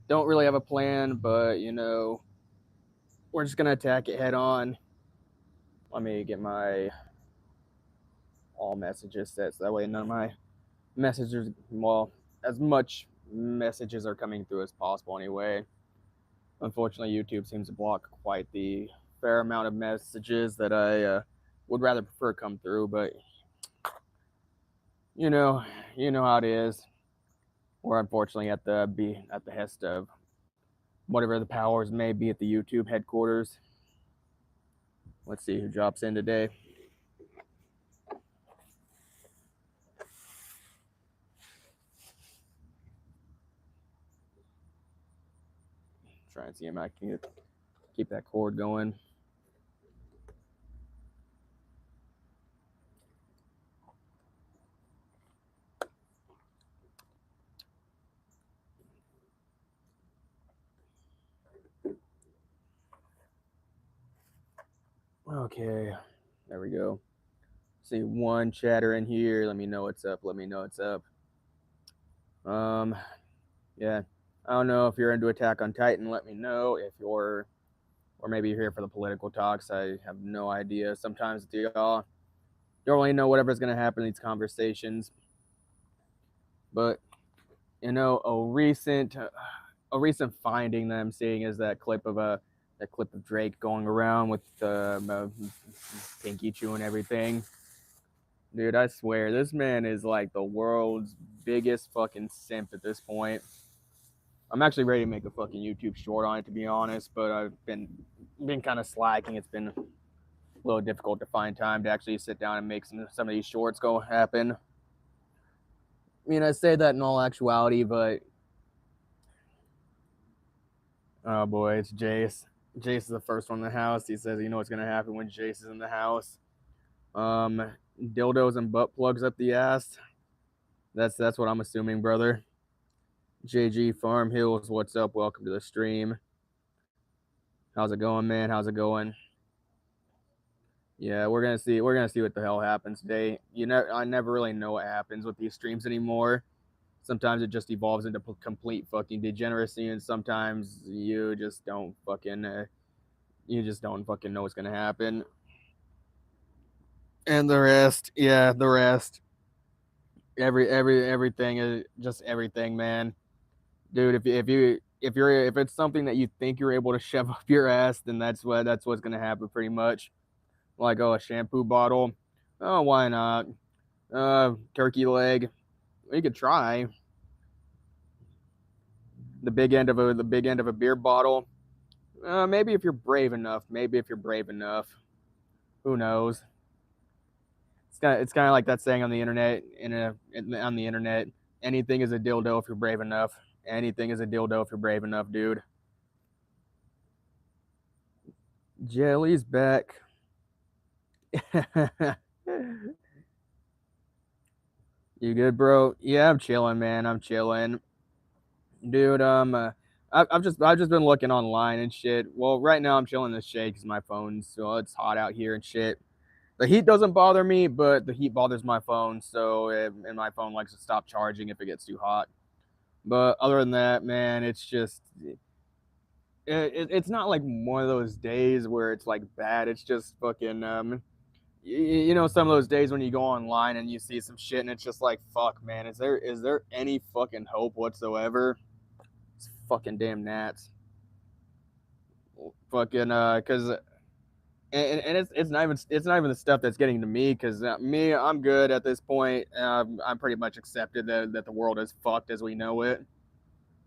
don't really have a plan, but you know, we're just gonna attack it head on. Let me get my all messages set so that way none of my messages, well, as much messages are coming through as possible anyway. Unfortunately, YouTube seems to block quite the fair amount of messages that I would rather prefer come through, but you know, you know how it is. We're unfortunately at the behest of whatever the powers may be at the YouTube headquarters. Let's see who drops in today. Try and see if I can keep that cord going. Okay, there we go. See one chatter in here. Let me know what's up. Let me know what's up. Yeah. I don't know if you're into Attack on Titan. Let me know if you're, or maybe you're here for the political talks. I have no idea. Sometimes y'all don't really know whatever's gonna happen in these conversations. But you know, a recent finding that I'm seeing is that clip of Drake going around with pinky chewing everything. Dude, I swear this man is like the world's biggest fucking simp at this point. I'm actually ready to make a fucking YouTube short on it, to be honest, but I've been kind of slacking. It's been a little difficult to find time to actually sit down and make some of these shorts go happen. I mean, I say that in all actuality, but oh boy, it's Jace. Jace is the first one in the house. He says, you know what's gonna happen when Jace is in the house. Dildos and butt plugs up the ass. That's what I'm assuming, brother. JG Farm Hills, what's up? Welcome to the stream. How's it going, man? How's it going? Yeah, we're gonna see. We're gonna see what the hell happens today. I never really know what happens with these streams anymore. Sometimes it just evolves into complete fucking degeneracy, and sometimes you just don't fucking know what's gonna happen. And the rest, yeah, the rest. Everything is just everything, man. Dude, if it's something that you think you're able to shove up your ass, then that's what's gonna happen pretty much. Like, oh, a shampoo bottle. Oh, why not? Turkey leg. You could try. The big end of a beer bottle. Maybe if you're brave enough. Maybe if you're brave enough. Who knows? It's kind of like that saying on the internet. On the internet, anything is a dildo if you're brave enough. Anything is a dildo if you're brave enough, dude. Jelly's back. You good, bro? Yeah, I'm chilling, man. I'm chilling, dude. I've just been looking online and shit. Well, right now I'm chilling in the shade because my phone's so it's hot out here and shit. The heat doesn't bother me, but the heat bothers my phone. And my phone likes to stop charging if it gets too hot. But other than that, man, it's just it's not like one of those days where it's like bad. It's just fucking you know, some of those days when you go online and you see some shit and it's just like, fuck, man, is there any fucking hope whatsoever? It's fucking damn gnats. Fucking because and it's not even the stuff that's getting to me because me, I'm good at this point. I'm pretty much accepted that the world is fucked as we know it,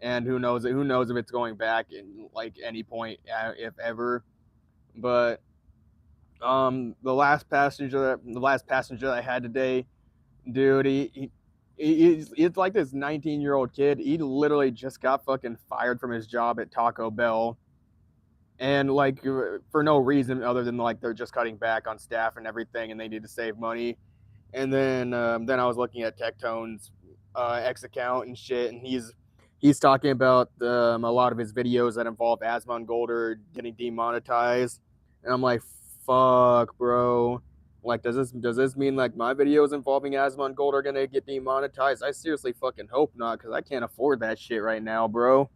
and who knows if it's going back in like any point, if ever. But the last passenger that I had today, dude, he's like this 19-year-old kid. He literally just got fucking fired from his job at Taco Bell, and like for no reason other than like they're just cutting back on staff and everything, and they need to save money. And then I was looking at Tectone's X account and shit, and he's talking about a lot of his videos that involve Asmongold are getting demonetized, and I'm like, fuck, bro. Like, does this mean like my videos involving Asmongold are gonna get demonetized? I seriously fucking hope not, because I can't afford that shit right now, bro.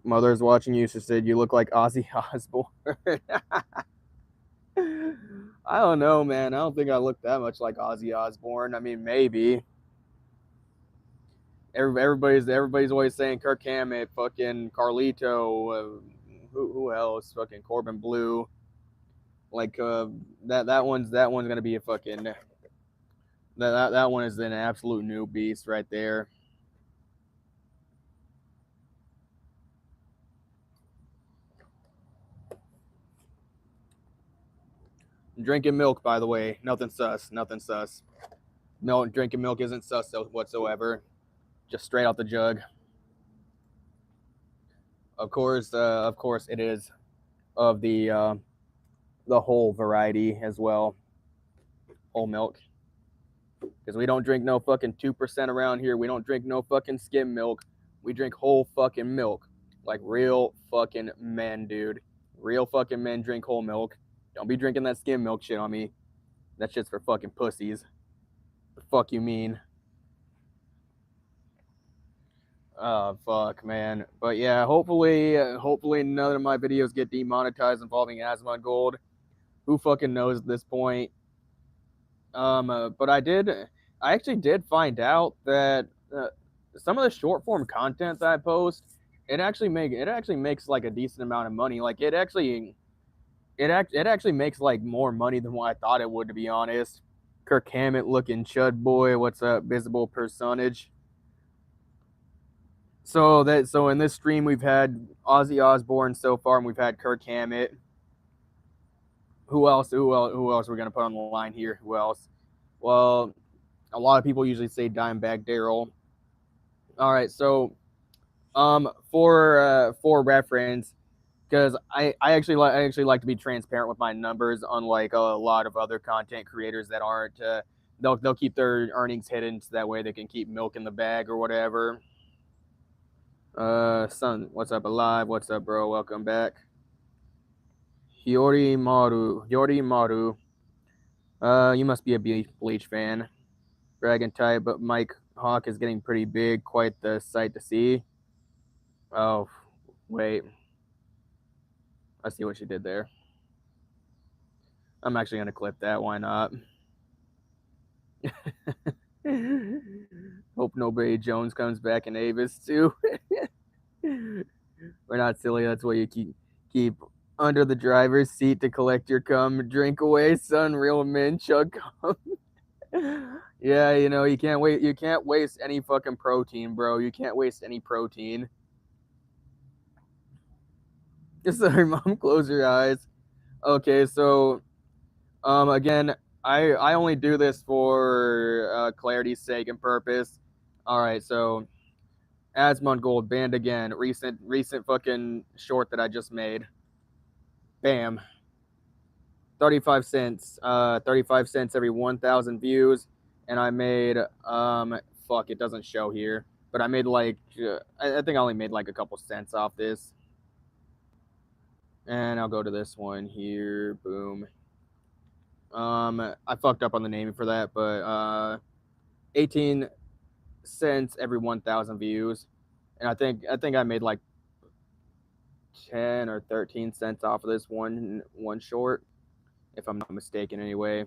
Mother's watching you. She said you look like Ozzy Osbourne. I don't know, man. I don't think I look that much like Ozzy Osbourne. I mean, maybe. Everybody's always saying Kirk Hammett, fucking Carlito, who else? Fucking Corbin Blue. Like that one's gonna be a fucking that one is an absolute new beast right there. Drinking milk, by the way, nothing sus. Nothing sus. Drinking milk isn't sus whatsoever. Just straight out the jug. Of course, it is of the whole variety as well, whole milk. Because we don't drink no fucking 2% around here. We don't drink no fucking skim milk. We drink whole fucking milk, like real fucking men, dude. Real fucking men drink whole milk. Don't be drinking that skim milk shit on me. That shit's for fucking pussies. The fuck you mean? Oh fuck, man. But yeah, hopefully none of my videos get demonetized involving Asmon Gold. Who fucking knows at this point? But I actually did find out that some of the short form content that I post, it actually makes like a decent amount of money. Like it actually makes like more money than what I thought it would, to be honest. Kirk Hammett looking chud boy, what's up? Visible percentage. So in this stream we've had Ozzy Osbourne so far, and we've had Kirk Hammett. Who else? Who else are we gonna put on the line here? Who else? Well, a lot of people usually say Dimebag Daryl. All right, so for reference, because I actually like to be transparent with my numbers, unlike a lot of other content creators that aren't. They'll keep their earnings hidden so that way they can keep milking the bag or whatever. Son, what's up, alive? What's up, bro? Welcome back. Hiyori Maru. You must be a Bleach fan. Dragon type, but Mike Hawk is getting pretty big. Quite the sight to see. Oh, wait. I see what she did there. I'm actually going to clip that. Why not? Hope nobody Jones comes back in Avis, too. We're not silly. That's why you keep under the driver's seat to collect your cum. Drink away, son. Real men chug cum. Yeah, you can't wait. You can't waste any fucking protein, bro. You can't waste any protein. Sorry, mom. Close your eyes. Okay, so, again, I only do this for clarity's sake and purpose. All right, so Asmon Gold banned again. Recent fucking short that I just made. Bam. 35 cents. 35 cents every 1,000 views, and I made fuck, it doesn't show here, but I made like I think I only made like a couple cents off this. And I'll go to this one here. Boom. I fucked up on the naming for that, but 18 cents every 1,000 views, and I think I made like 10 or 13 cents off of this one short, if I'm not mistaken. Anyway,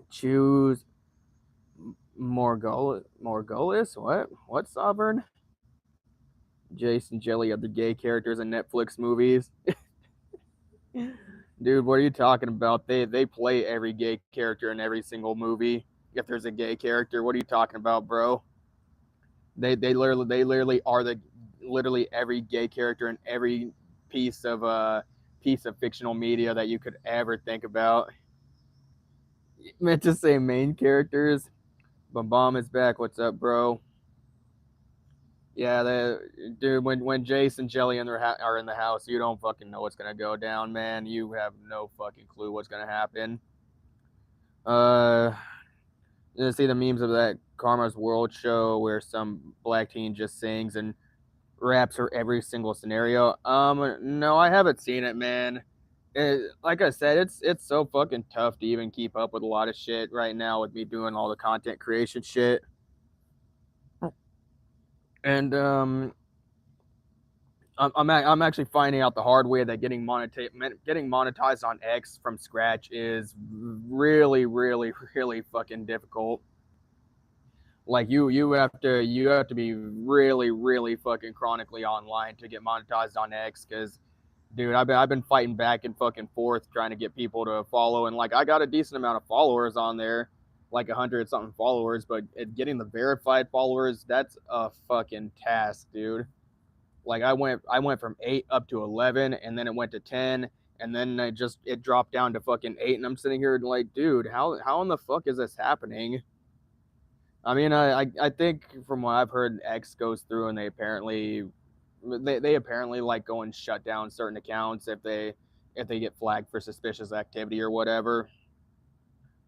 choose Morgulis. What Sovereign? Jason Jelly, other gay characters in Netflix movies. Dude, what are you talking about? They play every gay character in every single movie. If there's a gay character, what are you talking about, bro? They literally are literally every gay character in every piece of fictional media that you could ever think about. Meant to say main characters. Bomb is back. What's up, bro? Yeah, dude. When Jace and Jelly are in the house, you don't fucking know what's gonna go down, man. You have no fucking clue what's gonna happen. You see the memes of that Karma's World show where some black teen just sings and raps for every single scenario. No, I haven't seen it, man. Like I said, it's so fucking tough to even keep up with a lot of shit right now with me doing all the content creation shit. And I'm actually finding out the hard way that getting monetized on X from scratch is really, really, really fucking difficult. Like you have to be really, really fucking chronically online to get monetized on X. Because dude, I've been fighting back and fucking forth trying to get people to follow, and like I got a decent amount of followers on there, like 100 something followers, but getting the verified followers, that's a fucking task, dude. Like I went from 8 up to 11, and then it went to 10, and then it dropped down to fucking 8, and I'm sitting here like, dude, how in the fuck is this happening? I mean, I think from what I've heard, X goes through and they apparently like go and shut down certain accounts if they get flagged for suspicious activity or whatever.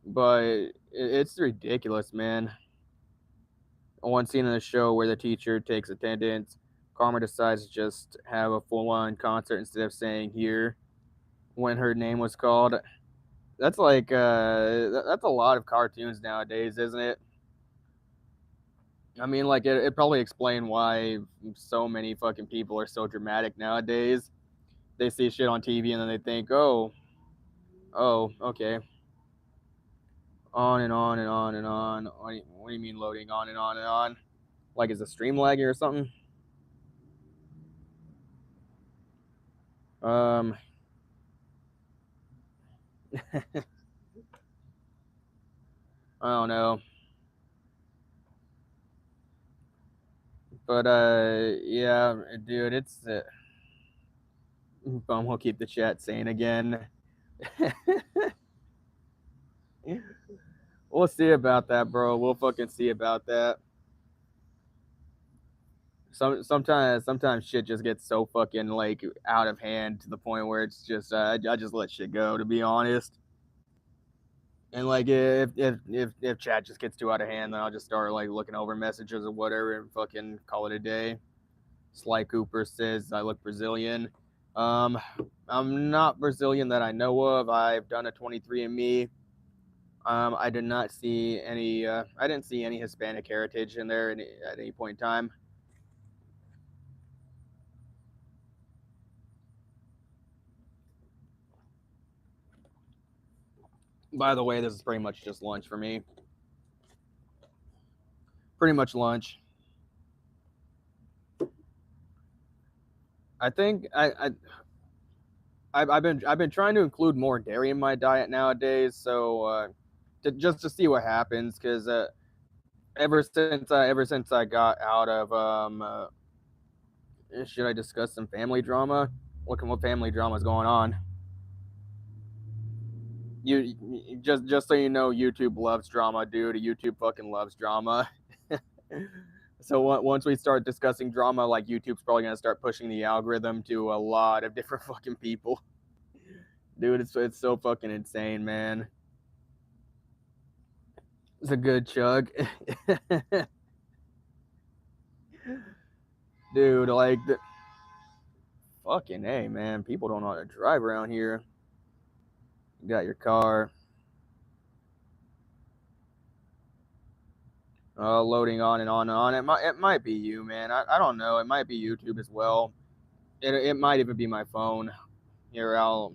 But it's ridiculous, man. One scene in the show where the teacher takes attendance, Karma decides to just have a full-on concert instead of saying here when her name was called. That's like that's a lot of cartoons nowadays, isn't it? I mean, like it probably explained why so many fucking people are so dramatic nowadays. They see shit on TV and then they think, oh, okay, on and on and on and on. What do you mean loading on and on and on? Like, is the stream lagging or something? Um, I don't know, but yeah, dude, it's. Bum will keep the chat sane again. We'll see about that, bro. We'll fucking see about that. Sometimes shit just gets so fucking like out of hand to the point where it's just I just let shit go, to be honest. And like if chat just gets too out of hand, then I'll just start like looking over messages or whatever and fucking call it a day. Sly Cooper says I look Brazilian. Um, I'm not Brazilian that I know of. I've done a 23andMe. I did not see any. I didn't see any Hispanic heritage in there at any point in time. By the way, this is pretty much just lunch for me. Pretty much lunch. I think I've been trying to include more dairy in my diet nowadays, so just to see what happens. Because ever since I got out of should I discuss some family drama? What family drama is going on? You just so you know, YouTube loves drama, dude. YouTube fucking loves drama. So once we start discussing drama, like YouTube's probably gonna start pushing the algorithm to a lot of different fucking people. Dude, it's so fucking insane, man. It's a good chug. Dude, like fucking hey, man. People don't know how to drive around here. You got your car. Loading on and on and on. It might be you, man. I don't know. It might be YouTube as well. It might even be my phone. Here, I'll.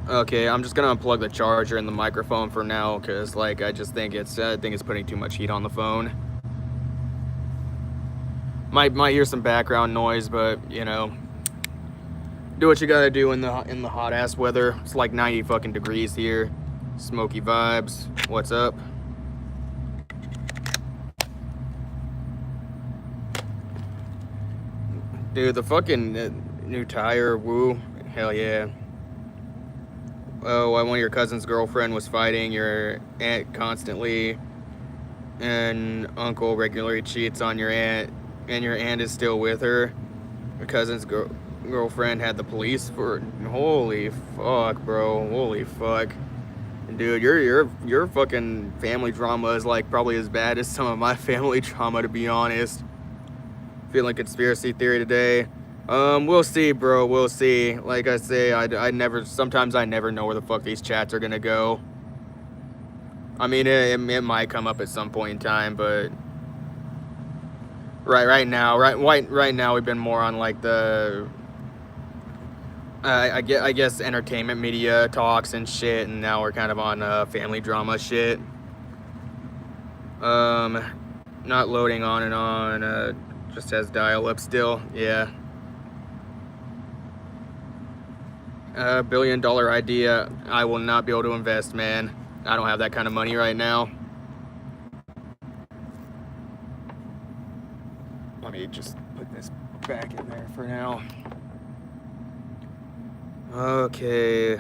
Okay, I'm just gonna unplug the charger and the microphone for now, cause like I think it's putting too much heat on the phone. Might hear some background noise, but you know, do what you gotta do in the hot ass weather. It's like 90 fucking degrees here. Smoky vibes. What's up? Dude, the fucking new tire, woo, hell yeah. Oh, one of your cousin's girlfriend was fighting your aunt constantly, and uncle regularly cheats on your aunt, and your aunt is still with her. Your cousin's girlfriend had the police for. Holy fuck, bro. Holy fuck. Dude, your fucking family drama is like probably as bad as some of my family drama, to be honest. Feeling conspiracy theory today. We'll see, bro. We'll see. Like I say, sometimes I never know where the fuck these chats are gonna go. I mean, it might come up at some point in time, but right now we've been more on like the I guess entertainment media talks and shit, and now we're kind of on family drama shit. Not loading on and on. Just has dial-up still. Yeah. $1 billion idea. I will not be able to invest, man. I don't have that kind of money right now. Let me just put this back in there for now. Okay.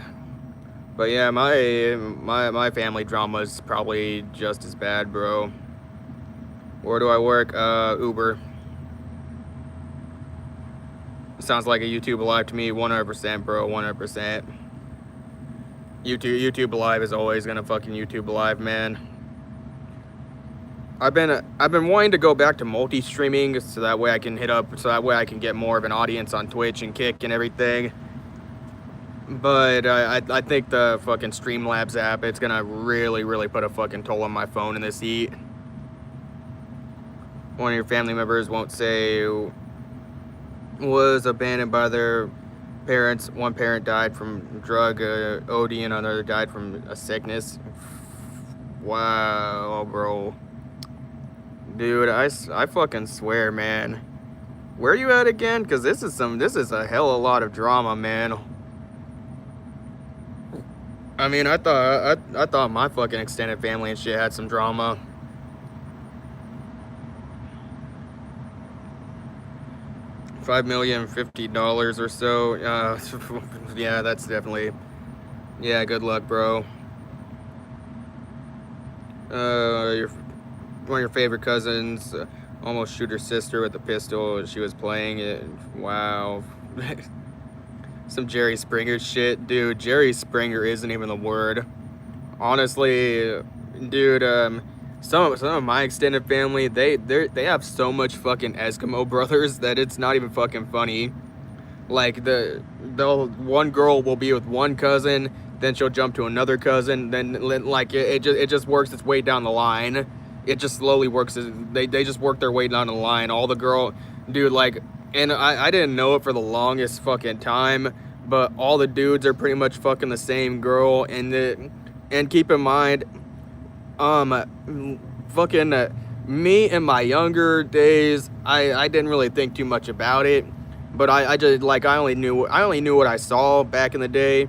But yeah, my family drama is probably just as bad, bro. Where do I work? Uber. Sounds like a YouTube Live to me, 100%, bro, 100%. YouTube Live is always gonna fucking YouTube Live, man. I've been wanting to go back to multi-streaming so that way I can get more of an audience on Twitch and Kick and everything. But I think the fucking Streamlabs app, it's gonna really put a fucking toll on my phone in this heat. One of your family members won't say was abandoned by their parents. One parent died from drug OD and another died from a sickness. Wow, bro. Dude, I fucking swear, man. Where are you at again? Because this is a hell of a lot of drama, man. I mean, I thought my fucking extended family and shit had some drama. $5,050 or so. Yeah, that's definitely. Yeah, good luck, bro. One of your favorite cousins almost shoot her sister with a pistol. She was playing it. Wow. Some Jerry Springer shit, dude. Jerry Springer isn't even the word. Honestly, dude. Some of my extended family, they have so much fucking Eskimo brothers that it's not even fucking funny. Like the one girl will be with one cousin, then she'll jump to another cousin, then like it just works its way down the line. It just slowly works. They just work their way down the line. All the girl, dude, like, and I didn't know it for the longest fucking time, but all the dudes are pretty much fucking the same girl. And keep in mind, fucking me in my younger days, I didn't really think too much about it, but I just like I only knew what I saw back in the day.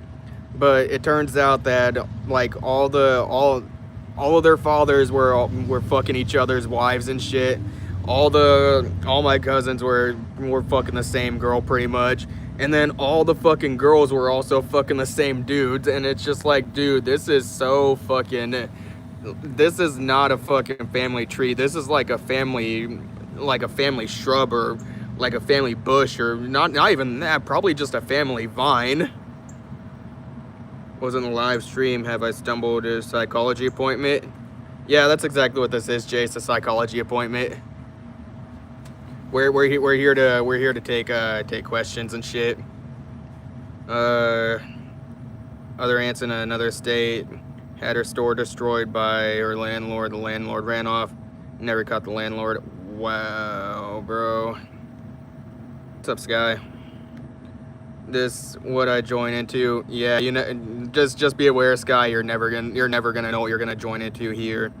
But it turns out that like all of their fathers were fucking each other's wives and shit. All my cousins were fucking the same girl pretty much. And then all the fucking girls were also fucking the same dudes. And it's just like, dude, this is not a fucking family tree. This is like a family shrub or like a family bush, or not even that, probably just a family vine. Was in the live stream. Have I stumbled a psychology appointment? Yeah, that's exactly what this is, Jay. It's a psychology appointment. We're here to take questions and shit. Other aunts in another state had her store destroyed by her landlord. The landlord ran off. Never caught the landlord. Wow, bro. What's up, Sky? This what I join into. Yeah, you know, just be aware, Sky. You're never gonna know what you're gonna join into here.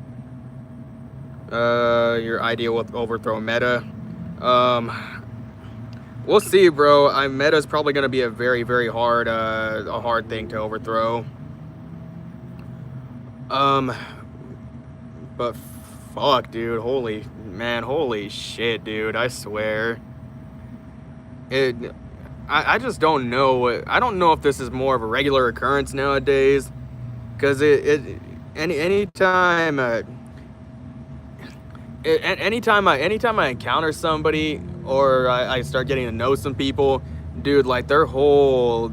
Your idea will overthrow Meta. We'll see, bro. Meta's probably gonna be a very hard thing to overthrow. But fuck, dude. Holy shit, dude. I swear. I just don't know. I don't know if this is more of a regular occurrence nowadays, because anytime I encounter somebody or I start getting to know some people, dude, like their whole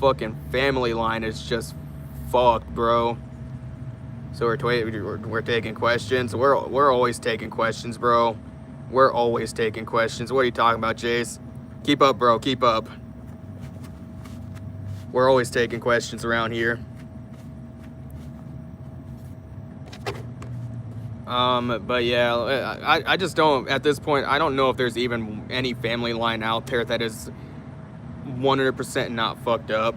fucking family line is just fucked, bro. So we're taking questions. We're always taking questions, bro. We're always taking questions. What are you talking about, Jace? Keep up, bro. Keep up. We're always taking questions around here. But yeah, I just don't, at this point, I don't know if there's even any family line out there that is 100% not fucked up.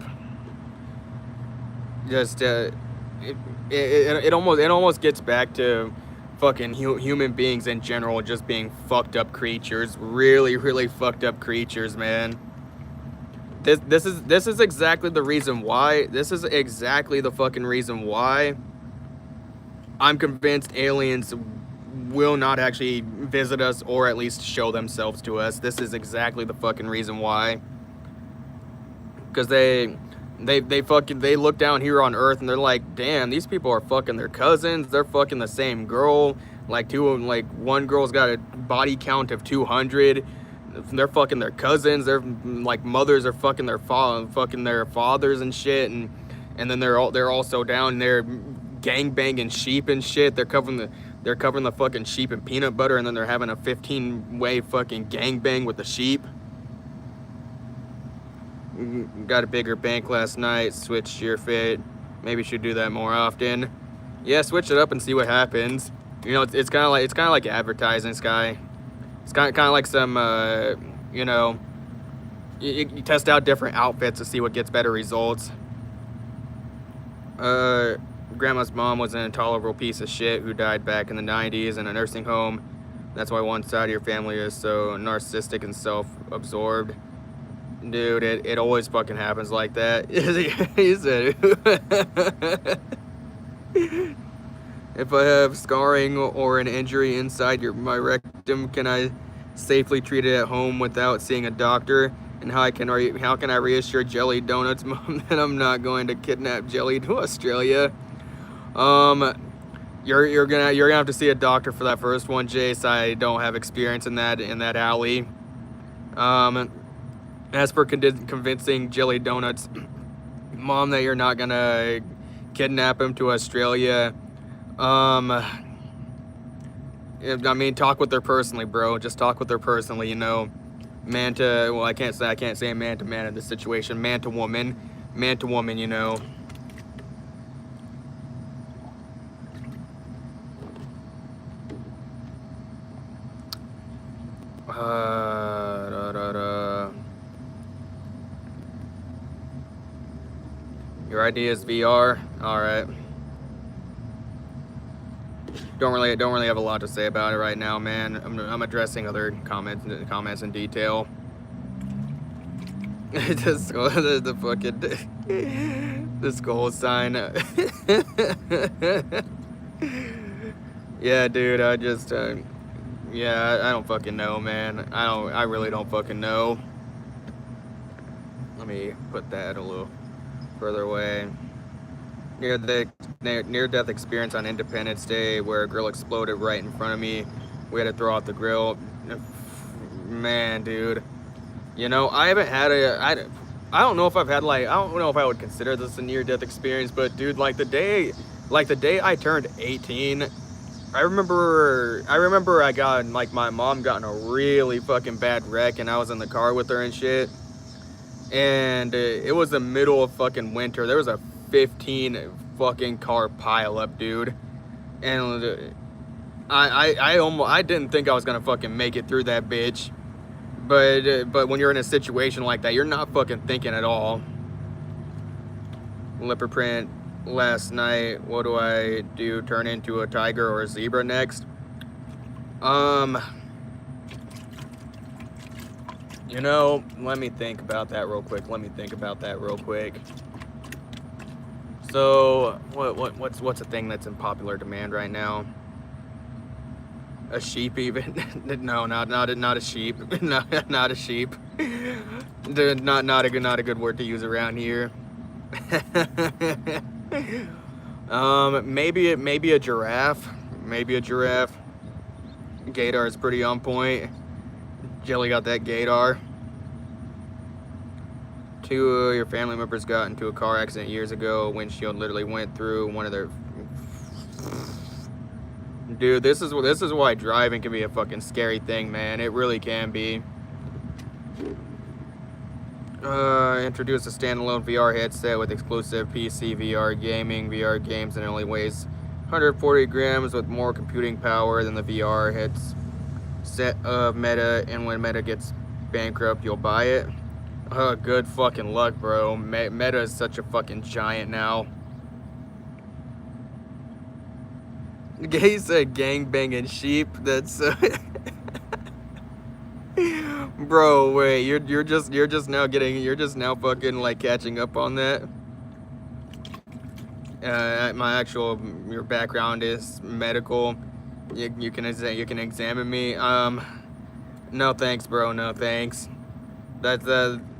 Just, it almost gets back to fucking human beings in general just being fucked up creatures. Really, really fucked up creatures, man. This is exactly the reason why. This is exactly the fucking reason why I'm convinced aliens will not actually visit us or at least show themselves to us. This is exactly the fucking reason why. Because they look down here on Earth and they're like, damn, these people are fucking their cousins. They're fucking the same girl. Like one girl's got a body count of 200. They're fucking their cousins. Their like mothers are fucking their fathers and shit. And then they're also down there gang banging sheep and shit. They're covering the fucking sheep in peanut butter, and then they're having a 15-way fucking gang bang with the sheep. Got a bigger bank last night. Switched your fit. Maybe should do that more often. Yeah, switch it up and see what happens. You know, it's kind of like advertising, Sky. It's kind of like some, you know, you test out different outfits to see what gets better results. Grandma's mom was an intolerable piece of shit who died back in the 90s in a nursing home. That's why one side of your family is so narcissistic and self-absorbed. Dude, it always fucking happens like that. He said, if I have scarring or an injury inside my rectum, can I safely treat it at home without seeing a doctor? And how can I reassure Jelly Donuts mom that I'm not going to kidnap Jelly to Australia? You're gonna have to see a doctor for that first one, Jace. I don't have experience in that alley. As for convincing Jelly Donuts mom that you're not gonna kidnap him to Australia, I mean, talk with her personally, bro. Just talk with her personally, you know. Man to, well, I can't say man to man in this situation. Man to woman, you know. Your idea is VR. All right. Don't really have a lot to say about it right now, man. I'm addressing other comments in detail. Just the fucking the skull sign. Yeah, dude. I just yeah, I don't fucking know, man. I really don't fucking know. Let me put that a little further away. Near-death experience on Independence Day where a grill exploded right in front of me. We had to throw out the grill. Man, dude. You know, I haven't had I don't know if I've had I don't know if I would consider this a near-death experience, but dude, like the day I turned 18, I remember I got, like, my mom got in a really fucking bad wreck and I was in the car with her and shit. And it was the middle of fucking winter. There was a 15 fucking car pileup, dude. And I didn't think I was gonna fucking make it through that bitch. But when you're in a situation like that, you're not fucking thinking at all. Leopard print last night. What do I do? Turn into a tiger or a zebra next? You know, let me think about that real quick. So, what's a thing that's in popular demand right now? A sheep, even? No, not a sheep. not a sheep. Not a good word to use around here. Maybe a giraffe. Gator is pretty on point. Jelly got that gator. Two of your family members got into a car accident years ago. Windshield literally went through one of their... Dude, this is why driving can be a fucking scary thing, man. It really can be. Introduce a standalone VR headset with exclusive PC VR gaming, VR games, and only weighs 140 grams with more computing power than the VR hits set of Meta, and when Meta gets bankrupt, you'll buy it. Good fucking luck, bro. Meta is such a fucking giant now. He said gangbanging sheep. That's bro. Wait, you're just now fucking like catching up on that. My actual your background is medical. You can examine me. No thanks, bro. No thanks. That's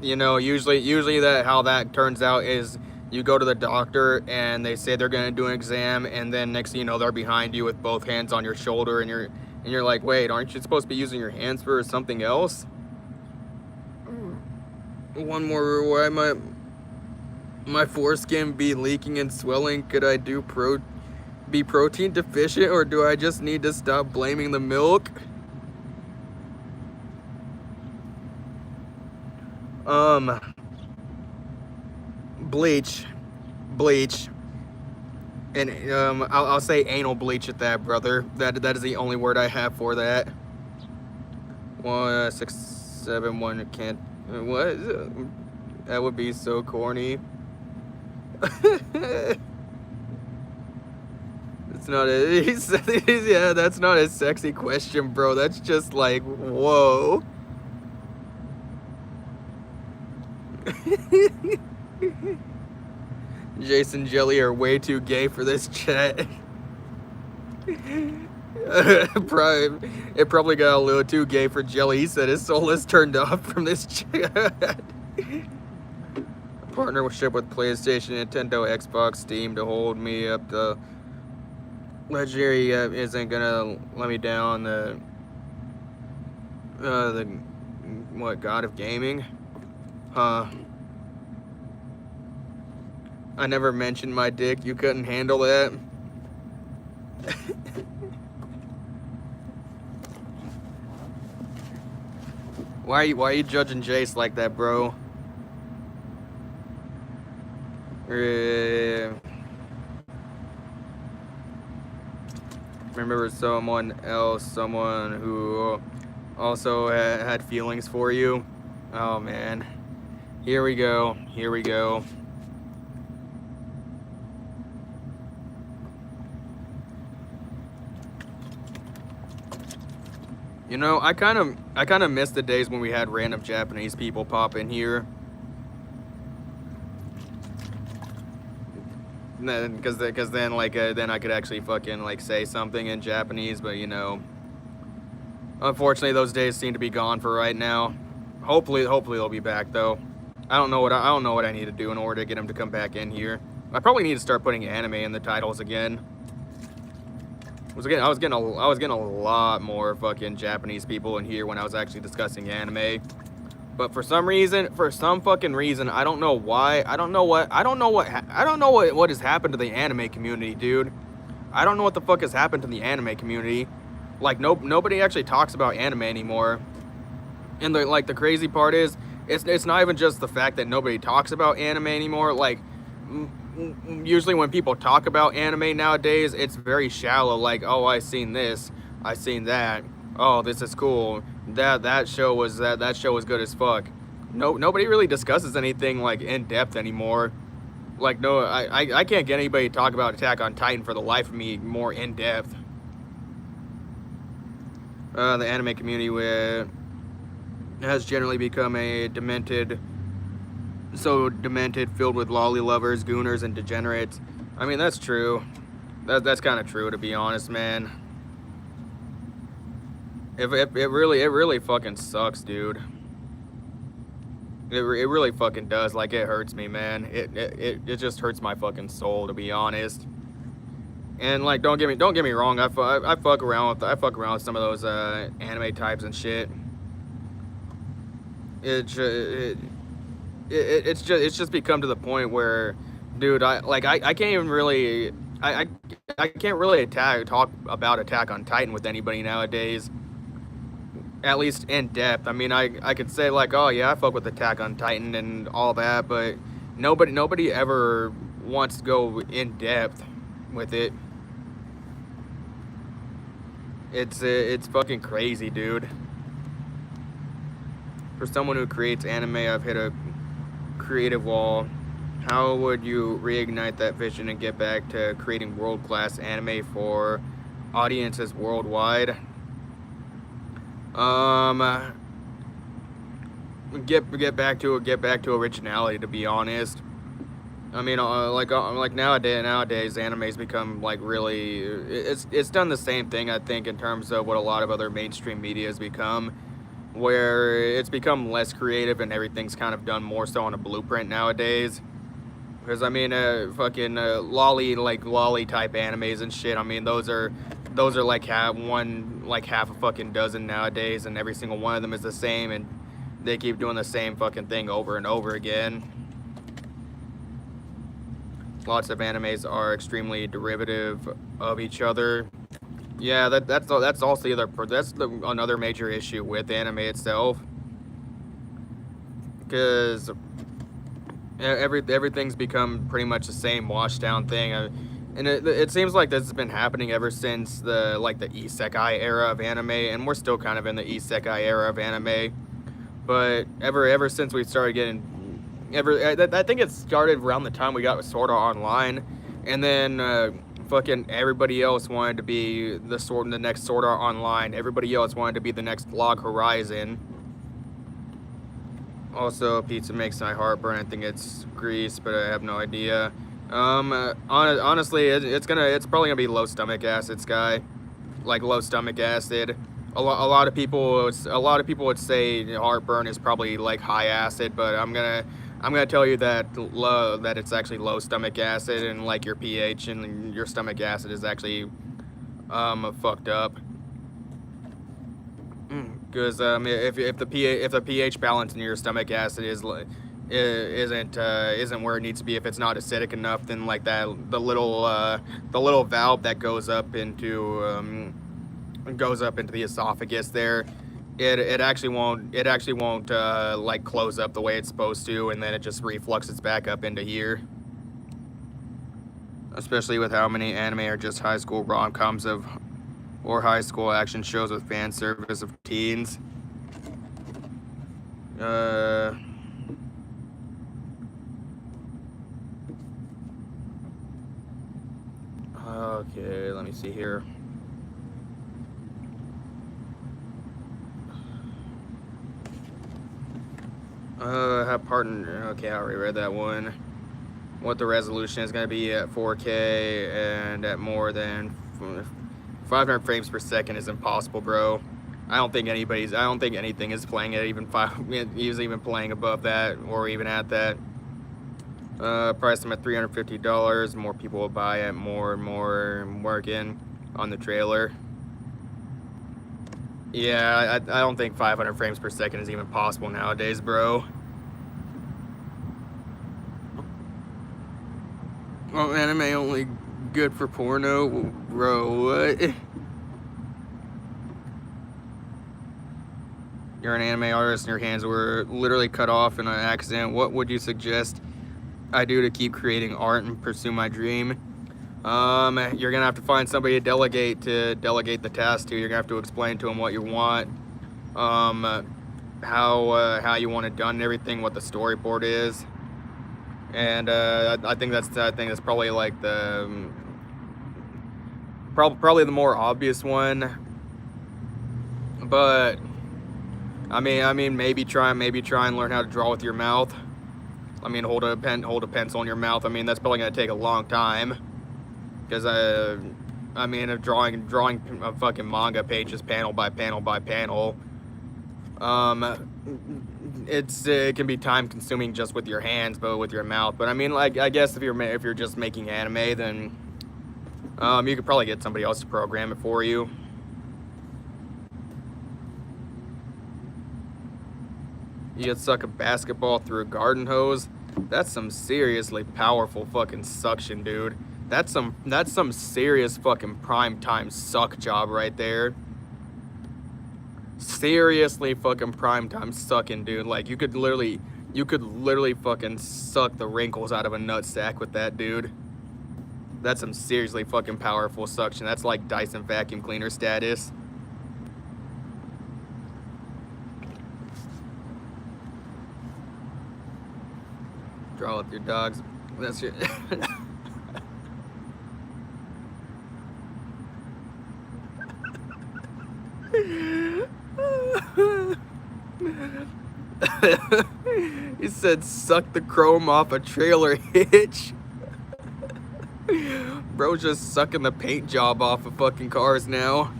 usually that how that turns out is you go to the doctor and they say they're gonna do an exam, and then next thing you know they're behind you with both hands on your shoulder, and you're like, wait, aren't you supposed to be using your hands for something else? One more, why my foreskin be leaking and swelling? Could I be protein deficient, or do I just need to stop blaming the milk? Bleach, and I'll say anal bleach at that, brother. That is the only word I have for that. 1671 can't. What? That would be so corny. It's not yeah, that's not a sexy question, bro. That's just like, whoa. Jason Jelly are way too gay for this chat. It probably got a little too gay for Jelly. He said his soul is turned off from this chat. Partnership with PlayStation, Nintendo, Xbox, Steam to hold me up. The Legendary isn't gonna let me down. The what, God of Gaming? Huh. I never mentioned my dick. You couldn't handle that. Why are you judging Jace like that, bro? Remember someone who also had feelings for you? Oh man. Here we go. You know, I kind of miss the days when we had random Japanese people pop in here. Because then then I could actually fucking like say something in Japanese, but you know, unfortunately those days seem to be gone for right now. Hopefully they'll be back though. I don't know what I need to do in order to get them to come back in here. I probably need to start putting anime in the titles again. I was getting a lot more fucking Japanese people in here when I was actually discussing anime. But for some fucking reason, I don't know why. I don't know what has happened to the anime community, dude. I don't know what the fuck has happened to the anime community. Like nobody actually talks about anime anymore. And the crazy part is, it's not even just the fact that nobody talks about anime anymore. Like usually when people talk about anime nowadays, it's very shallow. Like, oh, I seen this, I seen that. Oh, this is cool. That show was good as fuck. Nobody really discusses anything like in depth anymore. Like I can't get anybody to talk about Attack on Titan for the life of me more in depth. The anime community has generally become a demented, filled with lolly lovers, gooners, and degenerates. I mean, that's true. That's kind of true, to be honest, man. It really fucking sucks, dude. It really fucking does. Like, it hurts me, man. It just hurts my fucking soul, to be honest. And like, don't get me wrong. I fuck around with some of those anime types and shit. It's just become to the point where, dude, I can't even really I can't really talk about Attack on Titan with anybody nowadays. At least in depth. I mean, I could say like, oh yeah, I fuck with Attack on Titan and all that, but nobody ever wants to go in depth with it. It's fucking crazy, dude. For someone who creates anime, I've hit a creative wall. How would you reignite that vision and get back to creating world-class anime for audiences worldwide? Get back to originality, to be honest. I mean, like nowadays, anime's become like really, it's done the same thing, I think, in terms of what a lot of other mainstream media has become, where it's become less creative and everything's kind of done more so on a blueprint nowadays. Because I mean, fucking lolly type animes and shit. I mean, those are like half a fucking dozen nowadays, and every single one of them is the same, and they keep doing the same fucking thing over and over again. Lots of animes are extremely derivative of each other. Yeah, that's also another major issue with anime itself, because everything's become pretty much the same washed down thing, and it seems like this has been happening ever since the isekai era of anime, and we're still kind of in the isekai era of anime, but ever since we started getting I think it started around the time we got with Sword Art Online, and then fucking everybody else wanted to be the next Sword Art Online. Everybody else wanted to be the next Log Horizon. Also, pizza makes my heart burn. I think it's grease, but I have no idea. Honestly, it's probably gonna be low stomach acid, Sky. Like low stomach acid. A lot of people would say heartburn is probably like high acid, but I'm gonna tell you that it's actually low stomach acid, and like your pH and your stomach acid is actually fucked up. Because if the pH balance in your stomach acid isn't where it needs to be, if it's not acidic enough, then like the little valve that goes up into the esophagus there, it actually won't like close up the way it's supposed to, and then it just refluxes back up into here. Especially with how many anime are just high school rom-coms or high school action shows with fan service of teens. Okay, let me see here. Have partner. Okay, I already read that one. What the resolution is going to be at 4K and at more than 500 frames per second is impossible, bro. I don't think anything is playing at even playing above that or even at that. Price them at $350. More people will buy it. More and more working on the trailer. Yeah, I don't think 500 frames per second is even possible nowadays, bro. Oh, anime only good for porno? Bro, what? You're an anime artist and your hands were literally cut off in an accident. What would you suggest I do to keep creating art and pursue my dream? You're gonna have to find somebody to delegate the task to. You're gonna have to explain to them what you want, how you want it done and everything, what the storyboard is. And I think that's probably like probably the more obvious one. But I mean maybe try and learn how to draw with your mouth. I mean, hold a pencil in your mouth. I mean, that's probably gonna take a long time, because I mean, drawing a fucking manga pages panel by panel by panel, it can be time consuming just with your hands, but with your mouth. But I mean, like, I guess if you're just making anime, then you could probably get somebody else to program it for you. You could suck a basketball through a garden hose. That's some seriously powerful fucking suction, dude. That's some serious fucking prime time suck job right there. Seriously fucking prime time sucking, dude. Like, you could literally fucking suck the wrinkles out of a nutsack with that, dude. That's some seriously fucking powerful suction. That's like Dyson vacuum cleaner status. Draw with your dogs. That's your. He said, "Suck the chrome off a trailer hitch." Bro, just sucking the paint job off of fucking cars now.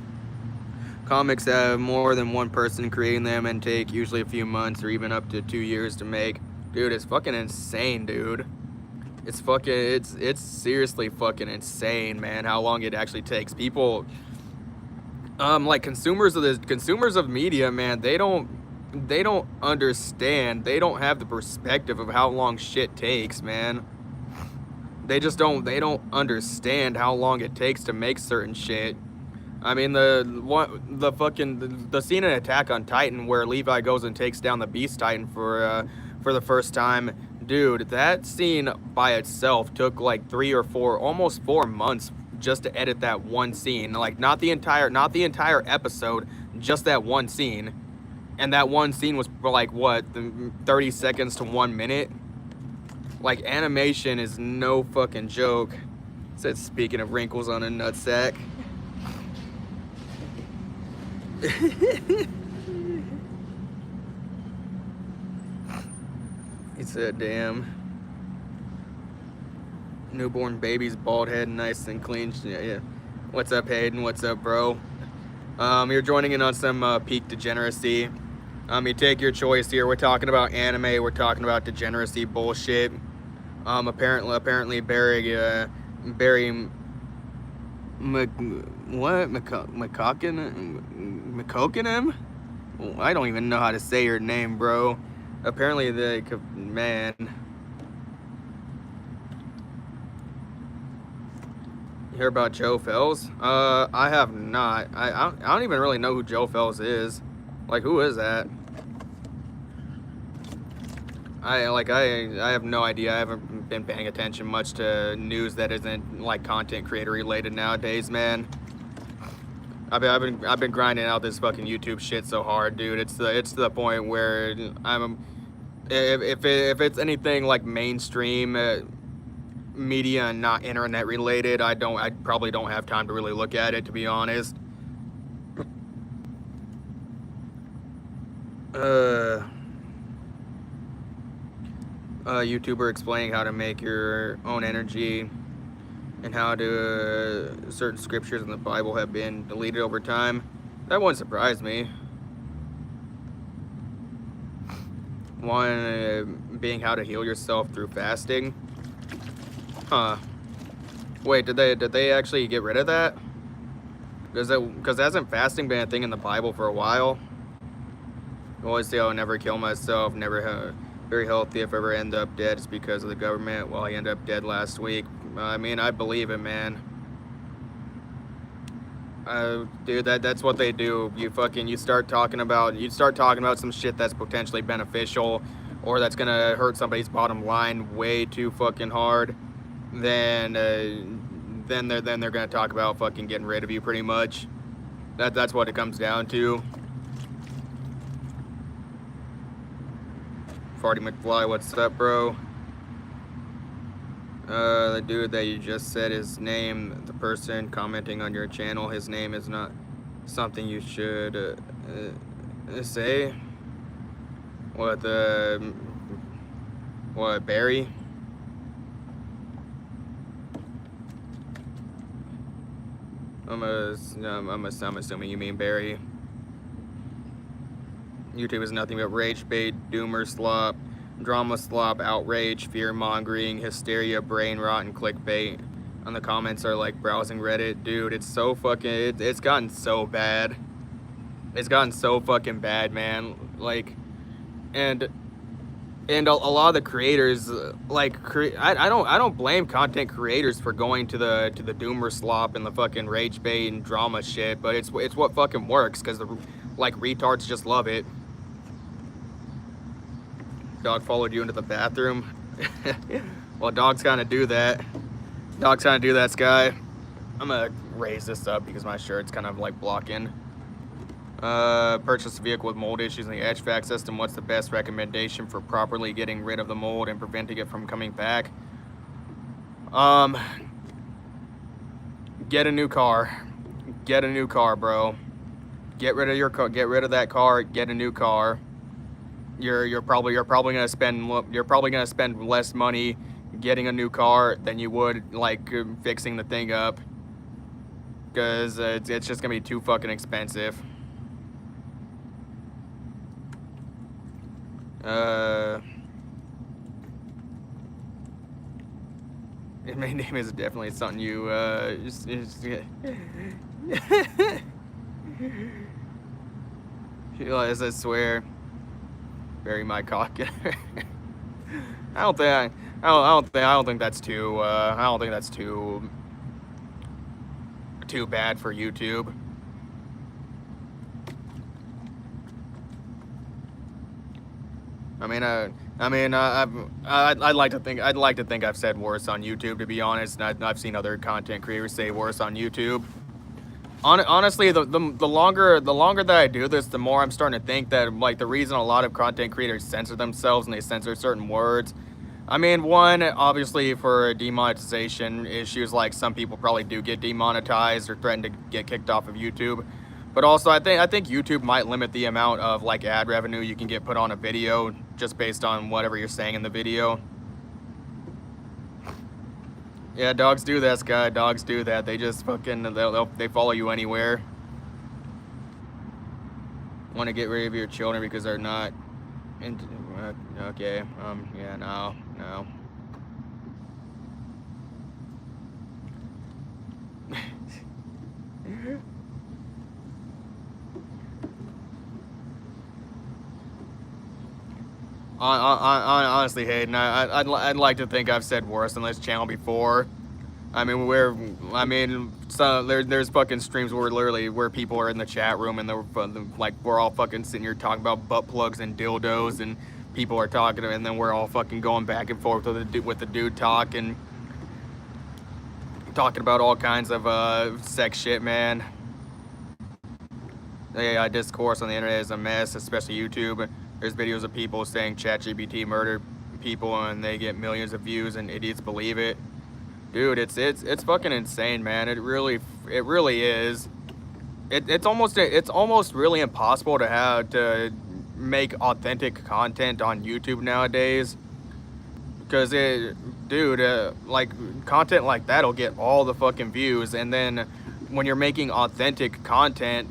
Comics have more than one person creating them and take usually a few months or even up to 2 years to make. Dude, it's fucking insane, dude. It's fucking, it's seriously fucking insane, man, how long it actually takes. People, like consumers of media, man, they don't understand. They don't have the perspective of how long shit takes, man. They don't understand how long it takes to make certain shit. I mean, the scene in Attack on Titan where Levi goes and takes down the Beast Titan for the first time, dude, that scene by itself took like 3 or 4, almost 4 months just to edit that one scene. Like not the entire episode, just that one scene. And that one scene was for like what, 30 seconds to 1 minute. Like animation is no fucking joke. It said, speaking of wrinkles on a nutsack. He said, damn. Newborn baby's bald head, nice and clean. Yeah. What's up, Hayden? What's up, bro? You're joining in on some peak degeneracy. You take your choice here. We're talking about anime. We're talking about degeneracy bullshit. Apparently Barry McCokenham? I don't even know how to say your name, bro. Apparently man. You hear about Joe Fells? I have not. I don't even really know who Joe Fells is. Like, who is that? I have no idea. I haven't been paying attention much to news that isn't like content creator related nowadays, man. I've been grinding out this fucking YouTube shit so hard, dude. It's to the point where if it's anything like mainstream media and not internet related, I probably don't have time to really look at it, to be honest. YouTuber explaining how to make your own energy and how to certain scriptures in the Bible have been deleted over time. That wouldn't surprise me. One being how to heal yourself through fasting. Huh. Wait, did they actually get rid of that? Because hasn't fasting been a thing in the Bible for a while? I always say I'll never kill myself, never very healthy. If I ever end up dead, it's because of the government. Well, I ended up dead last week. I mean, I believe it, man. Dude, that's what they do. You start talking about some shit that's potentially beneficial or that's gonna hurt somebody's bottom line way too fucking hard. Then they're gonna talk about fucking getting rid of you, pretty much. That's what it comes down to. Farty McFly, what's up, bro? The dude that you just said his name, the person commenting on your channel, his name is not something you should say. What, Barry? I'm assuming you mean Barry. YouTube is nothing but rage bait, doomer slop, drama slop, outrage, fear-mongering, hysteria, brain rot, and clickbait. And the comments are like browsing Reddit. Dude, it's so fucking... It's gotten so bad. It's gotten so fucking bad, man. Like, and a lot of the creators, like, I don't blame content creators for going to the doomer slop and the fucking rage bait and drama shit, but it's what fucking works, because the like retards just love it. Dog followed you into the bathroom. Well, dogs kind of do that. Dogs kind of do that, Sky. I'm gonna raise this up because my shirt's kind of like blocking. Purchase a vehicle with mold issues in the HVAC system. What's the best recommendation for properly getting rid of the mold and preventing it from coming back? Get a new car. Get a new car, bro. Get rid of your car. Get rid of that car. Get a new car. You're probably gonna spend less money getting a new car than you would like fixing the thing up, because it's just gonna be too fucking expensive. My name is definitely something you as I swear, bury my cock. I don't think that's too bad for YouTube. I'd like to think I've said worse on YouTube, to be honest. And I've seen other content creators say worse on YouTube. Honestly, the longer that I do this, the more I'm starting to think that like the reason a lot of content creators censor themselves and they censor certain words. I mean, one, obviously for demonetization issues, like some people probably do get demonetized or threaten to get kicked off of YouTube. But also, I think YouTube might limit the amount of like ad revenue you can get put on a video just based on whatever you're saying in the video. Yeah, dogs do that, Sky. Dogs do that. They just fucking they follow you anywhere. Want to get rid of your children because they're not into, okay. Yeah, no. Honestly, Hayden, I'd like to think I've said worse on this channel before. I mean, so there's fucking streams where people are in the chat room and we're all fucking sitting here talking about butt plugs and dildos, and people are talking, and then we're all fucking going back and forth with the dude talk and talking about all kinds of sex shit, man. Yeah, discourse on the internet is a mess, especially YouTube. There's videos of people saying ChatGPT murdered people and they get millions of views and idiots believe it. Dude, it's fucking insane, man. It really is. It's almost really impossible to make authentic content on YouTube nowadays, because like content like that'll get all the fucking views, and then when you're making authentic content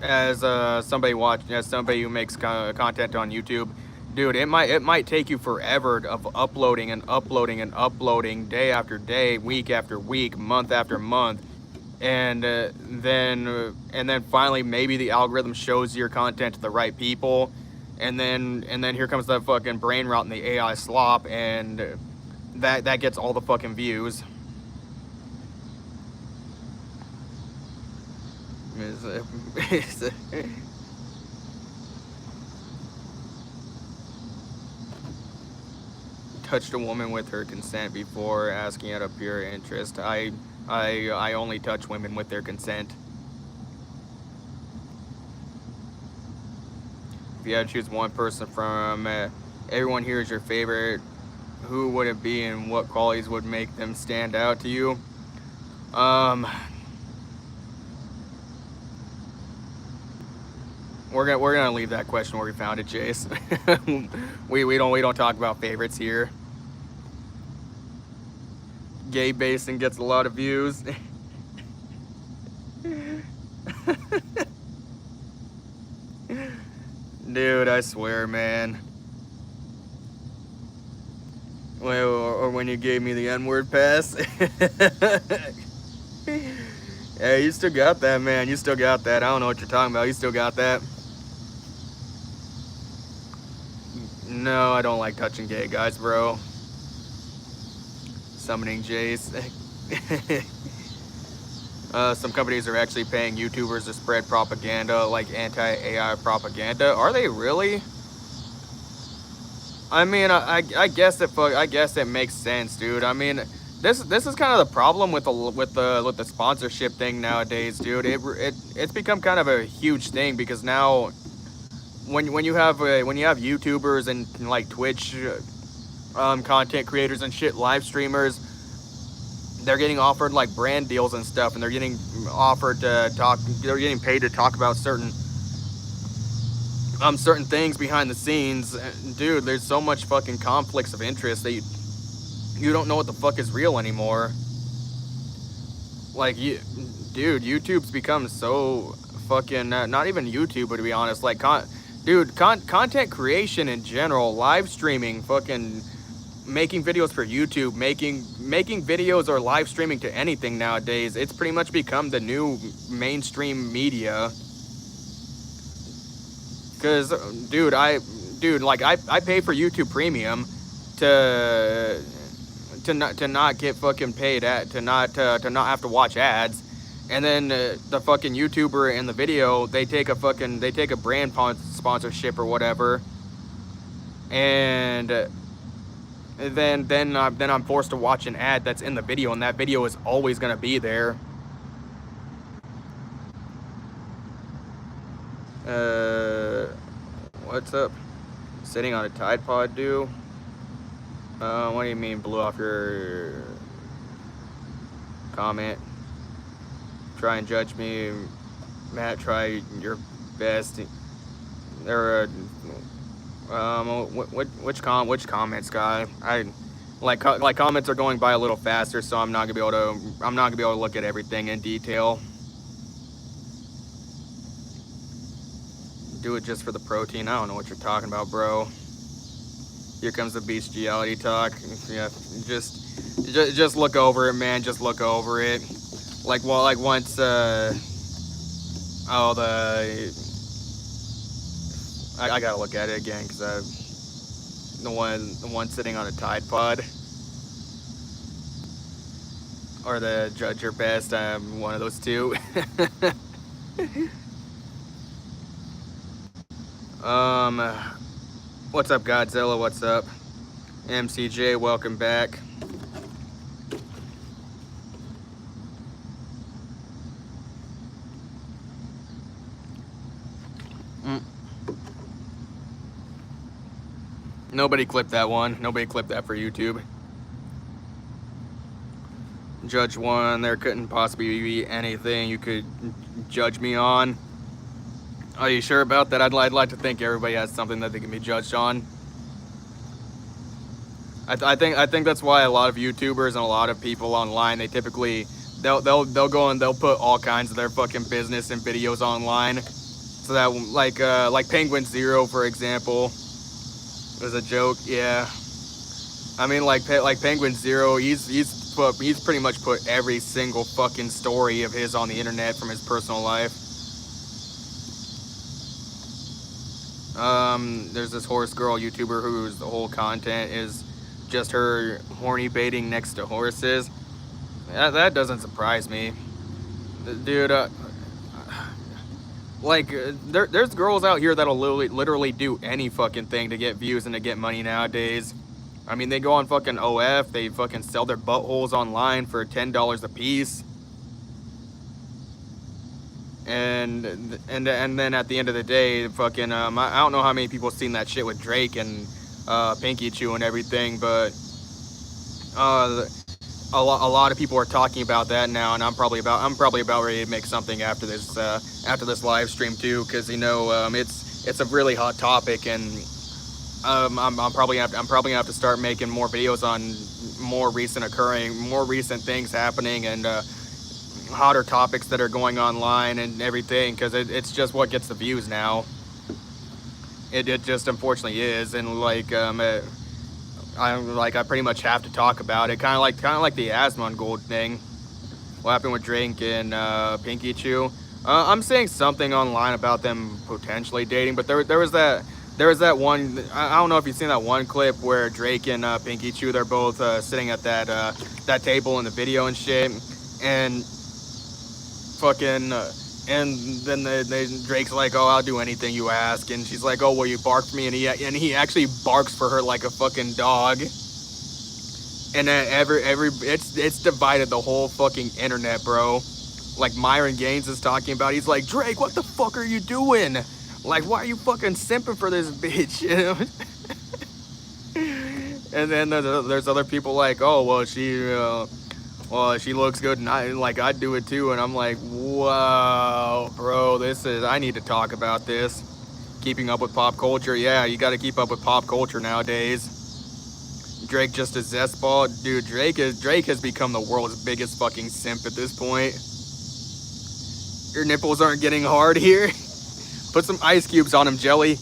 as somebody who makes content on YouTube, dude, it might take you forever of uploading day after day, week after week, month after month, and then finally maybe the algorithm shows your content to the right people, and then here comes that fucking brain rot and the AI slop, and that gets all the fucking views. Touched a woman with her consent before asking out of pure interest. I only touch women with their consent. If you had to choose one person from everyone here is your favorite, who would it be and what qualities would make them stand out to you? We're gonna leave that question where we found it, Chase. we don't talk about favorites here. Gay Basin gets a lot of views. Dude, I swear, man. Well, or when you gave me the N-word pass. Hey, you still got that, man. You still got that. I don't know what you're talking about. You still got that. No, I don't like touching gay guys, bro. Summoning Jace. Some companies are actually paying YouTubers to spread propaganda, like anti-AI propaganda. Are they really? I mean, I guess it makes sense, dude. I mean, this is kind of the problem with the sponsorship thing nowadays, dude. It's become kind of a huge thing because now when you have YouTubers and like Twitch content creators and shit, live streamers, they're getting offered like brand deals and stuff, and they're getting offered to talk. They're getting paid to talk about certain things behind the scenes. Dude, there's so much fucking conflicts of interest that you don't know what the fuck is real anymore. Like, dude, YouTube's become so fucking not even YouTube, but to be honest, like content creation in general, live streaming, fucking making videos for YouTube, making videos or live streaming to anything nowadays, it's pretty much become the new mainstream media. Cause dude, I pay for YouTube Premium to not get fucking paid to not have to watch ads. And then the fucking YouTuber in the video, they take a brand sponsorship or whatever, and then I'm forced to watch an ad that's in the video, and that video is always gonna be there. What's up? Sitting on a Tide Pod, dude? What do you mean blew off your comment? Try and judge me, Matt. Try your best. There which comments, guy? I like comments are going by a little faster, so I'm not gonna be able to look at everything in detail. Do it just for the protein. I don't know what you're talking about, bro. Here comes the bestiality talk. Yeah, just look over it, man. Just look over it. Like once I gotta look at it again because the one sitting on a Tide Pod, or the judge your best. I'm one of those two. What's up, Godzilla? What's up, MCJ? Welcome back. Nobody clipped that one. Nobody clipped that for YouTube. Judge one. There couldn't possibly be anything you could judge me on. Are you sure about that? I'd like to think everybody has something that they can be judged on. I think that's why a lot of YouTubers and a lot of people online, they typically they'll go and they'll put all kinds of their fucking business and videos online. So that like Penguin Zero, for example, was a joke. Yeah, I mean like Penguin Zero, he's pretty much put every single fucking story of his on the internet from his personal life. There's this horse girl YouTuber whose the whole content is just her horny baiting next to horses. That doesn't surprise me, dude. There's girls out here that'll literally do any fucking thing to get views and to get money nowadays. I mean, they go on fucking OF, they fucking sell their buttholes online for $10 a piece. And then at the end of the day, fucking I don't know how many people have seen that shit with Drake and Pinky Chew and everything, but a lot of people are talking about that now, and I'm probably about ready to make something after this live stream too, because you know it's a really hot topic, and I'm probably gonna have to start making more videos on more recent things happening, and hotter topics that are going online and everything, because it's just what gets the views now. It just unfortunately is, and I pretty much have to talk about it, kind of like the Asmongold thing. What happened with Drake and Pinky Chew? I'm seeing something online about them potentially dating, but there was that one. I don't know if you've seen that one clip where Drake and Pinky Chew, they're both sitting at that table in the video and shit, and fucking and then Drake's like, oh, I'll do anything you ask, and she's like, oh, will you bark for me? And he actually barks for her like a fucking dog. And then it's divided the whole fucking internet, bro. Like Myron Gaines is talking about, he's like, Drake, what the fuck are you doing? Like, why are you fucking simping for this bitch? You know? And then there's other people like, oh well, she looks good, and I'd do it too. And I'm like, wow, bro, I need to talk about this. Keeping up with pop culture, yeah, you got to keep up with pop culture nowadays. Drake just a zestball, dude. Drake has become the world's biggest fucking simp at this point. Your nipples aren't getting hard here. Put some ice cubes on them, Jelly.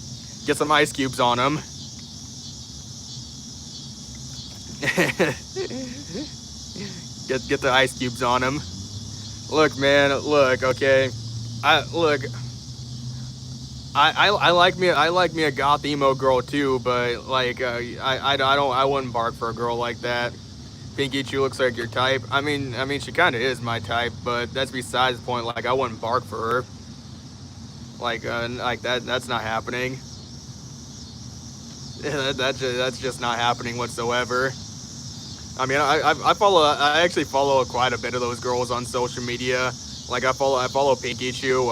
Get some ice cubes on them. Get the ice cubes on them. Look, man. Look, okay. I like me a goth emo girl too, but like I wouldn't bark for a girl like that. Pinky Chew looks like your type. I mean she kind of is my type, but that's besides the point. Like I wouldn't bark for her. Like that's not happening. That's just not happening whatsoever. I mean I actually follow quite a bit of those girls on social media. Like I follow Pinky Chew.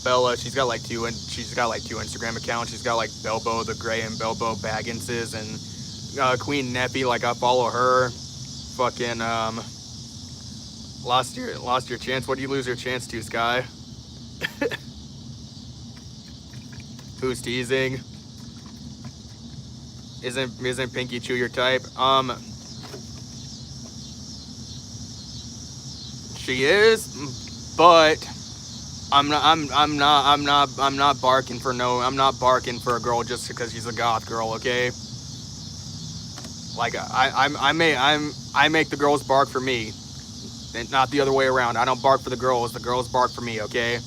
Bella, she's got like two Instagram accounts. She's got like Belbo the Gray and Belbo Bagginses, and Queen Neppy, like I follow her. Fucking lost your chance. What do you lose your chance to, Sky? Who's teasing? Isn't Pinky Chew your type? She is, but I'm not barking for a girl just because she's a goth girl, okay? Like I make the girls bark for me, and not the other way around. I don't bark for the girls bark for me, okay?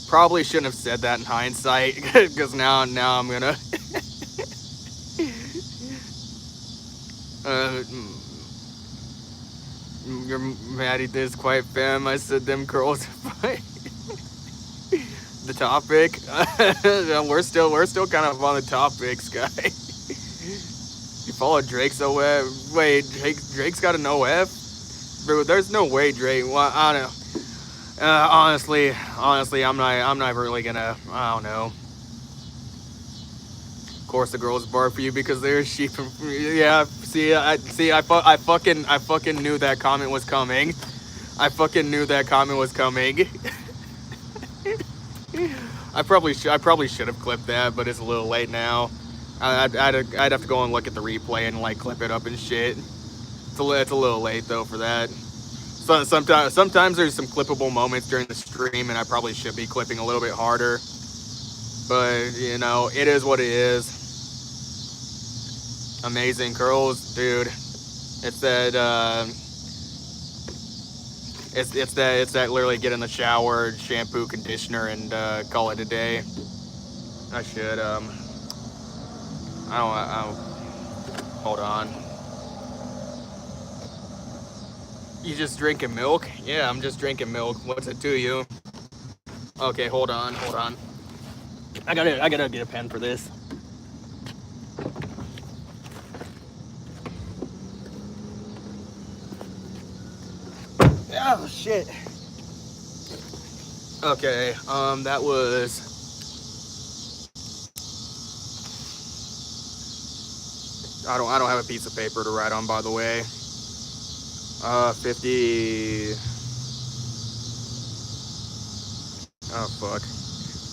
Probably shouldn't have said that in hindsight, because now I'm gonna you're mad at this quiet fam. I said them girls fight. The topic. we're still kind of on the topic, Sky. You follow Drake so wait, Drake's got an OF? Bro, there's no way Drake. Well, I don't know. Honestly, I'm not really gonna. I don't know. Of course, the girls bark for you because they're sheep. Yeah, I fucking knew that comment was coming. I probably should have clipped that, but it's a little late now. I'd have to go and look at the replay and like clip it up and shit. It's a little late though for that. So sometimes there's some clippable moments during the stream, and I probably should be clipping a little bit harder. But you know, it is what it is. Amazing curls, dude. It's that it's that literally get in the shower, shampoo, conditioner, and call it a day. I should I don't hold on. You just drinking milk? Yeah, I'm just drinking milk. What's it to you? Okay, hold on. I gotta get a pen for this. Oh shit. Okay, that was I don't have a piece of paper to write on, by the way. 50. Oh fuck.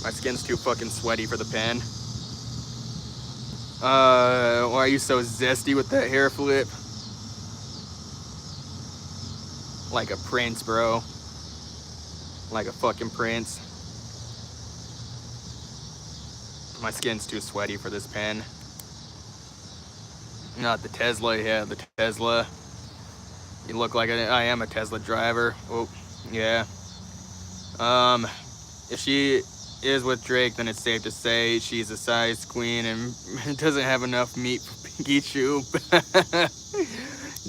My skin's too fucking sweaty for the pen. Why are you so zesty with that hair flip? Like a prince, bro. Like a fucking prince. My skin's too sweaty for this pen. Not the Tesla, yeah, the Tesla. You look like I am a Tesla driver. Oh, yeah. If she is with Drake, then it's safe to say she's a size queen and doesn't have enough meat for Pinky Chew.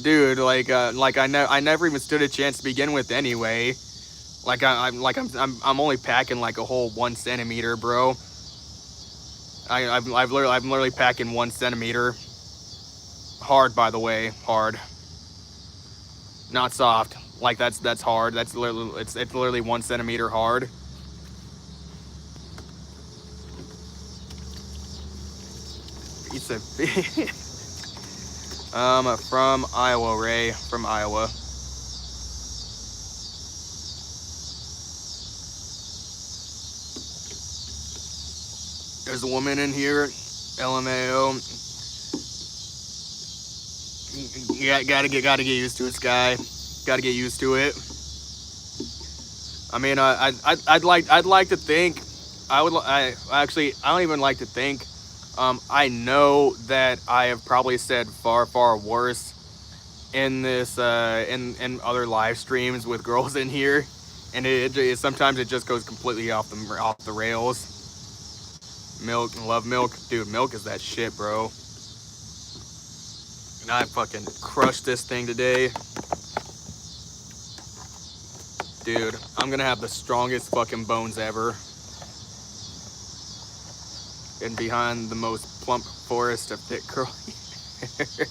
Dude, I never even stood a chance to begin with anyway. I'm only packing like a whole 1 centimeter, bro. I'm literally packing 1 centimeter. Hard, by the way, hard. Not soft. Like that's hard. That's literally it's literally 1 centimeter hard. Piece of from Iowa, Ray, from Iowa. There's a woman in here, LMAO. Yeah, gotta get used to it, Sky. Gotta get used to it. I mean, I'd like to think, I don't even like to think. I know that I have probably said far worse in this in other live streams with girls in here, and it sometimes it just goes completely off the rails. Milk, love milk, dude. Milk is that shit, bro. And I fucking crushed this thing today. Dude, I'm gonna have the strongest fucking bones ever. And behind the most plump forest of thick curly hair.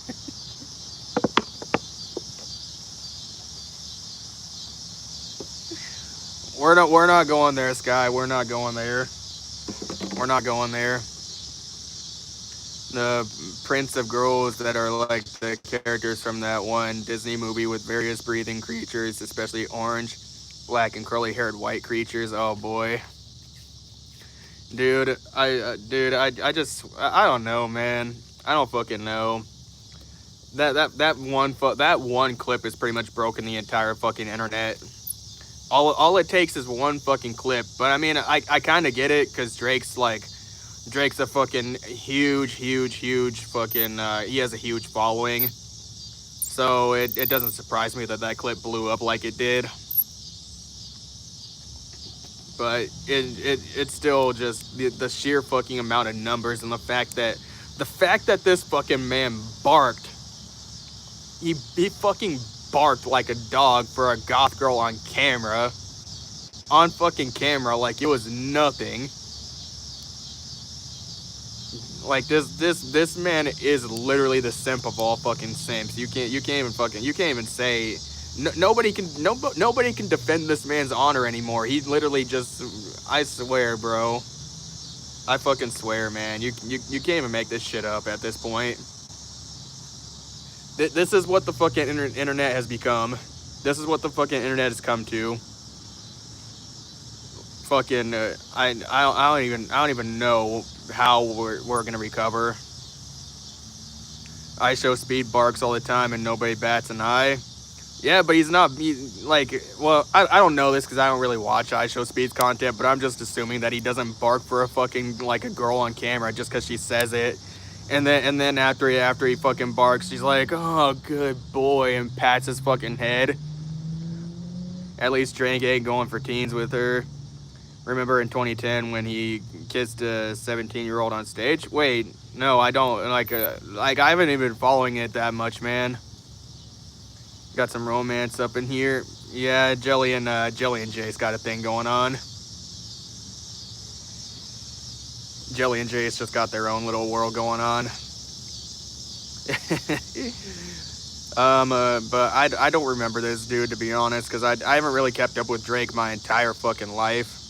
We're not going there, Sky. We're not going there. We're not going there. The prince of girls that are like the characters from that one Disney movie with various breathing creatures, especially orange, black, and curly-haired white creatures. Oh boy, dude, I don't know, man. I don't fucking know. That one clip has pretty much broken the entire fucking internet. All it takes is one fucking clip. But I mean, I kind of get it, because Drake's a fucking huge fucking, he has a huge following. So it doesn't surprise me that clip blew up like it did. But it's still just the sheer fucking amount of numbers, and the fact that this fucking man barked. He fucking barked like a dog for a goth girl on camera. On fucking camera, like it was nothing. Like this man is literally the simp of all fucking simps. You can't even say nobody can defend this man's honor anymore. He literally just, I swear, bro. I fucking swear, man. You can't even make this shit up at this point. This is what the fucking internet has become. This is what the fucking internet has come to. Fucking I don't even know how we're gonna recover. I show speed barks all the time and nobody bats an eye. Yeah, but he's not, well, I don't know this because I don't really watch I show speed's content, but I'm just assuming that he doesn't bark for a fucking, like, a girl on camera just because she says it. And then after he fucking barks, she's like, oh, good boy, and pats his fucking head. At least Drake ain't going for teens with her. Remember in 2010 when he kissed a 17-year-old on stage? Wait, no, I don't. Like I haven't even been following it that much, man. Got some romance up in here. Yeah, Jelly and Jace got a thing going on. Jelly and Jace just got their own little world going on. But I don't remember this dude, to be honest, because I haven't really kept up with Drake my entire fucking life.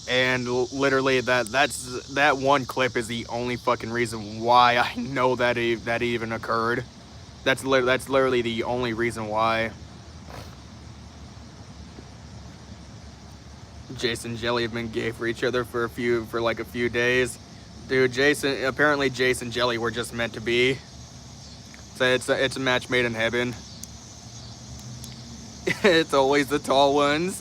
And literally that one clip is the only fucking reason why I know that it even occurred. That's literally the only reason why. Jason and Jelly have been gay for each other for like a few days. Dude, apparently Jason and Jelly were just meant to be. So it's a match made in heaven. It's always the tall ones.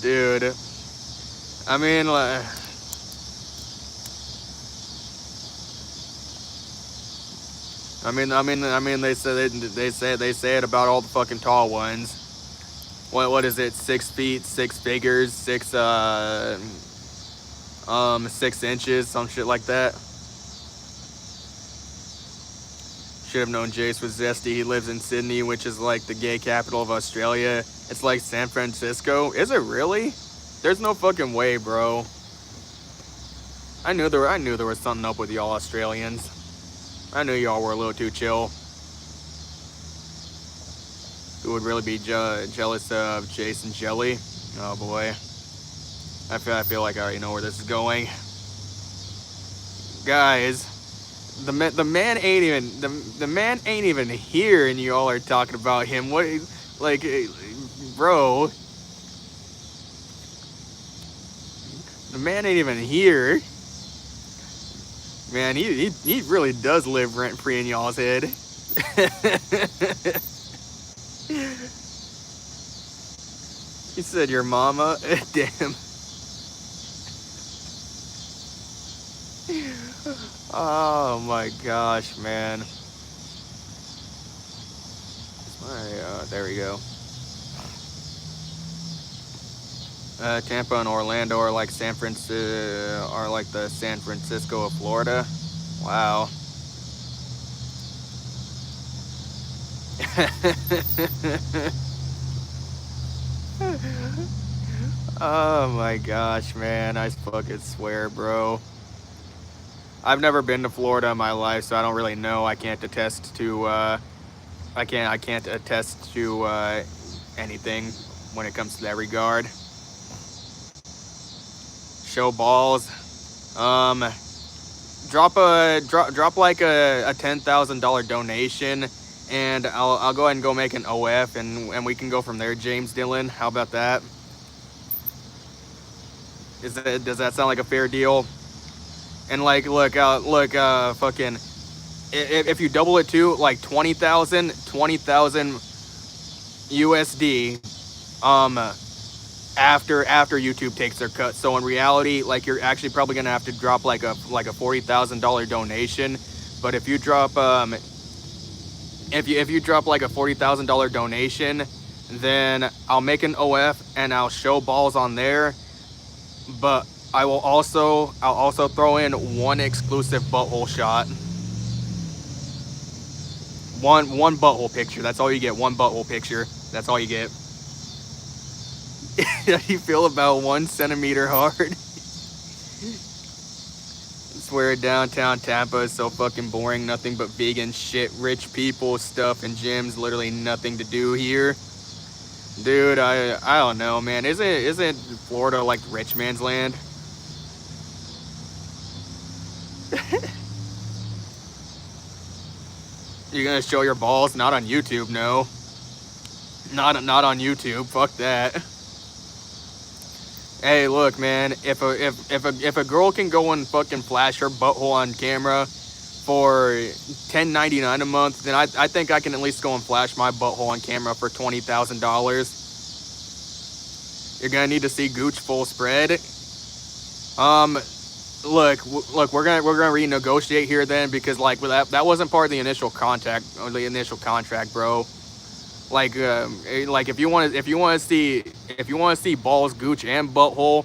Dude, I mean, like, they say it about all the fucking tall ones. What is it? 6 feet, 6 figures, 6 inches, some shit like that. Should have known Jace was zesty. He lives in Sydney, which is like the gay capital of Australia. It's like San Francisco. Is it really? There's no fucking way, bro. I knew there was something up with y'all Australians. I knew y'all were a little too chill. Who would really be jealous of Jason Jelly? Oh boy. I feel like I already know where this is going. Guys, the man ain't even here, and you all are talking about him. What, like, bro? The man ain't even here. Man, he really does live rent free in y'all's head. He said your mama. Damn. Oh my gosh, man. There we go. Tampa and Orlando are like the San Francisco of Florida. Wow. Oh my gosh, man. I fucking swear, bro. I've never been to Florida in my life, so I don't really know. I can't attest to I can't attest to anything when it comes to that regard. Show balls. Drop like a $10,000 donation, and I'll go ahead and go make an OF, and we can go from there. James Dillon, how about that? Does that sound like a fair deal? And like, look, fucking, if you double it to like 20,000 USD, after YouTube takes their cut. So in reality, like, you're actually probably gonna have to drop like a $40,000 donation. But if you drop if you drop like a $40,000 donation, then I'll make an OF and I'll show balls on there. But I'll also throw in one exclusive butthole shot. One butthole picture. That's all you get. One butthole picture. That's all you get. How do you feel about 1 centimeter hard? I swear downtown Tampa is so fucking boring. Nothing but vegan shit, rich people, stuff, and gyms. Literally nothing to do here. Dude, I don't know, man. Isn't Florida like rich man's land? You're gonna show your balls? Not on YouTube, no. Not on YouTube. Fuck that. Hey, look, man. If a girl can go and fucking flash her butthole on camera for $10.99 a month, then I think I can at least go and flash my butthole on camera for $20,000. You're gonna need to see Gooch full spread. Look, we're gonna renegotiate here then, because like that wasn't part of the initial contract, bro. Like if you want to see balls, Gooch, and butthole,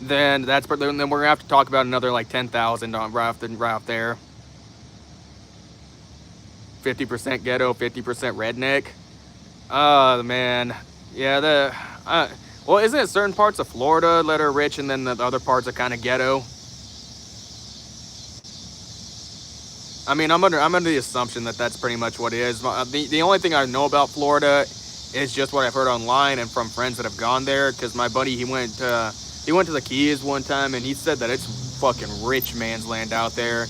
then we're gonna have to talk about another like 10,000 on right off there. 50% ghetto, 50% redneck. Oh man, yeah. Well, isn't it certain parts of Florida that are rich, and then the other parts are kind of ghetto? I mean, I'm under the assumption that that's pretty much what it is. The only thing I know about Florida is just what I've heard online and from friends that have gone there. Because my buddy, he went to the Keys one time, and he said that it's fucking rich man's land out there.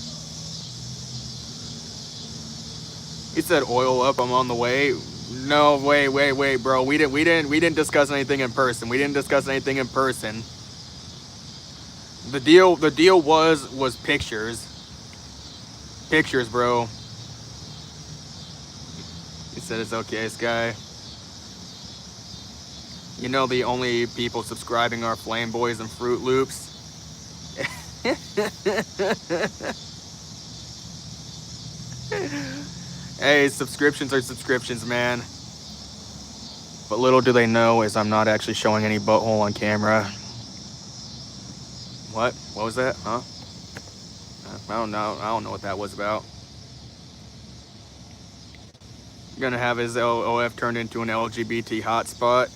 He said, "Oil up, I'm on the way." No, wait, bro. We didn't discuss anything in person. The deal was pictures. Pictures, bro. He said it's okay, Sky. You know the only people subscribing are Flame Boys and Fruit Loops. Hey, subscriptions are subscriptions, man. But little do they know is I'm not actually showing any butthole on camera. What was that? Huh? I don't know what that was about. Gonna have his OF turned into an LGBT hotspot.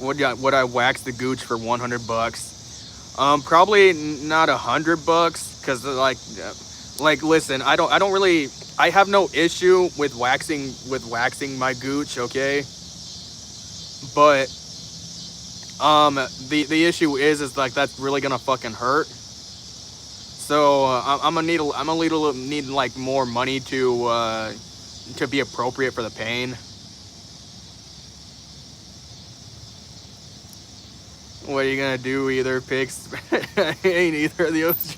Would I wax the gooch for $100? Probably not $100, cause like listen, I don't really, I have no issue with waxing my gooch, okay? But the issue is like that's really gonna fucking hurt. So I'm gonna need like more money to be appropriate for the pain. What are you gonna do? Either picks ain't either of those.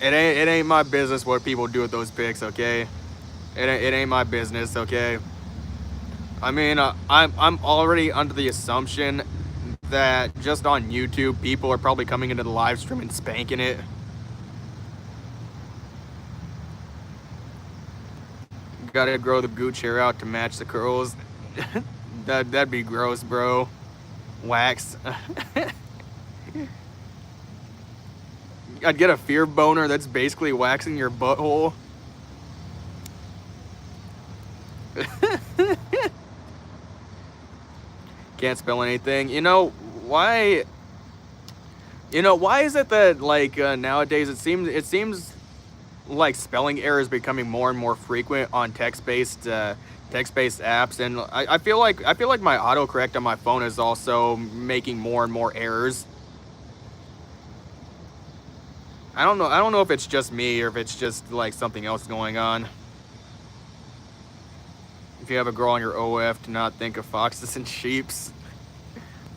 It ain't my business what people do with those pics, okay? It ain't my business, okay? I mean, I'm already under the assumption that just on YouTube, people are probably coming into the live stream and spanking it. Gotta grow the gooch hair out to match the curls. That'd be gross, bro. Wax. I'd get a fear boner that's basically waxing your butthole. Can't spell anything. Why? Why is it that like nowadays it seems like spelling errors becoming more and more frequent on text-based apps, and I feel like my autocorrect on my phone is also making more and more errors. I don't know if it's just me or if it's just like something else going on. If you have a girl on your OF, to not think of foxes and sheeps.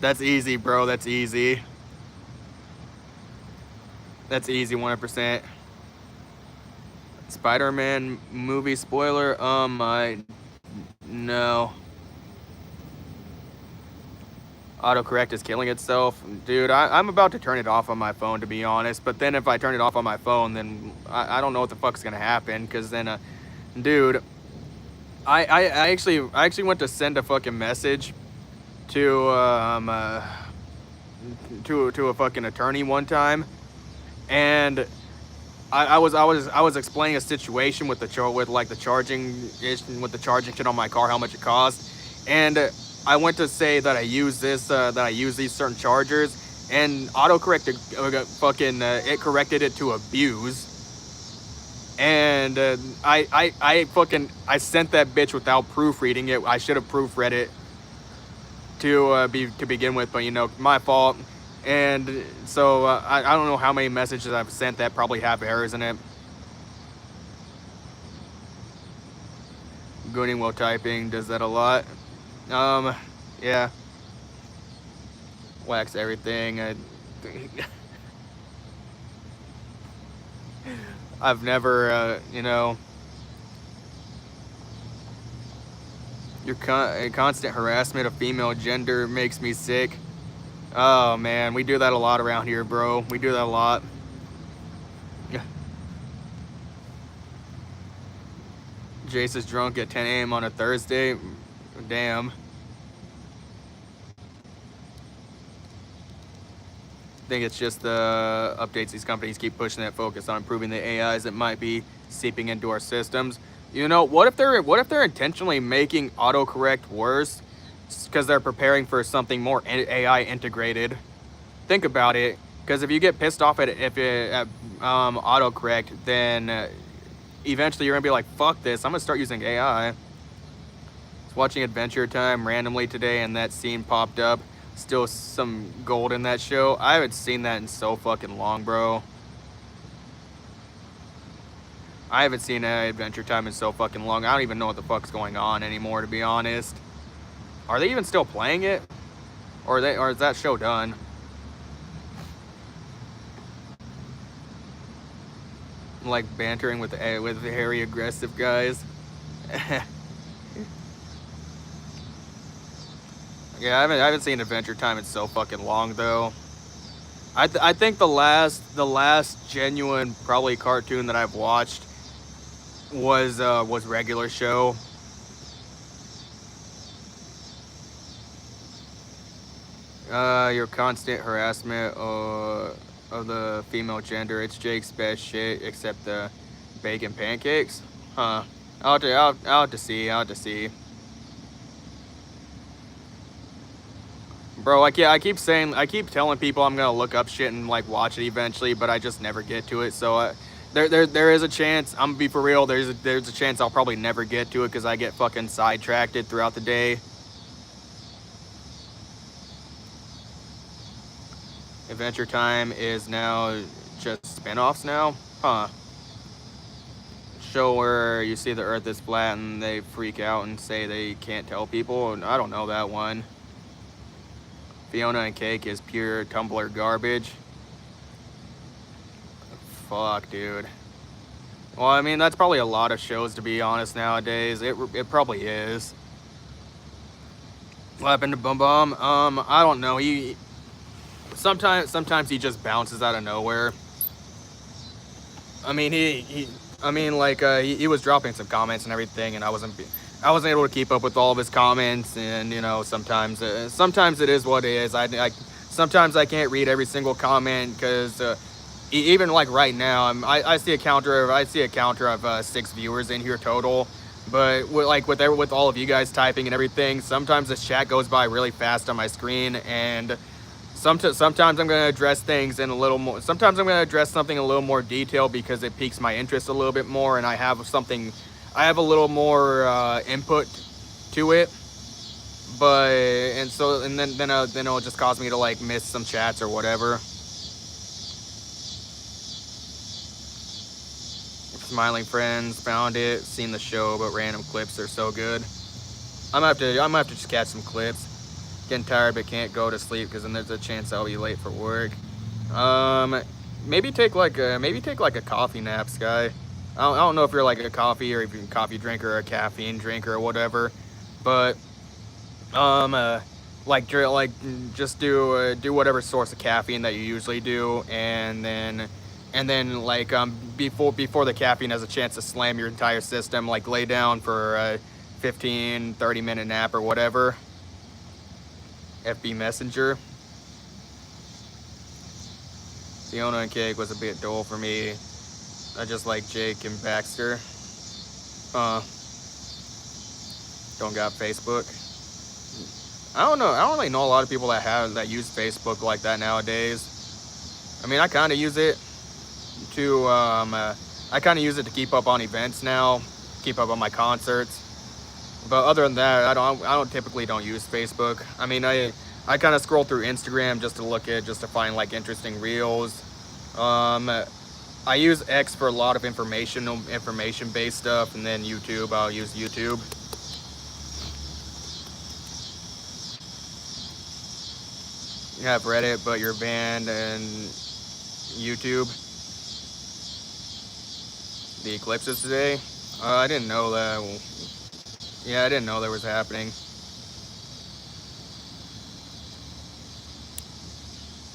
That's easy, bro. That's easy. That's easy, 100%. Spider-Man movie spoiler? No. Autocorrect is killing itself. Dude, I'm about to turn it off on my phone, to be honest. But then if I turn it off on my phone, then I don't know what the fuck's gonna happen. Because then, dude, I actually went to send a fucking message to a fucking attorney one time, and I was explaining a situation with the charging shit on my car, how much it cost, and I went to say that I use these certain chargers, and autocorrect it corrected it to abuse, and I sent that bitch without proofreading it. I should have proofread it to begin with, but my fault. And so I don't know how many messages I've sent that probably have errors in it. Gooning while typing does that a lot. Yeah. Wax everything. I've never, your constant harassment of female gender makes me sick. Oh man, we do that a lot around here, bro. We do that a lot. Jace is drunk at 10 a.m. on a Thursday. Damn. I think it's just the updates these companies keep pushing that focus on improving the AIs that might be seeping into our systems. What if they're intentionally making autocorrect worse because they're preparing for something more AI integrated? Think about it, because if you get pissed off at autocorrect, then eventually you're gonna be like, fuck this, I'm gonna start using AI. I was watching Adventure Time randomly today, and that scene popped up. Still some gold in that show. I haven't seen that in so fucking long, bro. I haven't seen Adventure Time in so fucking long. I don't even know what the fuck's going on anymore, to be honest. Are they even still playing it? Or is that show done? Like bantering with the hairy aggressive guys. Yeah, I haven't seen Adventure Time in so fucking long though. I think the last genuine probably cartoon that I've watched was Regular Show. Your constant harassment of the female gender. It's Jake's best shit, except the bacon pancakes. Huh. I'll have to see. I'll have to see. Bro, I keep telling people I'm gonna look up shit and like watch it eventually, but I just never get to it. So there is a chance. I'm gonna be for real. There's a chance I'll probably never get to it because I get fucking sidetracked throughout the day. Adventure Time is now just spin-offs now, huh? Show where you see the Earth is flat and they freak out and say they can't tell people. I don't know that one. Fiona and Cake is pure Tumblr garbage. Fuck, dude. Well, I mean, that's probably a lot of shows, to be honest, nowadays. It probably is. What happened to Bum Bum? I don't know. Sometimes he just bounces out of nowhere. I mean, he was dropping some comments and everything, and I wasn't able to keep up with all of his comments, and you know, sometimes it is what it is. Sometimes I can't read every single comment because even like right now, I see a counter of 6 viewers in here total. But with all of you guys typing and everything, sometimes this chat goes by really fast on my screen, and sometimes I'm going to address things in a little more. Sometimes I'm going to address something in a little more detail because it piques my interest a little bit more, and I have a little more input to it. But then it'll just cause me to like miss some chats or whatever. Smiling Friends found it, seen the show, but random clips are so good. I'm gonna have to just catch some clips. Getting tired but can't go to sleep because then there's a chance I'll be late for work. Maybe take like a coffee nap, Sky. I don't know if you're like a coffee or if you're a coffee drinker or a caffeine drinker or whatever, but just do whatever source of caffeine that you usually do, and then before the caffeine has a chance to slam your entire system, like lay down for a 15-30 minute nap or whatever. FB Messenger. Fiona and Cake was a bit dull for me. I just like Jake and Baxter. Don't got Facebook. I don't know. I don't really know a lot of people that use Facebook like that nowadays. I mean, I kind of use it to keep up on events now, keep up on my concerts. But other than that, I don't typically use Facebook. I mean, I kind of scroll through Instagram just to find like interesting reels. I use X for a lot of information-based stuff, and then YouTube, I'll use YouTube. You have Reddit, but you're banned, and YouTube. The eclipses today? I didn't know that. Yeah, I didn't know that was happening.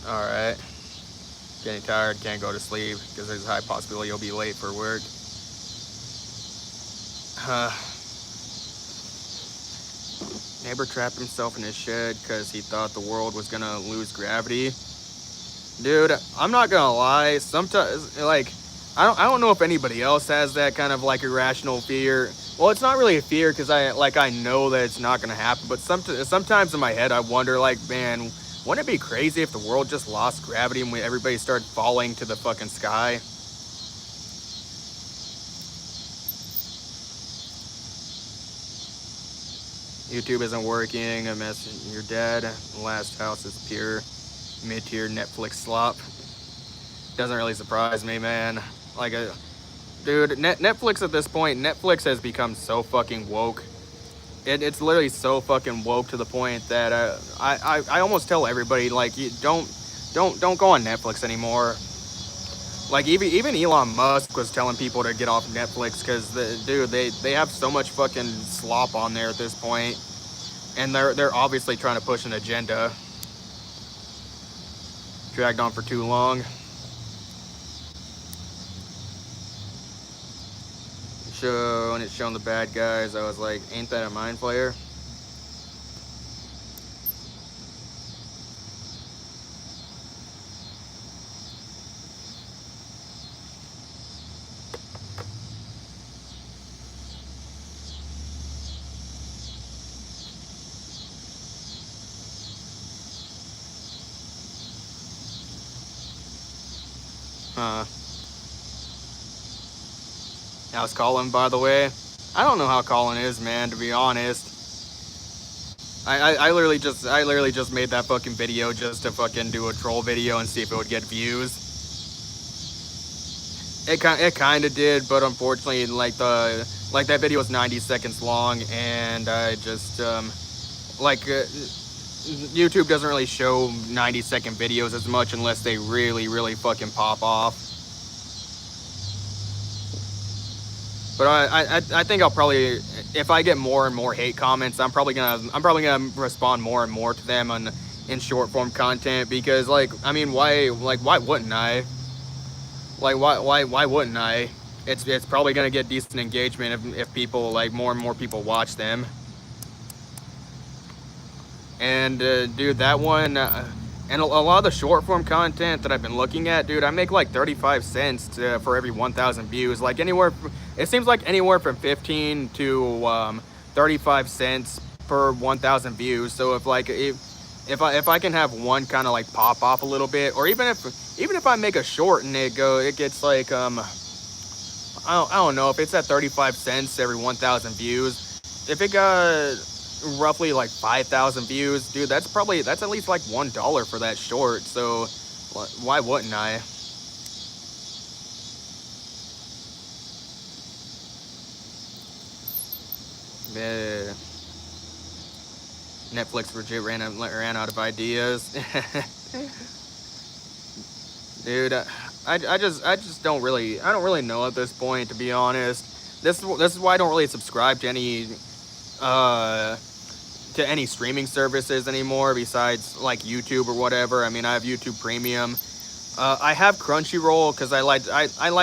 Alright. Getting tired, can't go to sleep because there's a high possibility you'll be late for work. Neighbor trapped himself in his shed because he thought the world was gonna lose gravity. Dude, I'm not gonna lie. Sometimes, like, I don't know if anybody else has that kind of like irrational fear. Well, it's not really a fear because I know that it's not gonna happen. But sometimes in my head I wonder, like, man, wouldn't it be crazy if the world just lost gravity and everybody started falling to the fucking sky? YouTube isn't working. You're dead. Last House is pure mid-tier Netflix slop. Doesn't really surprise me, man. Dude, Netflix at this point, Netflix has become so fucking woke. It's literally so fucking woke to the point that I almost tell everybody, like, you don't go on Netflix anymore. Like, even Elon Musk was telling people to get off Netflix because they have so much fucking slop on there at this point, and they're obviously trying to push an agenda. Dragged on for too long. When it's showing the bad guys, I was like, ain't that a mind flayer? How's Colin, by the way? I don't know how Colin is, man, to be honest. I literally just made that fucking video just to fucking do a troll video and see if it would get views. It kind of did, but unfortunately, like that video was 90 seconds long, and I just YouTube doesn't really show 90-second videos as much unless they really fucking pop off. But I think I'll probably, if I get more and more hate comments, I'm probably gonna respond more and more to them in short form content, because like, I mean, why wouldn't I? Like, why wouldn't I? It's probably gonna get decent engagement if people, like, more and more people watch them. And dude, that one and a lot of the short form content that I've been looking at, dude, I make like 35 cents for every 1,000 views. Like it seems like anywhere from 15 to 35 cents per 1,000 views. So if I can have one kind of like pop off a little bit, or even if I make a short and it gets like I don't know, if it's at 35 cents every 1,000 views, if it got roughly like 5,000 views, dude, that's at least like $1 for that short. So why wouldn't I? Netflix legit ran out of ideas. Dude, I just don't really know at this point, to be honest. This is why I don't really subscribe to any streaming services anymore besides like YouTube or whatever. I mean, I have YouTube Premium. I have Crunchyroll because I like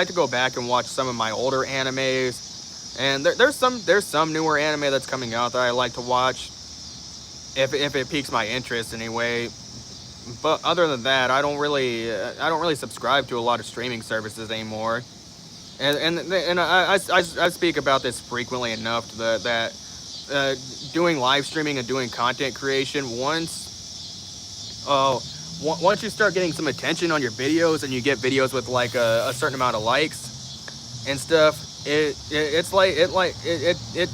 to go back and watch some of my older animes, and there's some newer anime that's coming out that I like to watch if it piques my interest anyway. But other than that, I don't really subscribe to a lot of streaming services anymore. And I speak about this frequently enough that doing live streaming and doing content creation, once you start getting some attention on your videos and you get videos with like a certain amount of likes and stuff, it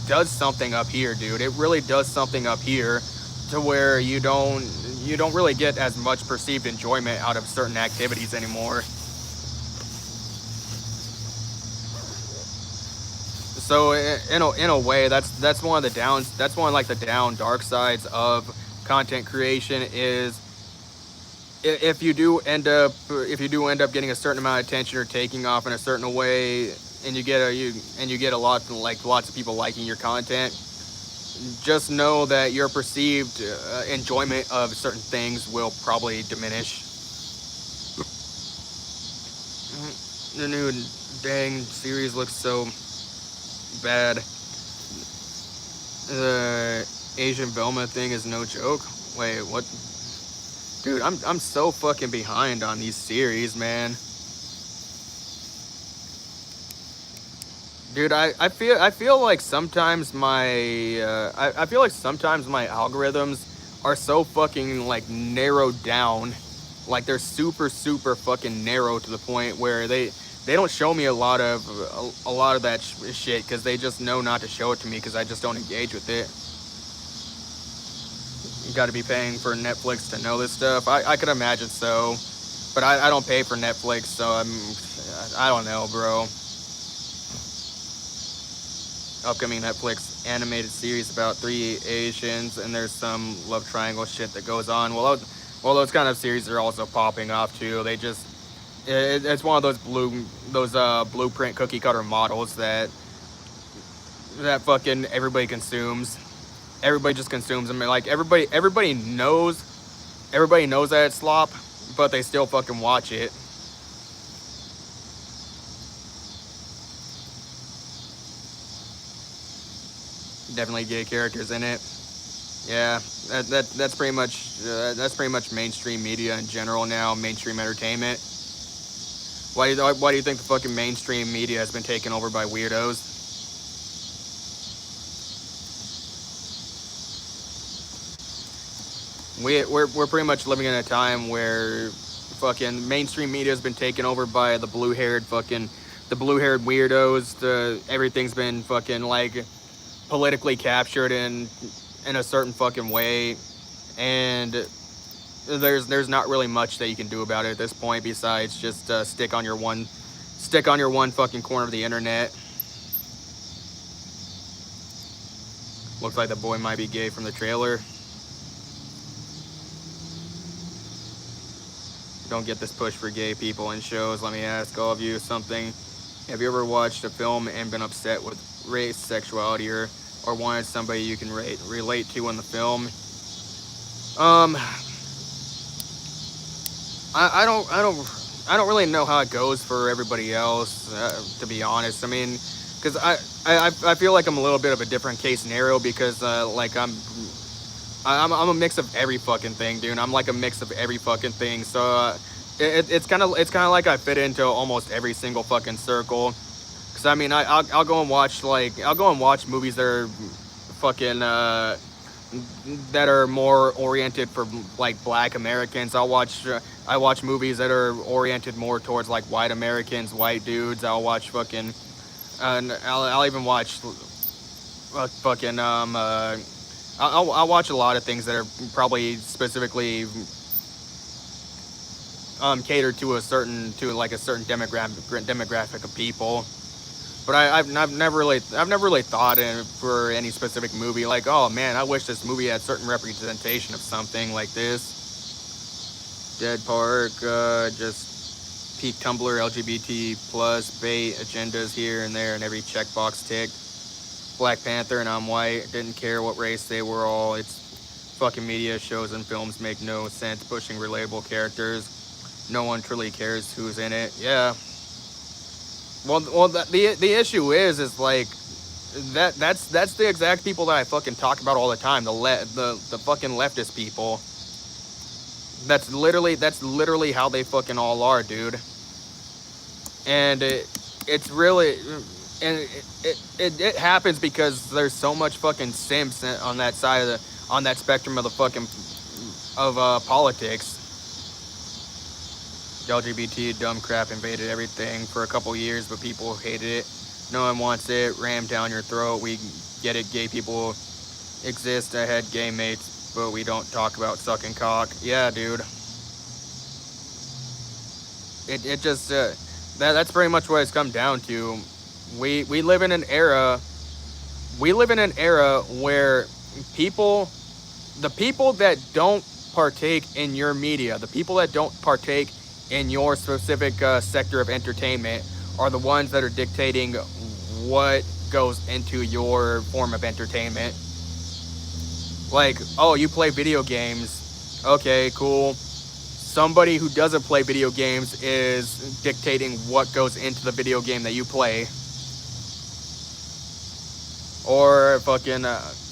does something up here, dude. It really does something up here to where you don't really get as much perceived enjoyment out of certain activities anymore. So in a way, that's one of the downs. That's one of like the dark sides of content creation, is if you do end up getting a certain amount of attention or taking off in a certain way, and you get lots of people liking your content, just know that your perceived enjoyment of certain things will probably diminish. The new dang series looks so bad. The Asian Velma thing is no joke. Wait, what? Dude, I'm so fucking behind on these series, man. Dude, I feel like sometimes my algorithms are so fucking like narrowed down, like they're super fucking narrow to the point where they don't show me a lot of that shit because they just know not to show it to me because I just don't engage with it. You got to be paying for Netflix to know this stuff. I could imagine so, but I don't pay for Netflix, so I don't know, bro. Upcoming Netflix animated series about 3 Asians, and there's some love triangle shit that goes on. Well, those kind of series are also popping off too. It's one of those blueprint cookie cutter models that fucking everybody consumes. Everybody just consumes them. Like everybody knows that it's slop, but they still fucking watch it. Definitely gay characters in it. Yeah, that's pretty much mainstream media in general now. Mainstream entertainment. Why do you think the fucking mainstream media has been taken over by weirdos? We're pretty much living in a time where fucking mainstream media has been taken over by the blue-haired weirdos. Everything's been fucking like politically captured in a certain fucking way, and there's not really much that you can do about it at this point besides just stick on your one fucking corner of the internet. Looks like the boy might be gay from the trailer. Don't get this push for gay people in shows. Let me ask all of you something. Have you ever watched a film and been upset with race, sexuality, or wanted somebody you can relate to in the film? I don't really know how it goes for everybody else, to be honest. I mean, because I feel like I'm a little bit of a different case scenario because like I'm a mix of every fucking thing, dude. I'm like a mix of every fucking thing. So it's kind of like I fit into almost every single fucking circle. Cause I mean I'll go and watch movies that are fucking that are more oriented for like Black Americans. I watch movies that are oriented more towards like white Americans, white dudes. I'll watch fucking I'll even watch fucking I'll watch a lot of things that are probably specifically catered to a certain demographic of people. But I've never really thought for any specific movie like, oh man, I wish this movie had certain representation of something like this. Dead Park, just peak Tumblr, LGBT plus bait agendas here and there, and every checkbox ticked. Black Panther and I'm white, didn't care what race they were all. It's fucking media, shows and films make no sense, pushing relatable characters. No one truly cares who's in it. Yeah. Well, the issue is like that's the exact people that I fucking talk about all the time. The fucking leftist people. That's literally how they fucking all are, dude. And it's really, and it happens because there's so much fucking simps on that side of on that spectrum of the fucking politics. LGBT dumb crap invaded everything for a couple years, but people hated it. No one wants it rammed down your throat. We get it, gay people exist. I had gay mates, but we don't talk about sucking cock. Yeah, dude. It just that's pretty much what it's come down to. We live in an era where the people that don't partake in your media, the people that don't partake in your specific sector of entertainment are the ones that are dictating what goes into your form of entertainment. Like, oh, you play video games. Okay, cool. Somebody who doesn't play video games is dictating what goes into the video game that you play. Or fucking,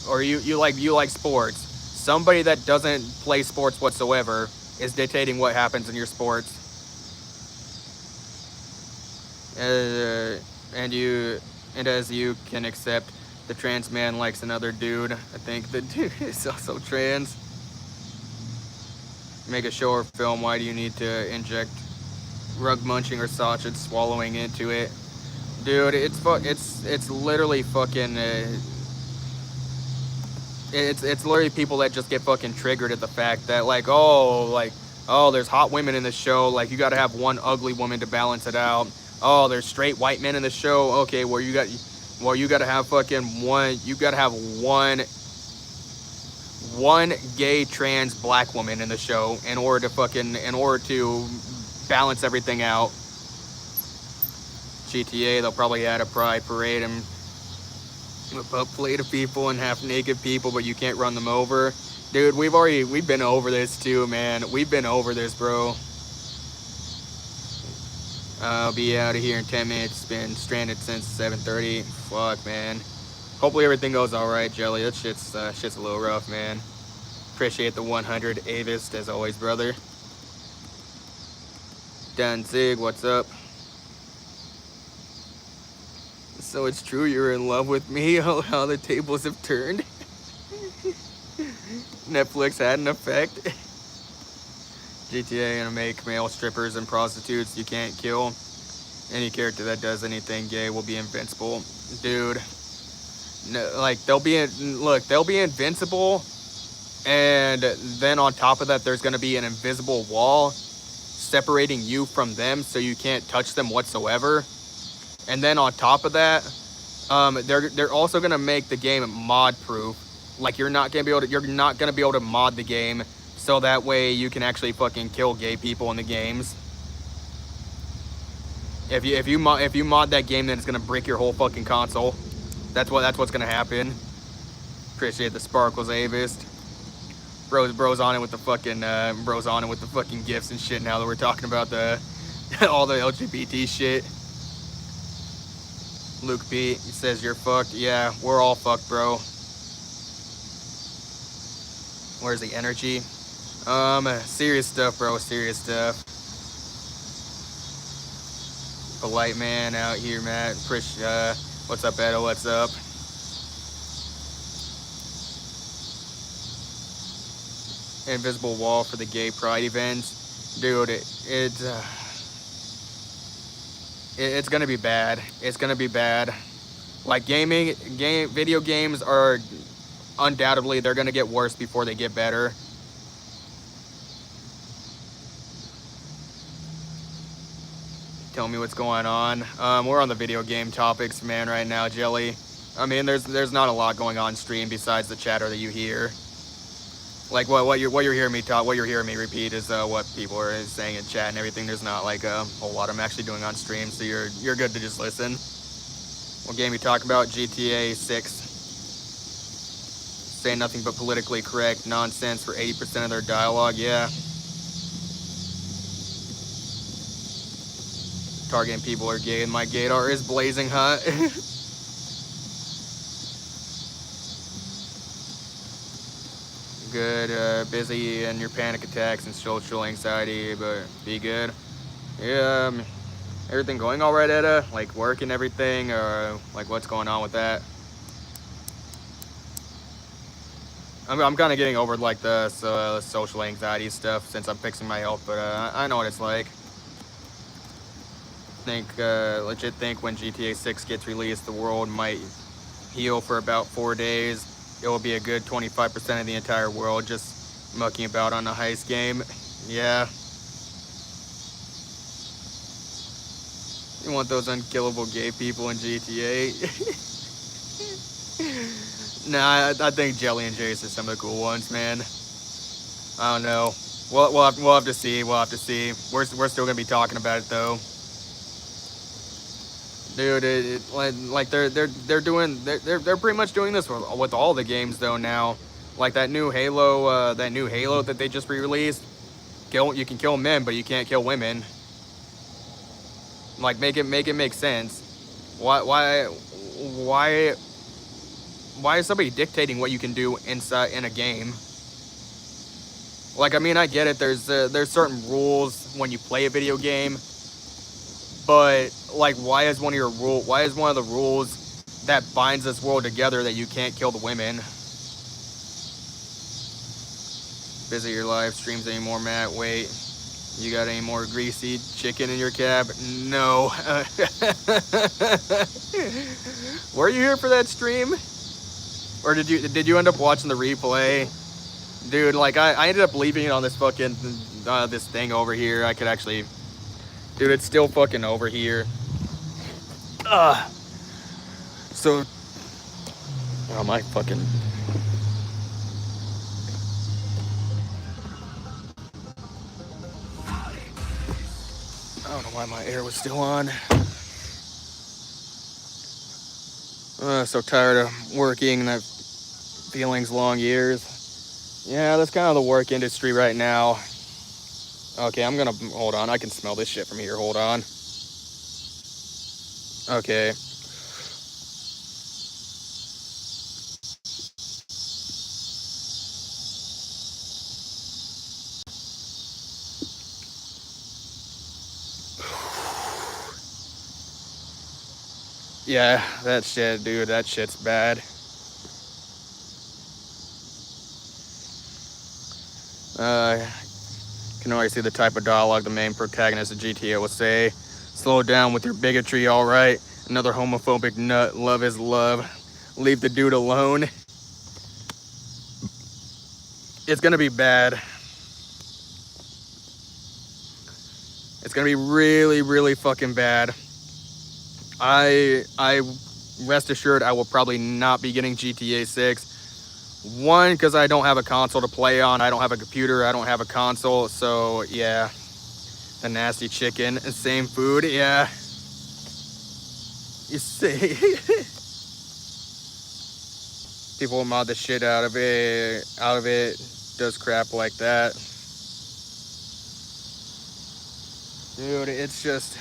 or you like sports. Somebody that doesn't play sports whatsoever is dictating what happens in your sports. And as you can accept, the trans man likes another dude. I think the dude is also trans. Make a show or film. Why do you need to inject rug munching or sausage swallowing into it, dude? It's literally fucking. It's literally people that just get fucking triggered at the fact that oh, there's hot women in the show. Like, you got to have one ugly woman to balance it out. Oh, there's straight white men in the show. Okay, you got to have fucking one. You got to have one gay trans black woman in the show in order to balance everything out. GTA, they'll probably add a pride parade and whip up plate of people and half naked people, but you can't run them over. Dude, we've been over this too, man. We've been over this, bro. I'll be out of here in 10 minutes. Been stranded since 7:30. Fuck, man. Hopefully everything goes alright, Jelly. That shit's a little rough, man. Appreciate the 100 Avist, as always, brother. Danzig, what's up? So it's true you're in love with me? How the tables have turned? Netflix had an effect. GTA gonna make male strippers and prostitutes you can't kill. Any character that does anything gay will be invincible. Dude, no, like they'll be invincible, and then on top of that, there's gonna be an invisible wall separating you from them, so you can't touch them whatsoever. And then on top of that, they're also gonna make the game mod proof. Like you're not gonna be able to mod the game, so that way you can actually fucking kill gay people in the games. If you mod that game, then it's gonna break your whole fucking console. That's what's gonna happen. Appreciate the sparkles, Avist. Bros on it with the fucking gifts and shit. Now that we're talking about the all the LGBT shit. Luke P, he says you're fucked. Yeah, we're all fucked, bro. Where's the energy? Serious stuff, bro. Serious stuff. Polite man out here, Matt. What's up, Edo? What's up? Invisible wall for the gay pride events, dude. It's gonna be bad. It's gonna be bad. Like video games are undoubtedly they're gonna get worse before they get better. Tell me what's going on. We're on the video game topics, man, right now, Jelly. I mean, there's not a lot going on stream besides the chatter that you hear. Like what you're hearing me talk, what you're hearing me repeat is what people are saying in chat and everything. There's not like a whole lot I'm actually doing on stream, so you're good to just listen. What game you talk about? GTA 6. Say nothing but politically correct nonsense for 80% of their dialogue. Yeah. Targeting people are gay, and my gaydar is blazing hot. Good, busy in your panic attacks and social anxiety, but be good. Yeah, everything going all right, Etta? Like work and everything, or like what's going on with that? I'm kind of getting over like the social anxiety stuff since I'm fixing my health, but I know what it's like. Legit think when GTA 6 gets released, the world might heal for about 4 days. It will be a good 25% of the entire world just mucking about on a heist game. Yeah. You want those unkillable gay people in GTA? Nah, I think Jelly and Jace are some of the cool ones, man. I don't know. We'll have to see. We'll have to see. We're still gonna be talking about it though. Dude, like they're pretty much doing this with all the games though now. Like that new Halo that they just re-released. You can kill men, but you can't kill women. Like make it make sense. Why is somebody dictating what you can do inside in a game? Like, I mean, I get it. There's certain rules when you play a video game. But like, why is one of the rules that binds this world together that you can't kill the women? Busy your live streams anymore, Matt? Wait, you got any more greasy chicken in your cab? No. Were you here for that stream, or did you end up watching the replay? Dude, like I ended up leaving it on this fucking this thing over here. I could actually. Dude, it's still fucking over here. So, oh my fucking. I don't know why my air was still on. So tired of working that feelings long years. Yeah, that's kind of the work industry right now. Okay, I'm gonna, hold on, I can smell this shit from here, hold on. Okay. Yeah, that shit, dude, that shit's bad. can already see the type of dialogue the main protagonist of GTA will say. Slow down with your bigotry, alright? Another homophobic nut. Love is love. Leave the dude alone. It's gonna be bad. It's gonna be really, really fucking bad. I rest assured I will probably not be getting GTA 6. One, because I don't have a console to play on. I don't have a computer. I don't have a console. So, yeah. The nasty chicken. Same food. Yeah. You see? People mod the shit out of it. Does crap like that. Dude, it's just...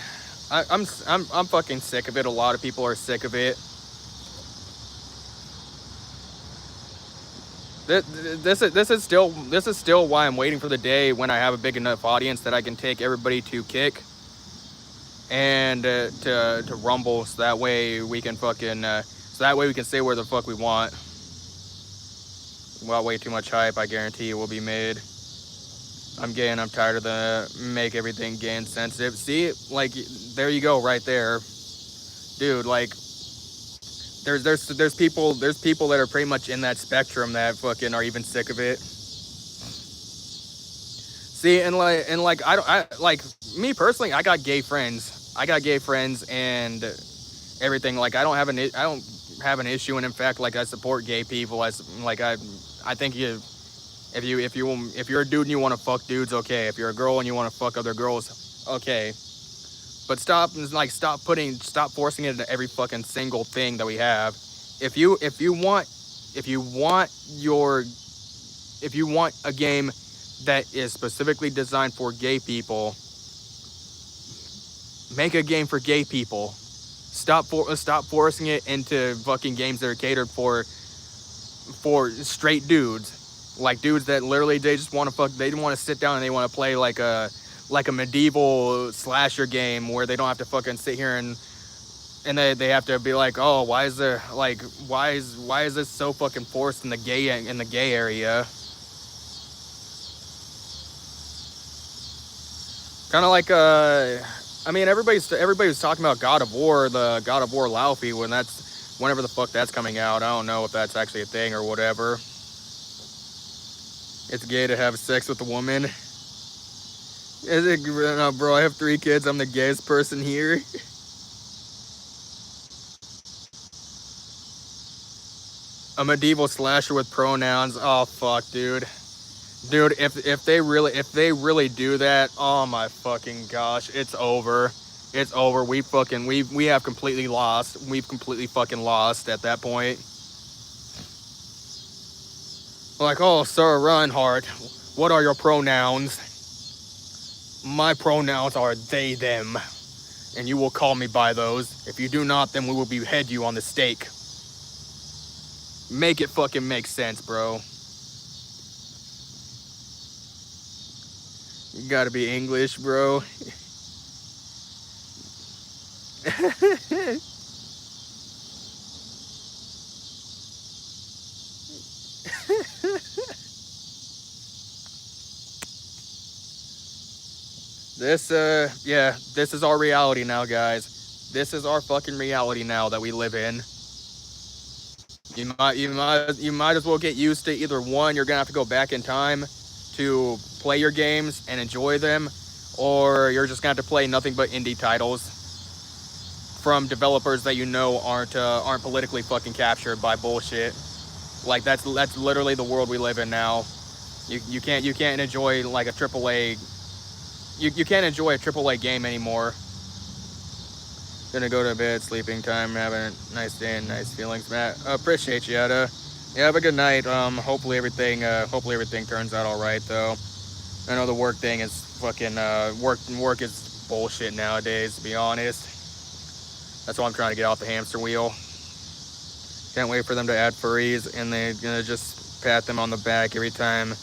I'm fucking sick of it. A lot of people are sick of it. This is still why I'm waiting for the day when I have a big enough audience that I can take everybody to Kick and to Rumble, so that way we can fucking we can say where the fuck we want. Without way too much hype, I guarantee it will be made. I'm tired of the make everything gay and sensitive. See, like, there you go, right there, dude. Like, there's people that are pretty much in that spectrum that fucking are even sick of it. See, and like I like me personally, I got gay friends and everything. Like, I don't have an issue, and in fact, like, I support gay people. I think if you're a dude and you want to fuck dudes, okay. If you're a girl and you want to fuck other girls, okay. But stop forcing it into every fucking single thing that we have. If you want a game that is specifically designed for gay people, make a game for gay people. Stop forcing it into fucking games that are catered for straight dudes. Like, dudes that literally, they just want to fuck, they want to sit down and they want to play like a medieval slasher game where they don't have to fucking sit here and they have to be like, oh, why is this so fucking forced in the gay area? Kind of like I mean, everybody's talking about God of War, the God of War Laufey, whenever the fuck that's coming out. I don't know if that's actually a thing or whatever. It's gay to have sex with a woman. Is it? No, bro, I have 3 kids. I'm the gayest person here. A medieval slasher with pronouns. Oh, fuck, dude. Dude, if they really do that, oh my fucking gosh, it's over. It's over. We have completely lost. We've completely fucking lost at that point. Like, oh, Sir Reinhardt, what are your pronouns? My pronouns are they, them, and you will call me by those. If you do not, then we will behead you on the stake. Make it fucking make sense, bro. You gotta be English, bro. This is our reality now, guys. This is our fucking reality now that we live in. You might as well get used to either one, you're gonna have to go back in time to play your games and enjoy them, or you're just gonna have to play nothing but indie titles from developers that you know aren't politically fucking captured by bullshit. Like, that's literally the world we live in now. You can't enjoy like a AAA. You can't enjoy a AAA game anymore. Gonna go to bed, sleeping time, having a nice day and nice feelings, Matt. Appreciate you, Yada. Yeah, have a good night. Hopefully everything turns out all right, though. I know the work thing is fucking work is bullshit nowadays, to be honest. That's why I'm trying to get off the hamster wheel. Can't wait for them to add furries, and they're gonna just pat them on the back every time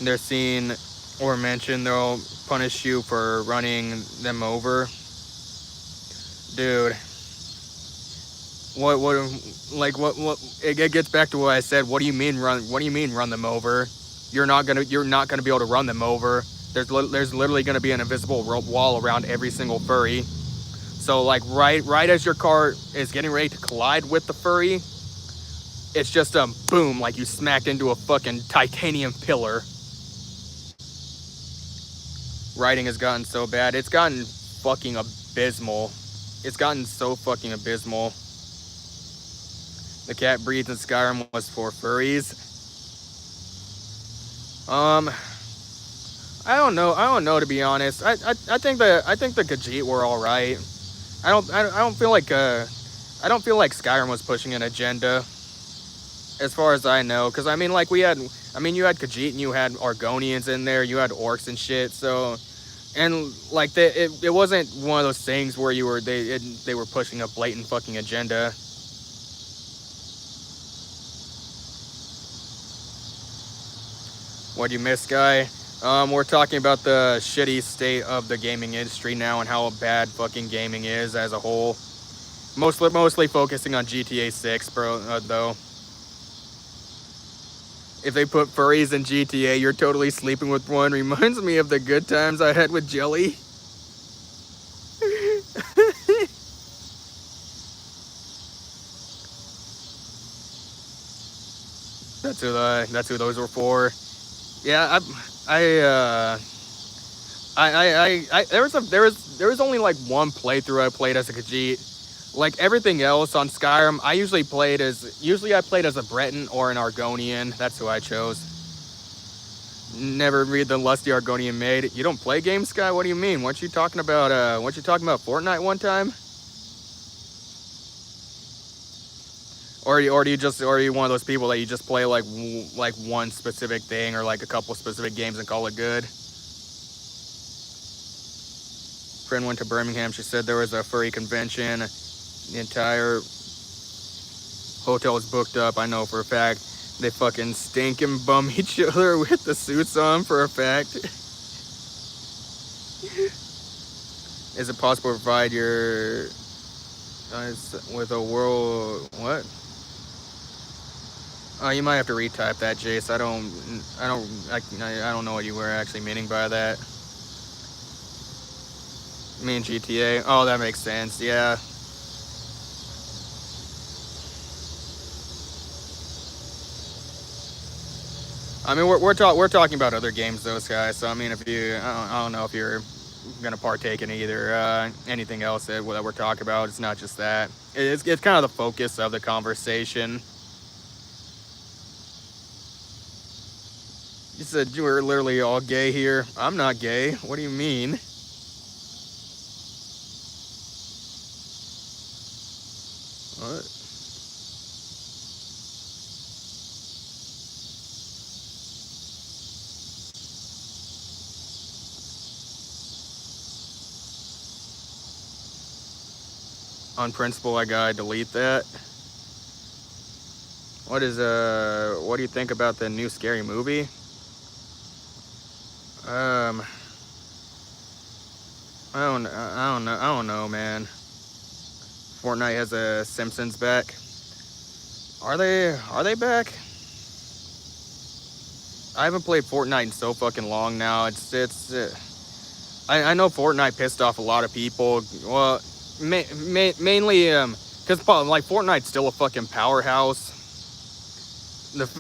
they're seen or mentioned. They'll punish you for running them over. Dude, what it gets back to what I said. What do you mean run them over? You're not gonna be able to run them over. There's literally going to be an invisible wall around every single furry. So like right as your car is getting ready to collide with the furry, it's just a boom, like you smacked into a fucking titanium pillar. Writing has gotten so bad. It's gotten fucking abysmal. It's gotten so fucking abysmal. The cat breeds in Skyrim was for furries. I don't know. I don't know, to be honest. I think the Khajiit were all right. I don't feel like Skyrim was pushing an agenda, as far as I know. Because I mean, like you had Khajiit and you had Argonians in there. You had orcs and shit. So, and like it wasn't one of those things where they were pushing a blatant fucking agenda. What do you miss, Guy? We're talking about the shitty state of the gaming industry now and how bad fucking gaming is as a whole. Mostly focusing on GTA 6, bro. Though, if they put furries in GTA, you're totally sleeping with one. Reminds me of the good times I had with Jelly. That's who those were for. Yeah, there was only like one playthrough I played as a Khajiit. Like everything else on Skyrim, I played as a Breton or an Argonian. That's who I chose. Never read the lusty Argonian maid. You don't play games, Sky? What do you mean? Weren't you talking about Fortnite one time? Or are you one of those people that you just play like one specific thing or like a couple specific games and call it good? Friend went to Birmingham. She said there was a furry convention. The entire hotel was booked up. I know for a fact. They fucking stink and bum each other with the suits on for a fact. Is it possible to provide your with a world what? You might have to retype that, Jace. I don't know what you were actually meaning by that. Me and GTA. Oh, that makes sense. Yeah. I mean, we're talking about other games, those guys. So I mean, if you, I don't know if you're gonna partake in either anything else that we're talking about. It's not just that. It's kind of the focus of the conversation. You said you were literally all gay here. I'm not gay. What do you mean? What? On principle, I gotta delete that. What do you think about the new Scary Movie? I don't know, man. Fortnite has a Simpsons back. Are they back? I haven't played Fortnite in so fucking long now. I know Fortnite pissed off a lot of people. Well, mainly because like Fortnite's still a fucking powerhouse.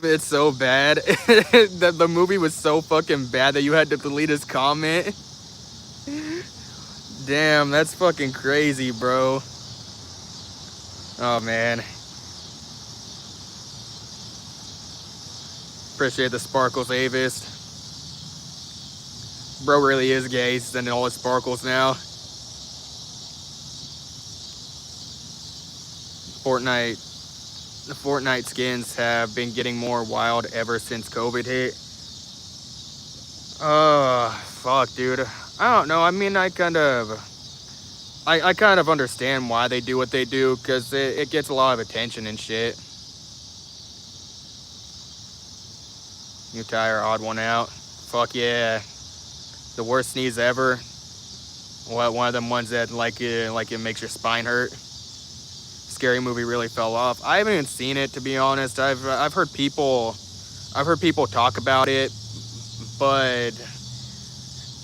It's so bad. The movie was so fucking bad that you had to delete his comment. Damn, that's fucking crazy, bro. Oh, man. Appreciate the sparkles, Avis. Bro really is gay. He's sending all his sparkles now. The Fortnite skins have been getting more wild ever since COVID hit. Fuck, dude. I don't know. I mean, I kind of understand why they do what they do, because it gets a lot of attention and shit. New tire, odd one out. Fuck yeah. The worst sneeze ever. One of them ones that like it makes your spine hurt. Scary Movie really fell off. I haven't even seen it, to be honest. I've heard people talk about it, but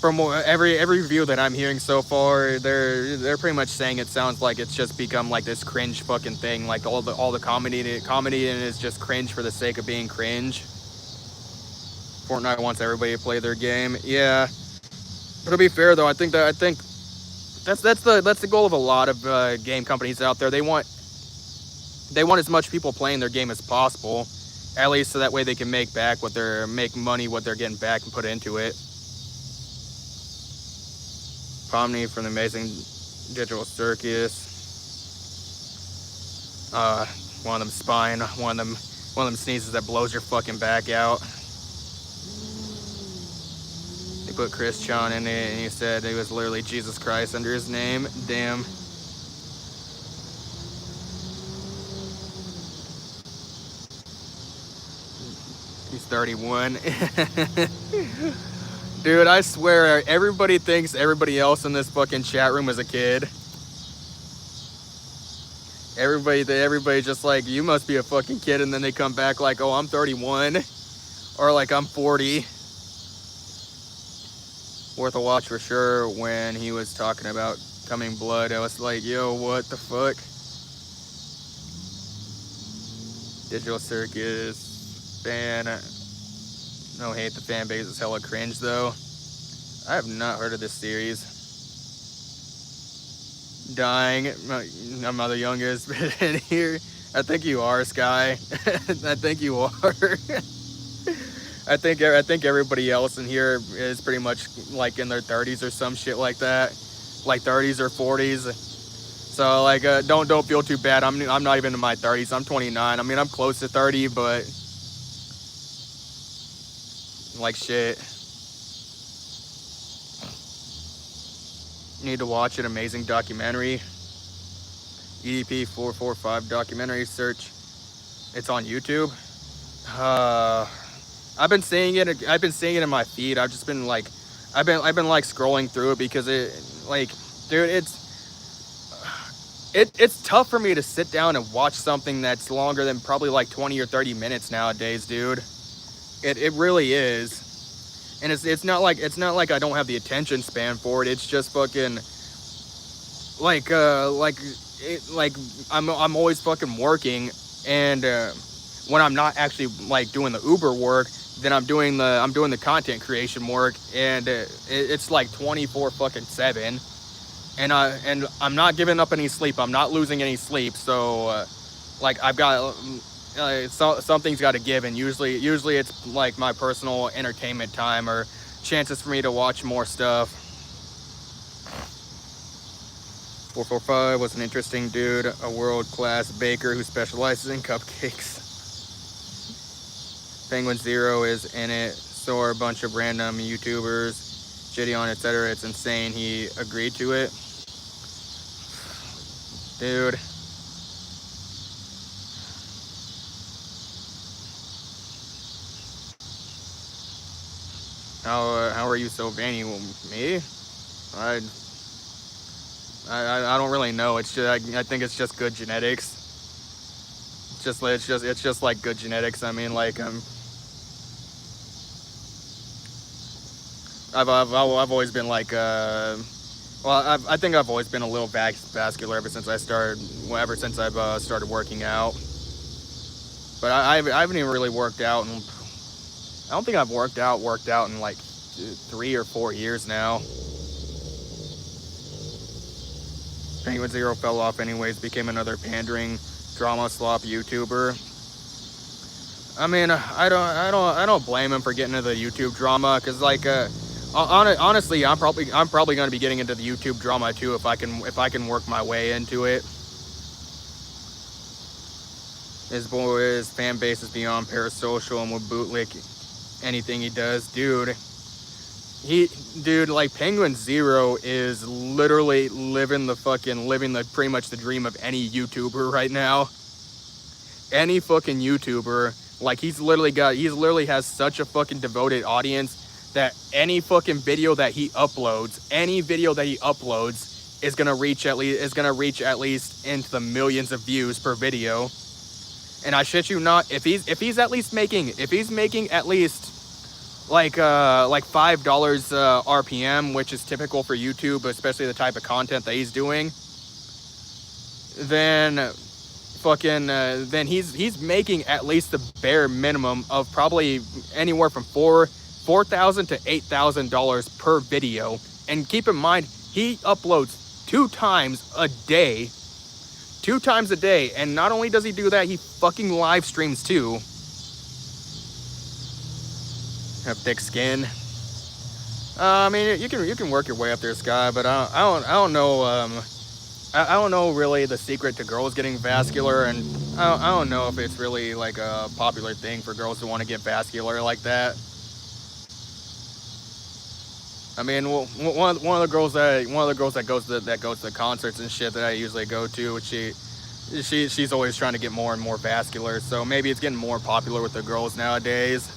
from every review that I'm hearing so far, they're pretty much saying it sounds like it's just become like this cringe fucking thing. Like all the comedy in it is just cringe for the sake of being cringe. Fortnite wants everybody to play their game. Yeah, but to be fair though, I think that's the goal of a lot of game companies out there. They want as much people playing their game as possible, at least so that way they can make money what they're getting back and put into it. Pomni from the Amazing Digital Circus. One of them spine. One of them sneezes that blows your fucking back out. They put Chris Chan in it, and he said it was literally Jesus Christ under his name. Damn. He's 31. Dude, I swear, everybody thinks everybody else in this fucking chat room is a kid. Everybody just like, you must be a fucking kid, and then they come back like, oh, I'm 31, or like I'm 40. Worth a watch for sure. When he was talking about Coming Blood, I was like, yo, what the fuck? Digital Circus fan. No hate, the fan base is hella cringe though. I have not heard of this series. Dying, I'm not the youngest in here. I think you are, Sky. I think you are. I think everybody else in here is pretty much like in their 30s or some shit like that, like 30s or 40s. So like, don't feel too bad. I'm not even in my 30s. I'm 29. I mean, I'm close to 30, but like shit. Need to watch an amazing documentary. EDP 445 documentary search. It's on YouTube. I've been seeing it in my feed. I've just been like, I've been like scrolling through it because it, like, dude, it's tough for me to sit down and watch something that's longer than probably like 20 or 30 minutes nowadays, dude. It really is. And it's not like I don't have the attention span for it. It's just fucking like I'm always fucking working, and when I'm not actually like doing the Uber work, then I'm doing the content creation work, and it's like 24/7, and I'm not giving up any sleep. I'm not losing any sleep. So like I've got. Something's got to give, and usually it's like my personal entertainment time or chances for me to watch more stuff. 445 was an interesting dude, a world-class baker who specializes in cupcakes. Penguin Zero is in it, so are a bunch of random YouTubers, Gideon, etc. It's insane he agreed to it. Dude. How are you so vain? Me? I don't really know. It's just I think it's just good genetics. It's just like good genetics. I mean, like I've always been like I think I've always been a little vascular ever since I've started working out. But I haven't even really worked out, and I don't think I've worked out in like 3 or 4 years now. Penguin Zero fell off anyways, became another pandering drama slop YouTuber. I mean, I don't blame him for getting into the YouTube drama, because like honestly, I'm probably going to be getting into the YouTube drama too if I can work my way into it. His fan base is beyond parasocial and will bootlick anything he does. Dude, like Penguin Zero is literally living pretty much the dream of any YouTuber right now. Any fucking YouTuber, like he's literally has such a fucking devoted audience that any fucking video that he uploads is gonna reach at least into the millions of views per video. And I shit you not, if he's making at least like $5 RPM, which is typical for YouTube, especially the type of content that he's doing, then then he's making at least the bare minimum of probably anywhere from $4,000 to $8,000 per video. And keep in mind, he uploads 2 times a day. 2 times a day, and not only does he do that, he fucking live streams too. Have thick skin. I mean, you can work your way up there, Sky, but I don't know. I don't know really the secret to girls getting vascular, and I don't know if it's really like a popular thing for girls to want to get vascular like that. I mean, one of the girls that goes to concerts and shit that I usually go to, she's always trying to get more and more vascular. So maybe it's getting more popular with the girls nowadays.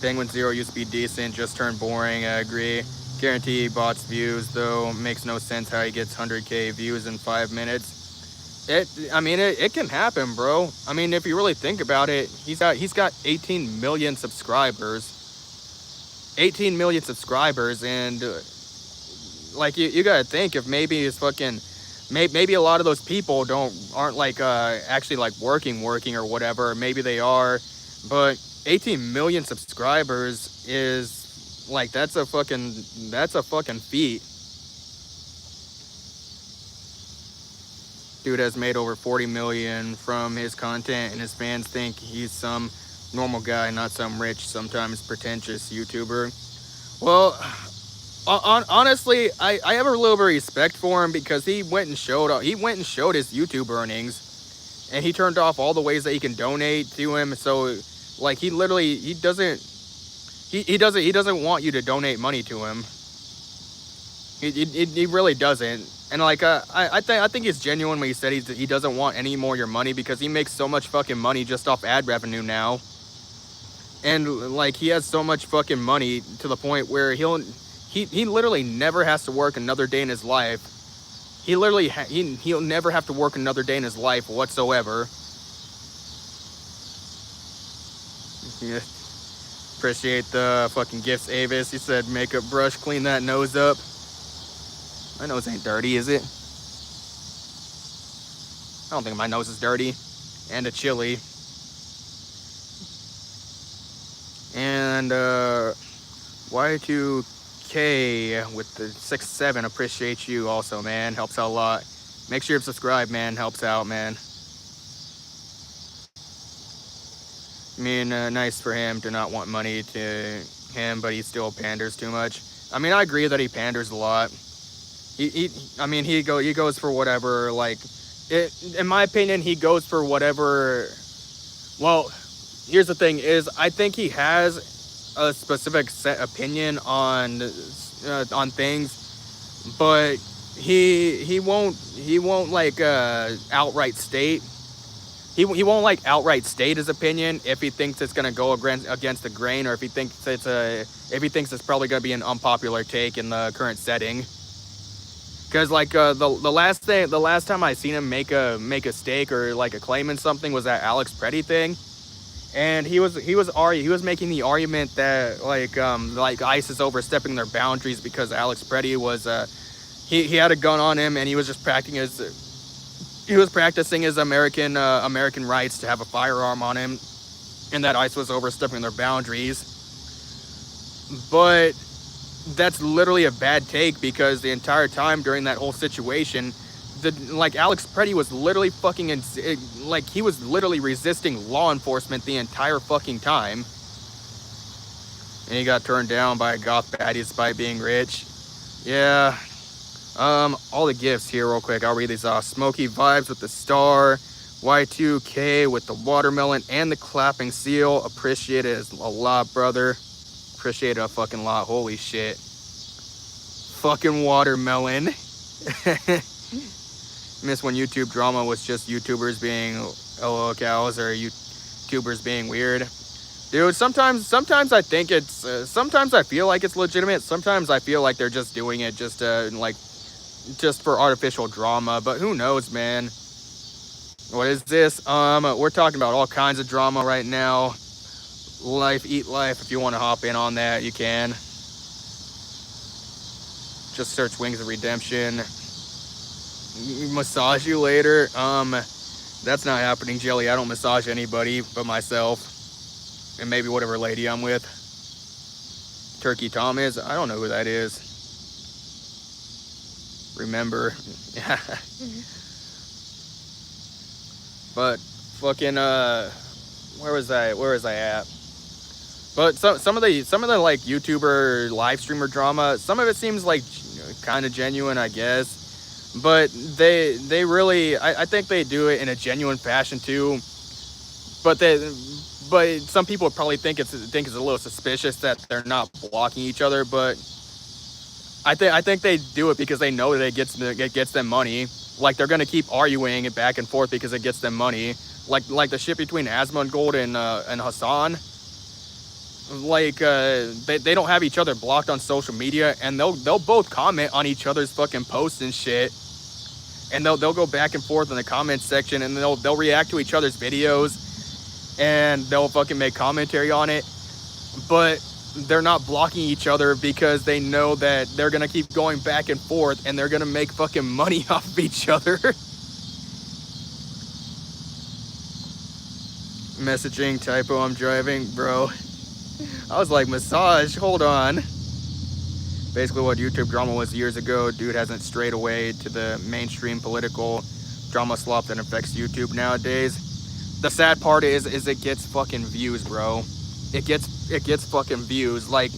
Penguin Zero used to be decent, just turned boring. I agree. Guarantee he bots views though. Makes no sense how he gets 100K views in 5 minutes. It can happen, bro. I mean, if you really think about it, he's got 18 million subscribers. 18 million subscribers, and like you gotta think if maybe his fucking maybe a lot of those people aren't like actually like working or whatever. Maybe they are, but 18 million subscribers is like that's a fucking feat. Dude has made over 40 million from his content, and his fans think he's some normal guy, not some rich, sometimes pretentious YouTuber. Well, honestly, I have a little bit of respect for him because he went and showed his YouTube earnings, and he turned off all the ways that he can donate to him. So, like, he doesn't want you to donate money to him. He really doesn't. And like I think it's genuine when he said he doesn't want any more of your money because he makes so much fucking money just off ad revenue now. And like he has so much fucking money to the point where he literally never has to work another day in his life. He'll never have to work another day in his life whatsoever. Yeah. Appreciate the fucking gifts, Avis. He said makeup brush, clean that nose up. My nose ain't dirty, is it? I don't think my nose is dirty. And a chili. And Y2K with the 6-7. Appreciate you also, man. Helps out a lot. Make sure you subscribe, man. Helps out, man. I mean, nice for him to not want money to him, but he still panders too much. I mean, I agree that he panders a lot. He goes for whatever, like, in my opinion, he goes for whatever. Well, here's the thing is, I think he has a specific set opinion on things, but he won't like outright state. He won't like outright state his opinion if he thinks it's gonna go against the grain, or if he thinks it's probably gonna be an unpopular take in the current setting. Because like the last time I seen him make a stake or like a claim in something was that Alex Pretty thing, and he was making the argument that like ICE is overstepping their boundaries because Alex Pretty was he had a gun on him and he was practicing his American rights to have a firearm on him, and that ICE was overstepping their boundaries. But that's literally a bad take because the entire time during that whole situation, Alex Pretty was literally he was literally resisting law enforcement the entire fucking time. And he got turned down by a goth baddie despite being rich. Yeah. All the gifts here real quick. I'll read these off. Smoky Vibes with the star. Y2K with the watermelon and the clapping seal. Appreciate it a lot, brother. Appreciate it a fucking lot. Holy shit. Fucking watermelon. Miss when YouTube drama was just YouTubers being LOL cows or YouTubers being weird. Dude, sometimes I think it's sometimes I feel like it's legitimate. Sometimes I feel like they're just doing it just for artificial drama, but who knows, man. What is this? We're talking about all kinds of drama right now. Life, eat life. If you want to hop in on that, you can. Just search Wings of Redemption. Massage you later. That's not happening, Jelly. I don't massage anybody but myself and maybe whatever lady I'm with. Turkey Tom is. I don't know who that is. Remember. But fucking where was I at? But some of the like YouTuber live streamer drama, some of it seems like kind of genuine, I guess. But they really, I think they do it in a genuine fashion too. But some people probably think it's a little suspicious that they're not blocking each other. But I think they do it because they know that it gets them money. Like they're gonna keep arguing it back and forth because it gets them money. Like the shit between Asmongold and Hassan. Like they don't have each other blocked on social media, and they'll both comment on each other's fucking posts and shit. And they'll go back and forth in the comments section, and they'll react to each other's videos, and they'll fucking make commentary on it. But they're not blocking each other because they know that they're gonna keep going back and forth, and they're gonna make fucking money off of each other. Messaging typo. I'm driving, bro. I was like, massage. Hold on. Basically what YouTube drama was years ago. Dude hasn't strayed away to the mainstream political drama slop that affects YouTube nowadays. The sad part is it gets fucking views, bro. It gets fucking views. Like,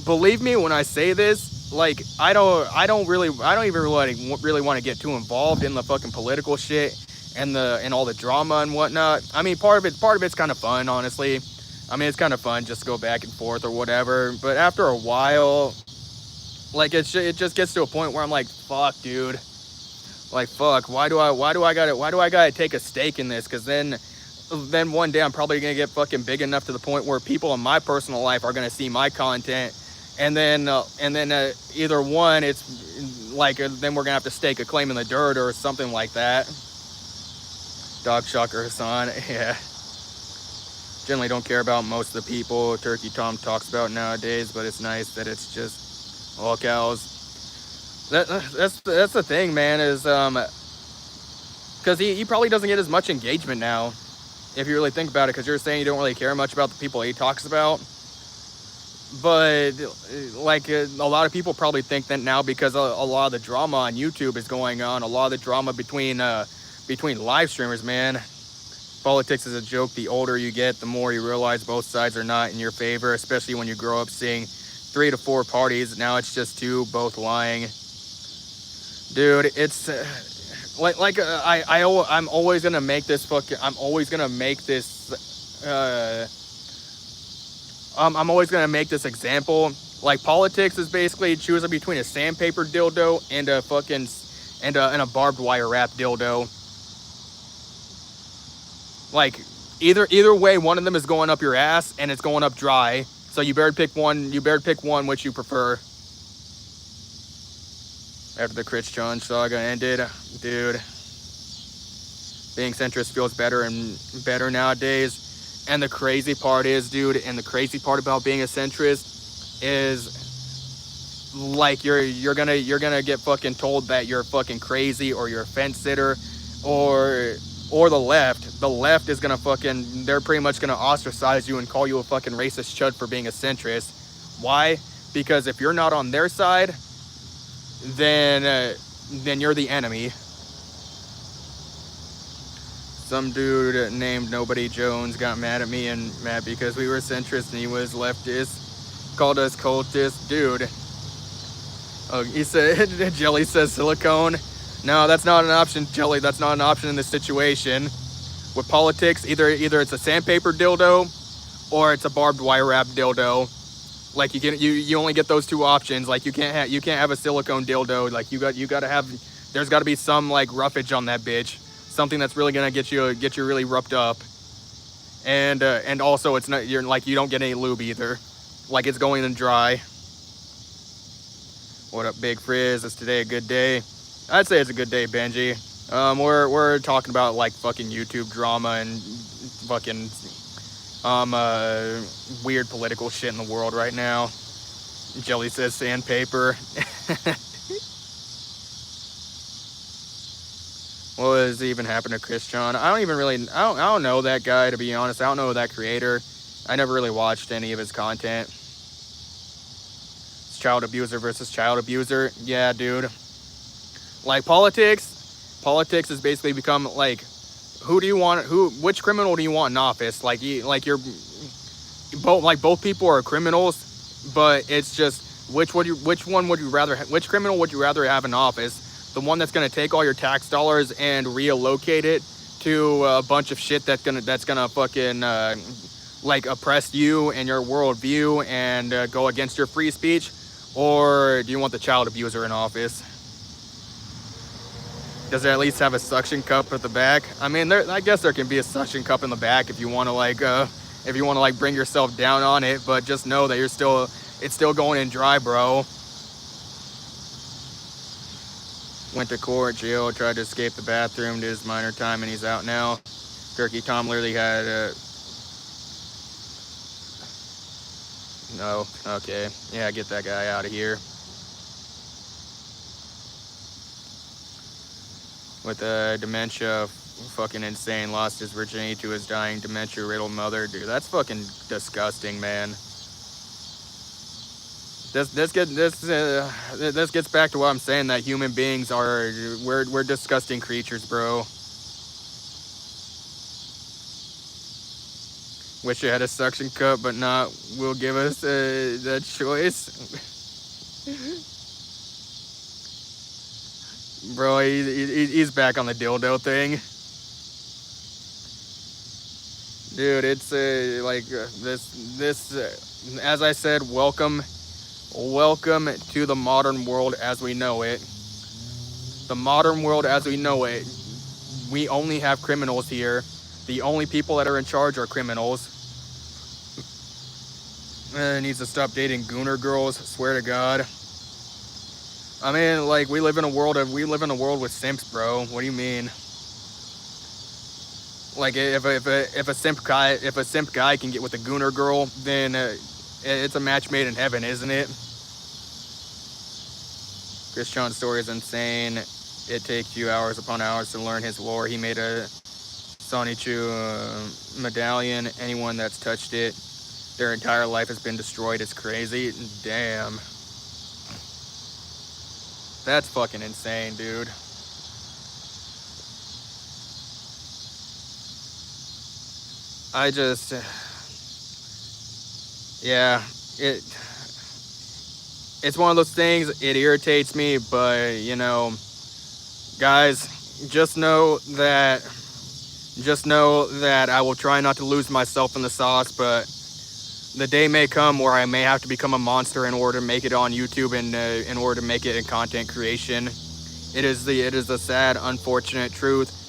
believe me when I say this. Like, I don't even really want to get too involved in the fucking political shit and all the drama and whatnot. I mean, part of it's kind of fun, honestly. I mean, it's kind of fun just to go back and forth or whatever. But after a while, like it just gets to a point where I'm like, fuck, dude. Like, fuck. Why do I gotta take a stake in this? Because then one day I'm probably gonna get fucking big enough to the point where people in my personal life are gonna see my content, and then either one, it's like then we're gonna have to stake a claim in the dirt or something like that. Dog Shocker Hassan, yeah. Generally don't care about most of the people Turkey Tom talks about nowadays, but it's nice that it's just all cows. That's the thing, man, is because he probably doesn't get as much engagement now, if you really think about it, because you're saying you don't really care much about the people he talks about. But like a lot of people probably think that now, because a lot of the drama on YouTube is going on, a lot of the drama between live streamers, man. Politics is a joke. The older you get, the more you realize both sides are not in your favor, especially when you grow up seeing 3 to 4 parties. Now it's just 2, both lying. Dude, it's I'm always gonna make this fucking. I'm always gonna make this example. Like, politics is basically choosing between a sandpaper dildo and a fucking and a barbed wire wrap dildo. Like, either way, one of them is going up your ass, and it's going up dry. So you better pick one. You better pick one which you prefer. After the Critch Challenge saga ended, dude, being centrist feels better and better nowadays. And the crazy part is, dude, and the crazy part about being a centrist is, like, you're gonna get fucking told that you're fucking crazy, or you're a fence sitter, or the left. The left is gonna fucking, they're pretty much gonna ostracize you and call you a fucking racist chud for being a centrist. Why? Because if you're not on their side, then you're the enemy. Some dude named Nobody Jones got mad at me and mad because we were centrist and he was leftist. Called us cultists. Dude. Oh, he said, Jelly says silicone. No, that's not an option, Jelly. That's not an option in this situation. With politics, either it's a sandpaper dildo or it's a barbed wire wrap dildo. Like, you only get those 2 options. Like, you can't have a silicone dildo. Like, you gotta have, there's gotta be some like roughage on that bitch. Something that's really gonna get you really roughed up. And also it's not, you don't get any lube either. Like, it's going in dry. What up, Big Frizz? Is today a good day? I'd say it's a good day, Benji. We're talking about like fucking YouTube drama and fucking weird political shit in the world right now. Jelly says sandpaper. What has even happened to Chris John? I don't know that guy, to be honest. I don't know that creator. I never really watched any of his content. It's child abuser versus child abuser. Yeah, dude. Like politics has basically become like, which criminal do you want in office? You're both people are criminals, but it's just which criminal would you rather have in office? The one that's gonna take all your tax dollars and reallocate it to a bunch of shit that's gonna fucking like oppress you and your worldview and go against your free speech, or do you want the child abuser in office? Does it at least have a suction cup at the back? I mean, I guess there can be a suction cup in the back if you want to bring yourself down on it, but just know that it's still going in dry, bro. Went to court, jail, tried to escape the bathroom, did his minor time, and he's out now. Turkey Tom literally had no, okay, yeah, get that guy out of here. With dementia, fucking insane, lost his virginity to his dying dementia-riddled mother. Dude, that's fucking disgusting, man. This gets back to what I'm saying, that human beings we're disgusting creatures, bro. Wish it had a suction cup, but not. Will give us the choice. Bro, he's back on the dildo thing. Dude, it's as I said, welcome to the modern world as we know it. The modern world as we know it. We only have criminals here. The only people that are in charge are criminals. Needs to stop dating gooner girls, swear to God. I mean, like, we live in a world with simps, bro. What do you mean? Like, if a simp guy can get with a gooner girl, then it's a match made in heaven, isn't it? Chris John's story is insane. It takes you hours upon hours to learn his lore. He made a Sonichu medallion. Anyone that's touched it, their entire life has been destroyed. It's crazy. Damn. That's fucking insane, dude. I just, yeah, it's one of those things. It irritates me, but you know, guys, just know that I will try not to lose myself in the sauce, but the day may come where I may have to become a monster in order to make it on YouTube and in order to make it in content creation. It is the sad, unfortunate truth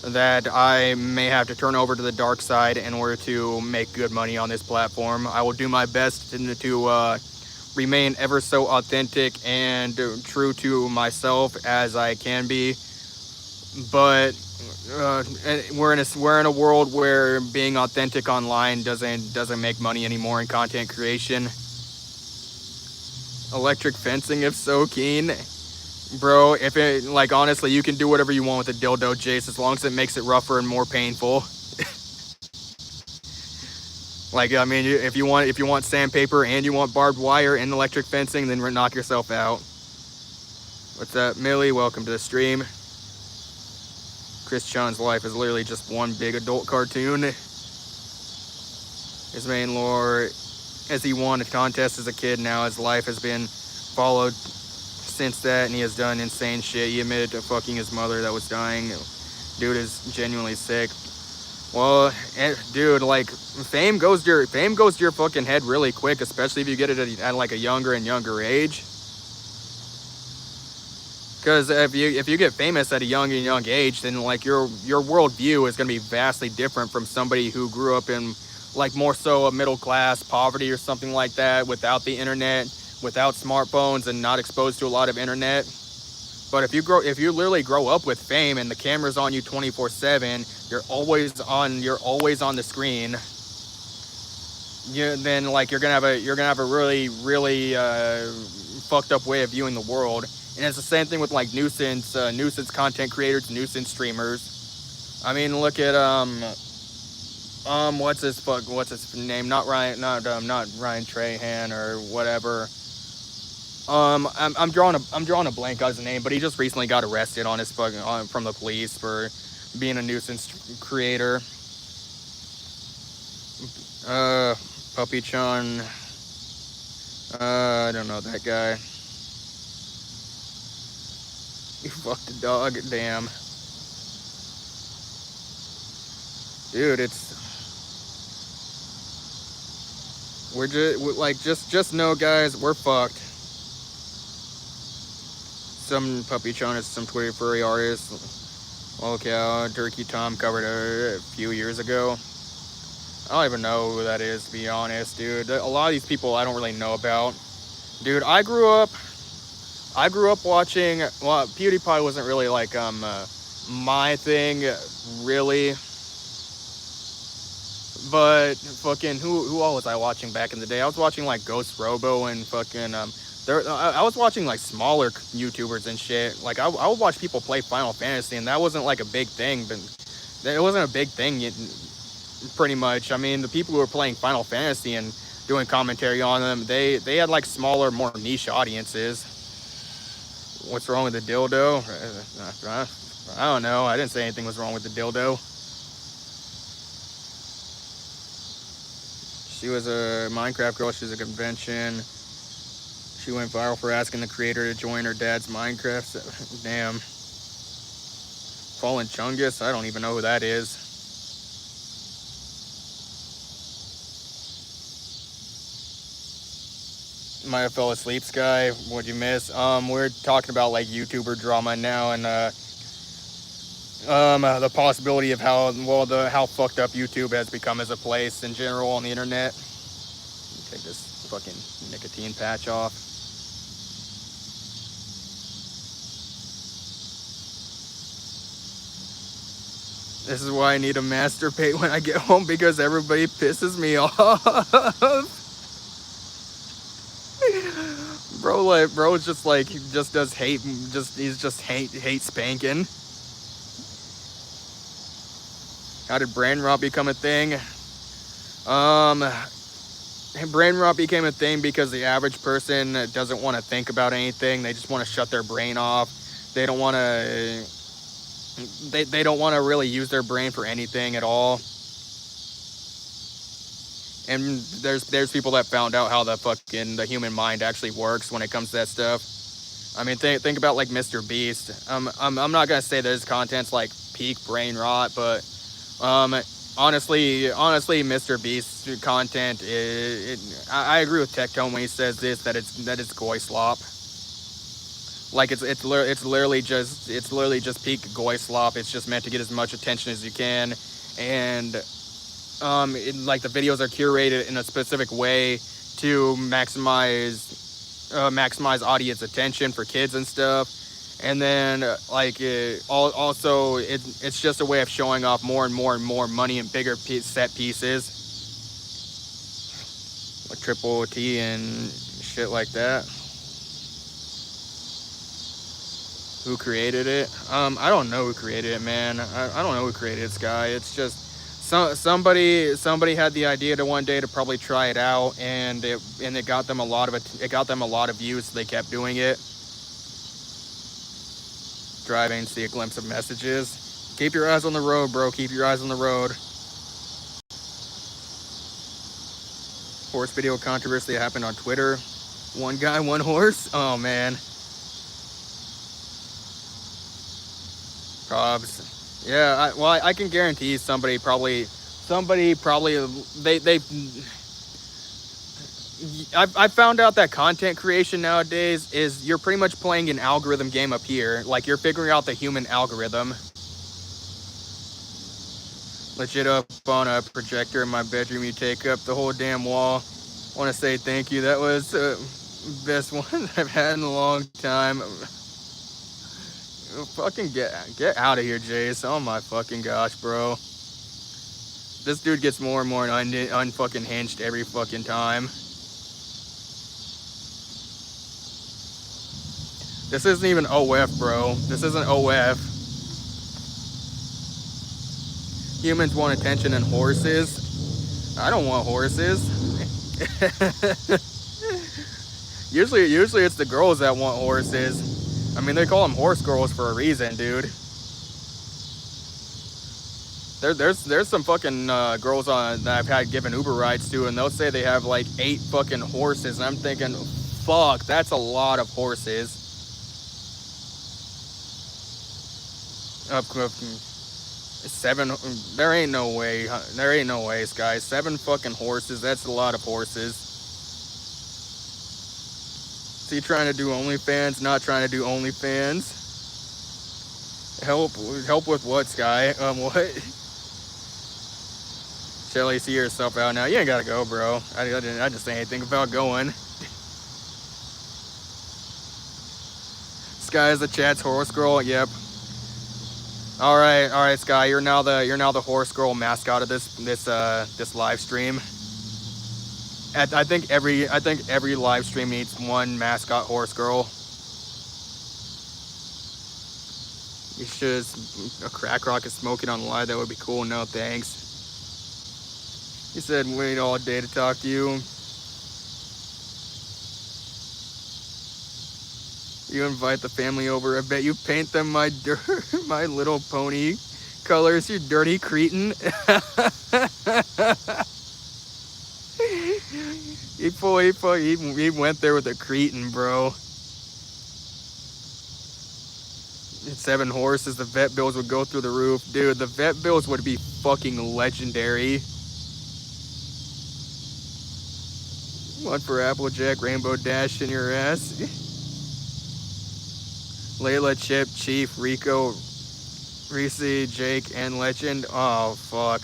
that I may have to turn over to the dark side in order to make good money on this platform. I will do my best to remain ever so authentic and true to myself as I can be, but we're in a world where being authentic online doesn't make money anymore in content creation. Electric fencing, if so keen. Bro, if it, like, honestly, you can do whatever you want with a dildo, Jace, as long as it makes it rougher and more painful. Like, I mean, if you want sandpaper and you want barbed wire and electric fencing, then knock yourself out. What's up, Millie? Welcome to the stream. Chris John's life is literally just one big adult cartoon. His main lore, as he won a contest as a kid, now his life has been followed since that, and he has done insane shit. He admitted to fucking his mother that was dying. Dude is genuinely sick. Well, dude, like, fame goes to your fucking head really quick, especially if you get it at like a younger and younger age. Because if you get famous at a young age, then like your worldview is gonna be vastly different from somebody who grew up in like more so a middle class poverty or something like that, without the internet, without smartphones, and not exposed to a lot of internet. But if you literally grow up with fame and the camera's on you 24/7, you're always on the screen. Then like you're gonna have a really fucked up way of viewing the world. And it's the same thing with like nuisance content creators, nuisance streamers. I mean, look at what's his name? Not Ryan, not Ryan Trahan or whatever. I'm drawing a blank on his name, but he just recently got arrested on his from the police for being a nuisance creator. Puppy Chun. I don't know that guy. You fucked a dog, damn. Dude, just know, guys, we're fucked. Some Puppy Chun is some Twitter furry artist. Okay, Turkey Tom covered a few years ago. I don't even know who that is, to be honest, dude. A lot of these people I don't really know about. Dude, I grew up watching, well, PewDiePie wasn't really like my thing, really. But fucking who all was I watching back in the day? I was watching like Ghost Robo and fucking I was watching like smaller YouTubers and shit. Like I would watch people play Final Fantasy, and that wasn't like a big thing, but it wasn't a big thing yet, pretty much. I mean, the people who were playing Final Fantasy and doing commentary on them, they had like smaller, more niche audiences. What's wrong with the dildo? I don't know. I didn't say anything was wrong with the dildo. She was a Minecraft girl. She was a convention. She went viral for asking the creator to join her dad's Minecraft. Damn. Fallen Chungus? I don't even know who that is. Might have fell asleep, Sky. What'd you miss? We're talking about like YouTuber drama now, and the possibility of how fucked up YouTube has become as a place in general on the internet. Take this fucking nicotine patch off. This is why I need to masturbate when I get home, because everybody pisses me off. Bro is just like, he just does hate, he's just hate spanking. How did brain rot become a thing? Brain rot became a thing because the average person doesn't want to think about anything. They just want to shut their brain off. They don't want to. They don't want to really use their brain for anything at all. And there's people that found out how the human mind actually works when it comes to that stuff. I mean, think about like Mr. Beast. I'm not gonna say that his content's like peak brain rot, but honestly, Mr. Beast's content I agree with Tectone when he says this, that it's goy slop. Like it's literally just peak goy slop. It's just meant to get as much attention as you can, and like the videos are curated in a specific way to maximize audience attention for kids and stuff. And then it's just a way of showing off more and more money and bigger set pieces, like Triple T and shit like that. Who created it? I don't know who created it, man. I don't know who created it, Sky. It's just somebody had the idea to one day to probably try it out, and it got them a lot of views, so they kept doing it. Driving, see a glimpse of messages. Keep your eyes on the road, bro. Keep your eyes on the road. Horse video controversy that happened on Twitter. One guy, one horse. Oh man. Probs. Yeah. I can guarantee somebody probably I found out that content creation nowadays is you're pretty much playing an algorithm game up here. Like, you're figuring out the human algorithm. Legit up on a projector in my bedroom. You take up the whole damn wall. I want to say thank you. That was the best one I've had in a long time. Fucking get out of here, Jace. Oh my fucking gosh, bro. This dude gets more and more unfucking hinged every fucking time. This isn't even OF, bro. This isn't OF. Humans want attention and horses. I don't want horses. usually it's the girls that want horses. I mean, they call them horse girls for a reason, dude. There's some fucking girls on that I've had given Uber rides to, and they'll say they have like 8 fucking horses, and I'm thinking, fuck, that's a lot of horses. 7. There ain't no way. There ain't no ways, guys. 7 fucking horses. That's a lot of horses. Is he trying to do OnlyFans? Not trying to do OnlyFans. Help with what, Sky? What? Shelly, see yourself out now. You ain't gotta go, bro. I didn't say anything about going. Sky is the chat's horse girl. Yep. All right, Sky. You're now the horse girl mascot of this live stream. I think every live stream needs one mascot horse girl. You should. A crack rock is smoking on live. That would be cool. No thanks. He said wait all day to talk to you. You invite the family over. I bet you paint them My Little Pony colors, you dirty cretin. He went there with a cretin, bro. 7 horses, the vet bills would go through the roof. Dude, the vet bills would be fucking legendary. One for Applejack, Rainbow Dash in your ass. Layla, Chip, Chief, Rico, Reese, Jake, and Legend. Oh, fuck.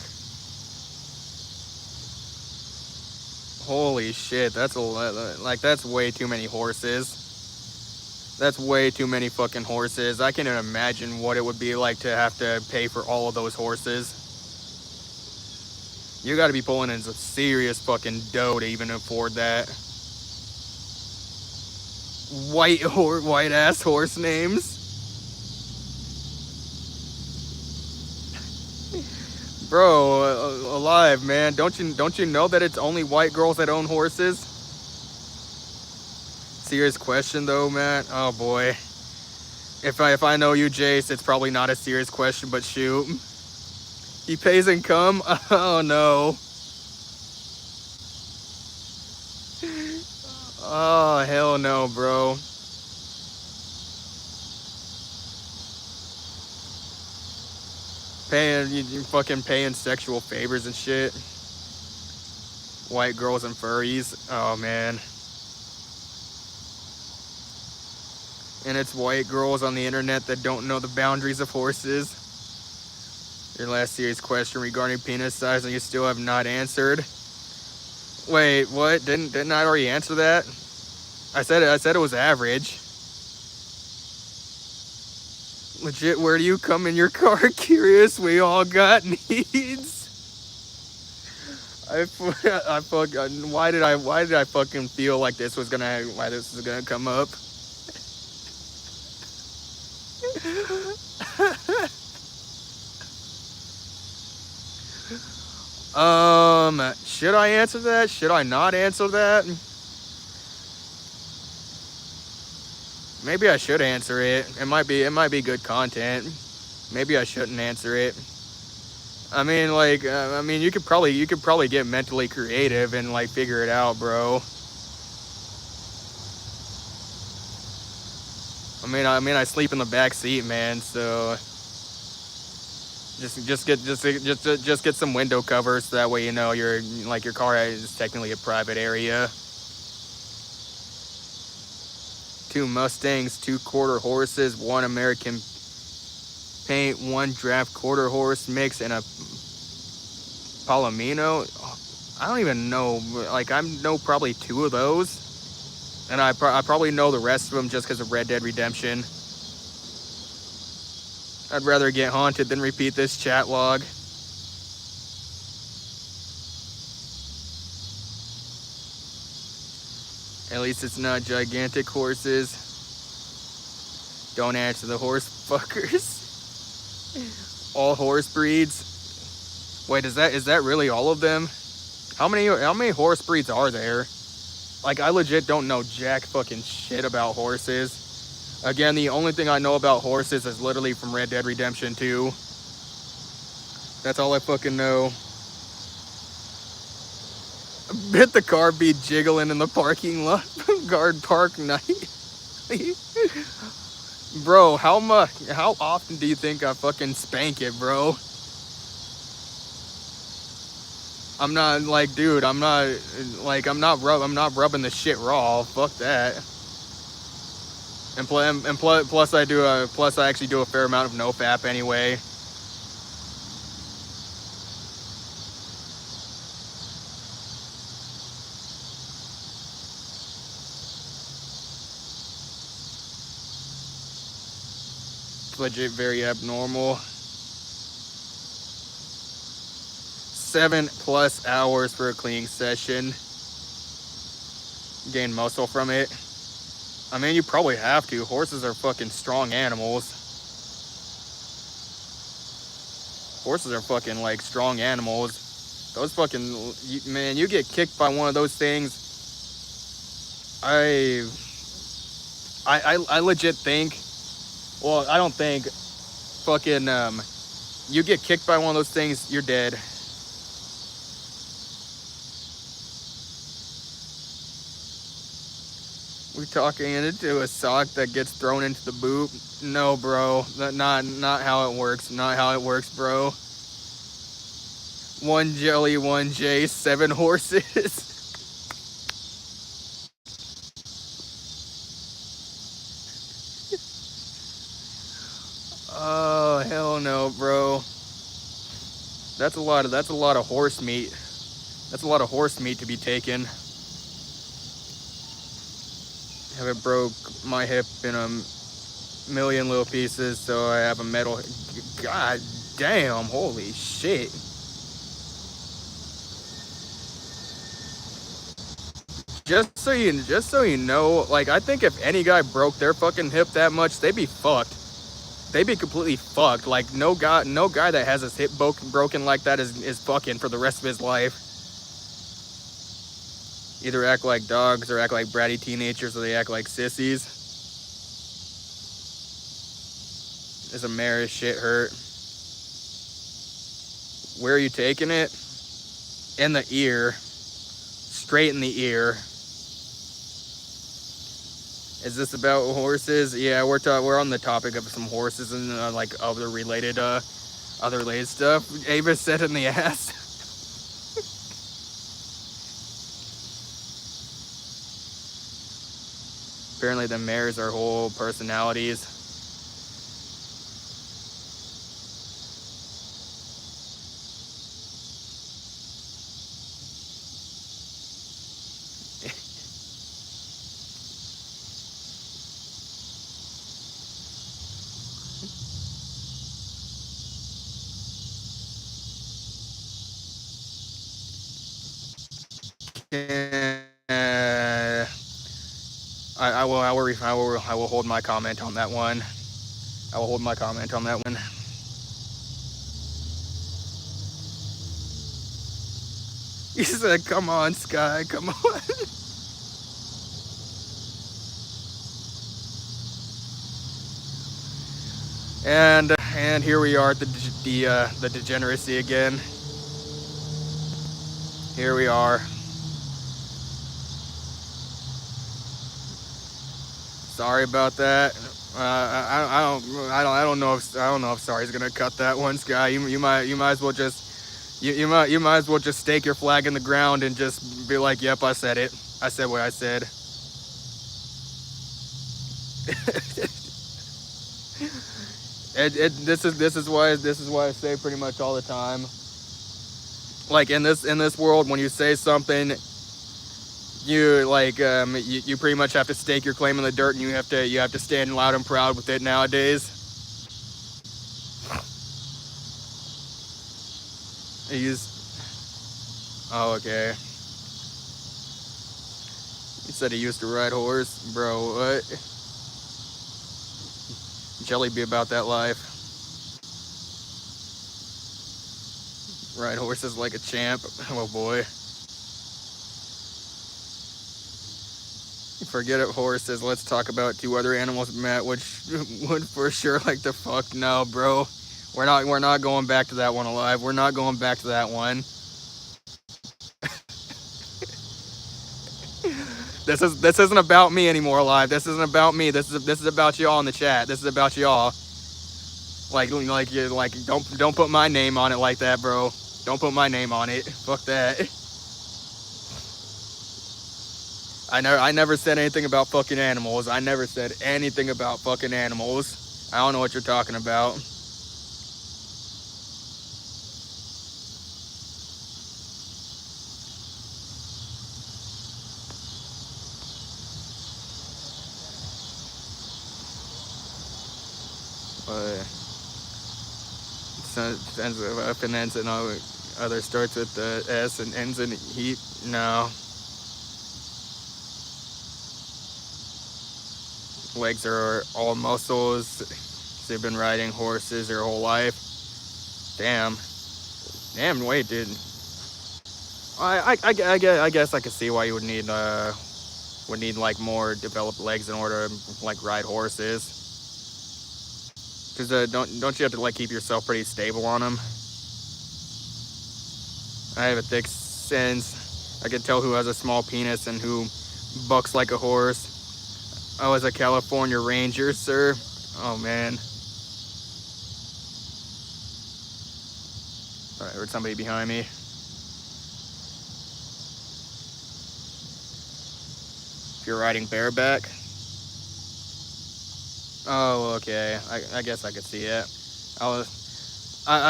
Holy shit, that's a lot. Like, that's way too many horses. That's way too many fucking horses. I can't even imagine what it would be like to have to pay for all of those horses. You gotta be pulling in some serious fucking dough to even afford that. White ass horse names. Bro, alive, man. Don't you know that it's only white girls that own horses? Serious question though, Matt. Oh boy. If I know you, Jace, it's probably not a serious question, but shoot. He pays and come? Oh no. Oh hell no, bro. You fucking paying sexual favors and shit. White girls and furries. Oh man. And it's white girls on the internet that don't know the boundaries of horses. Your last serious question regarding penis size and you still have not answered. Wait, what? Didn't I already answer that? I said it was average. Legit, where do you come in your car? Curious, we all got needs. Why did I fucking feel like this was gonna come up? Should I answer that? Should I not answer that? Maybe I should answer it. It might be good content. Maybe I shouldn't answer it. I mean, like, you could probably get mentally creative and like figure it out, bro. I sleep in the back seat, man. So just get some window covers. So that way, you know, your car is technically a private area. 2 Mustangs, 2 quarter horses, 1 American paint, 1 draft quarter horse mix, and a Palomino. I don't even know. Like, I know probably 2 of those, and I probably know the rest of them just because of Red Dead Redemption. I'd rather get haunted than repeat this chat log. At least it's not gigantic horses. Don't answer the horse fuckers. All horse breeds. Wait, is that really all of them? How many horse breeds are there? Like, I legit don't know jack fucking shit about horses. Again, the only thing I know about horses is literally from Red Dead Redemption 2. That's all I fucking know. Bet the car be jiggling in the parking lot. Guard park night. Bro, how often do you think I fucking spank it, bro? I'm not like, dude, I'm not rubbing the shit raw. Fuck that. And plus I actually do a fair amount of nofap anyway. Legit very abnormal. 7+ hours for a cleaning session. Gain muscle from it. I mean, you probably have to. Horses are fucking strong animals. Horses are fucking like strong animals. Those fucking, man, you get kicked by one of those things. I legit think, well, I don't think, fucking, you get kicked by one of those things, you're dead. We're talking into a sock that gets thrown into the boot. No, bro, not how it works. Not how it works, bro. 1 jelly, 1 J, 7 horses. Oh, hell no, bro. That's a lot of horse meat. That's a lot of horse meat to be taken. Have it broke my hip in a million little pieces, so I have a metal. God damn, holy shit. Just so you know, like, I think if any guy broke their fucking hip that much, they'd be fucked. They'd be completely fucked. Like, no guy that has his hip broken like that is fucking for the rest of his life. Either act like dogs or act like bratty teenagers, or they act like sissies. Is a mare's shit hurt? Where are you taking it? In the ear. Straight in the ear. Is this about horses? Yeah, we're on the topic of some horses and like other related stuff. Ava said in the ass. Apparently the mares are whole personalities. I will hold my comment on that one. I will hold my comment on that one. He said, "Come on, Sky, come on." And here we are at the degeneracy again. Here we are. Sorry about that. I don't know if sorry's gonna cut that one, Sky. You might as well just you might as well just stake your flag in the ground and just be like, "Yep, I said it. I said what I said." This is why I say pretty much all the time. Like in this world, when you say something, you like you pretty much have to stake your claim in the dirt, and you have to stand loud and proud with it nowadays. He used. Oh, okay. He said he used to ride horse, bro. What? Jelly be about that life. Ride horses like a champ. Oh boy. Forget it, horses. Let's talk about two other animals, Matt. Which would for sure like the fuck no, bro. We're not going back to that one alive. We're not going back to that one. This isn't about me anymore, alive. This isn't about me. This is about y'all in the chat. This is about y'all. Like don't put my name on it like that, bro. Don't put my name on it. Fuck that. I never said anything about fucking animals. I never said anything about fucking animals. I don't know what you're talking about. But ends with F and ends and other starts with the S and ends in heat. No. Legs are all muscles. They've been riding horses their whole life. Damn. Damn, wait, dude. I guess I could see why you would need like more developed legs in order to like ride horses. Cause don't you have to like keep yourself pretty stable on them? I have a thick sense. I can tell who has a small penis and who bucks like a horse. I was a California Ranger, sir. Oh man. Sorry, I heard somebody behind me. If you're riding bareback. Oh, okay. I guess I could see it. I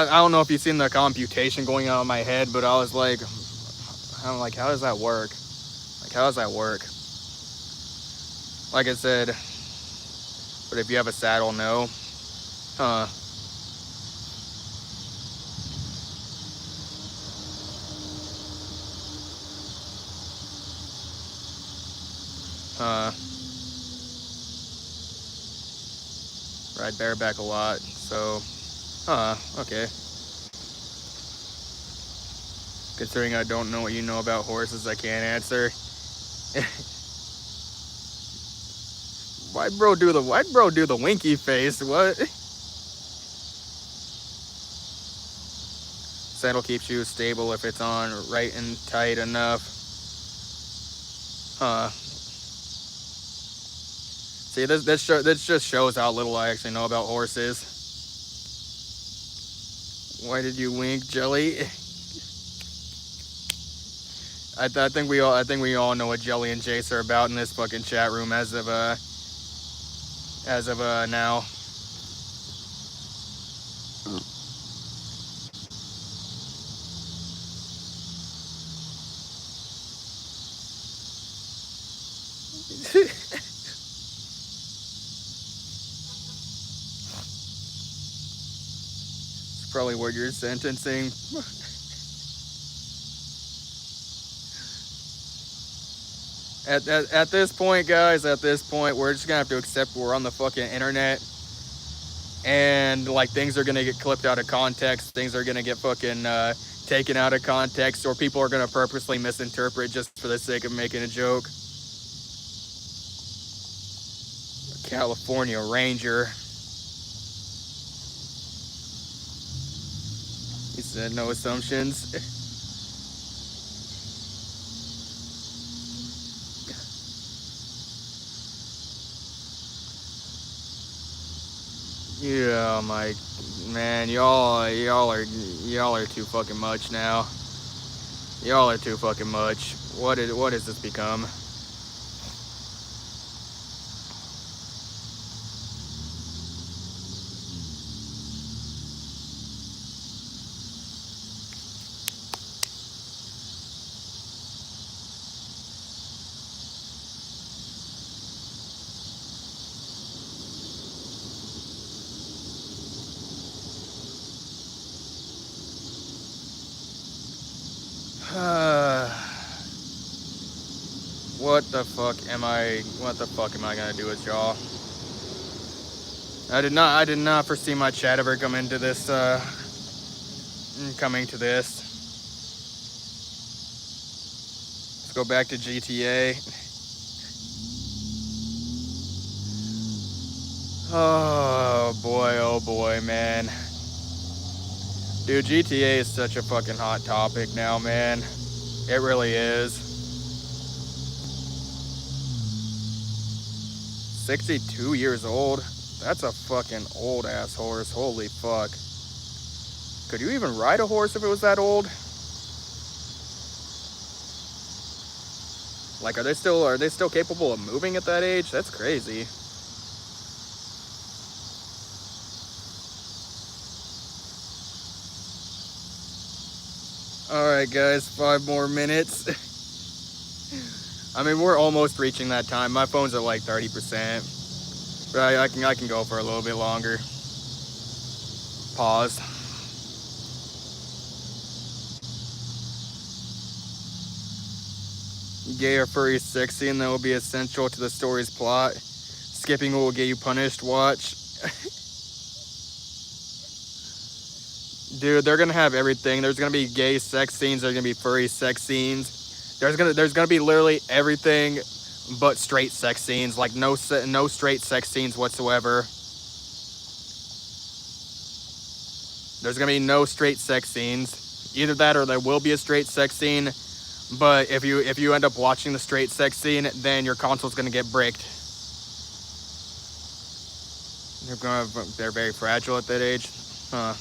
don't know if you've seen the computation going on in my head, but I'm like, how does that work? Like, how does that work? Like I said, but if you have a saddle, no. Huh. Ride bareback a lot, so, okay. Considering I don't know what you know about horses, I can't answer. Why'd bro do the winky face? What? Saddle keeps you stable if it's on right and tight enough. Huh. See, this just shows how little I actually know about horses. Why did you wink, Jelly? I think we all know what Jelly and Jace are about in this fucking chat room as of now. It's probably what you're sentencing. At this point, guys, we're just gonna have to accept we're on the fucking internet, and like things are gonna get clipped out of context, things are gonna get fucking taken out of context, or people are gonna purposely misinterpret just for the sake of making a joke. California Ranger. He said no assumptions. Yeah, my man, y'all are too fucking much now. Y'all are too fucking much. What has this become? What the fuck am I gonna do with y'all? I did not foresee my chat ever coming to this. Let's go back to GTA. Oh boy, man. Dude, GTA is such a fucking hot topic now, man. It really is. 62 years old? That's a fucking old ass horse. Holy fuck. Could you even ride a horse if it was that old? Like, are they still capable of moving at that age? That's crazy. Alright guys, 5 more minutes. I mean, we're almost reaching that time. My phone's at like 30%. But I can go for a little bit longer. Pause. Gay or furry sex scene that will be essential to the story's plot. Skipping will get you punished. Watch. Dude, they're gonna have everything. There's gonna be gay sex scenes. There's gonna be furry sex scenes. There's gonna be literally everything, but straight sex scenes. Like no straight sex scenes whatsoever. There's gonna be no straight sex scenes. Either that, or there will be a straight sex scene. But if you end up watching the straight sex scene, then your console's gonna get bricked. They're very fragile at that age, huh?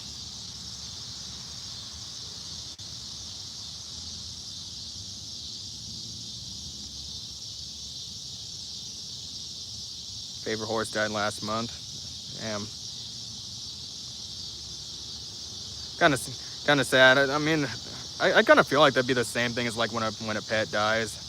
Favorite horse died last month. Damn. Kind of sad. I mean, I kind of feel like that'd be the same thing as like when a pet dies.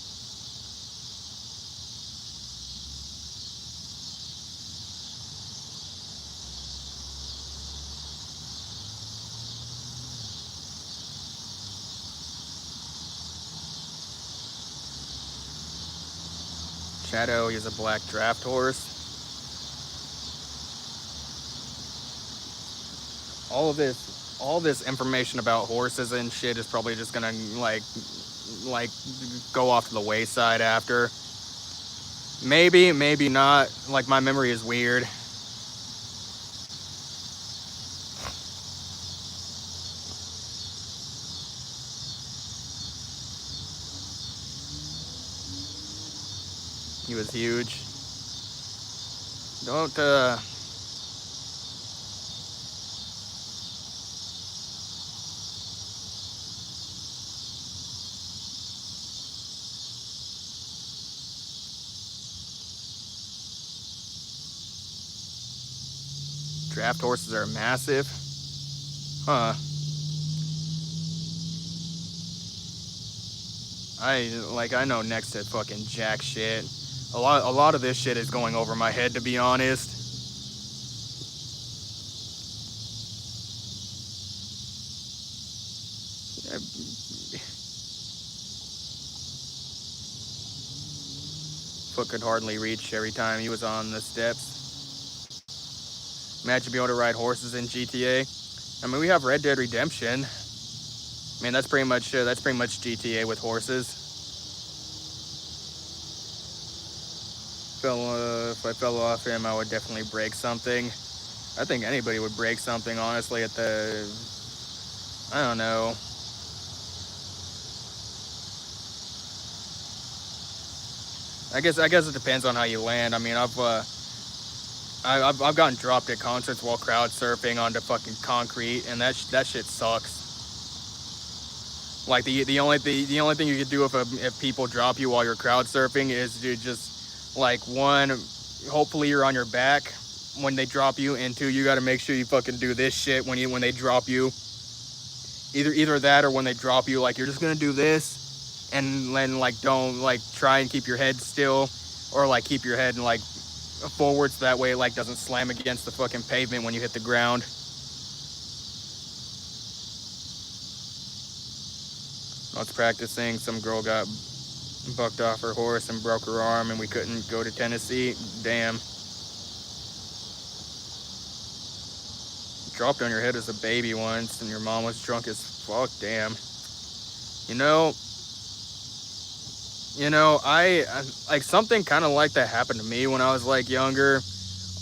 Shadow is a black draft horse. All this information about horses and shit is probably just gonna like go off to the wayside after. Maybe not. Like, my memory is weird. He was huge. Don't draft horses are massive. Huh. I know next to fucking jack shit. A lot of this shit is going over my head, to be honest. Foot could hardly reach every time he was on the steps. Imagine being able to ride horses in GTA. I mean, we have Red Dead Redemption. I mean, that's pretty much GTA with horses. If I fell off him, I would definitely break something. I think anybody would break something, honestly, at the... I don't know. I guess it depends on how you land. I mean, I've gotten dropped at concerts while crowd surfing onto fucking concrete, and that shit sucks. Like, the only thing you can do if people drop you while you're crowd surfing is to just, like, one, hopefully you're on your back when they drop you, and two, you got to make sure you fucking do this shit when they drop you. Either that, or when they drop you, like, you're just gonna do this, and then, like, don't, like, try and keep your head still, or, like, keep your head like forward so that way it, like, doesn't slam against the fucking pavement when you hit the ground. was practicing. Some girl got bucked off her horse and broke her arm, and we couldn't go to Tennessee. Damn. Dropped on your head as a baby once, and your mom was drunk as fuck. Damn. You know, I like something kind of like that happened to me when I was like younger.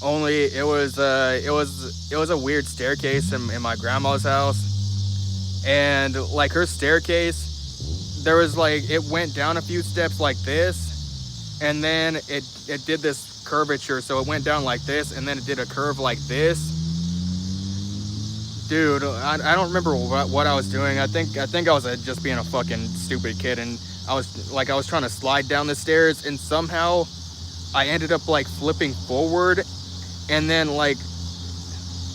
Only it was a weird staircase in my grandma's house, and like her staircase, there was like it went down a few steps like this, and then it did this curvature, so it went down like this, and then it did a curve like this. Dude, I don't remember what I was doing. I think I was just being a fucking stupid kid, and I was trying to slide down the stairs, and somehow I ended up like flipping forward, and then like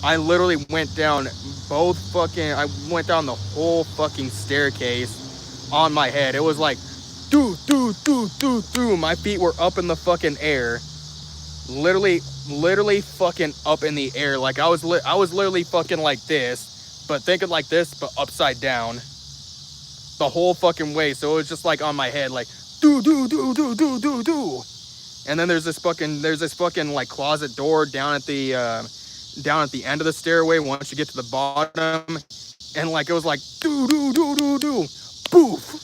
I literally went down I went down the whole fucking staircase on my head. It was like do. My feet were up in the fucking air, literally fucking up in the air. Like I was literally fucking like this, but thinking like this, but upside down the whole fucking way. So it was just like on my head, like do. And then there's this fucking like closet door down at the end of the stairway once you get to the bottom, and like it was like do, poof.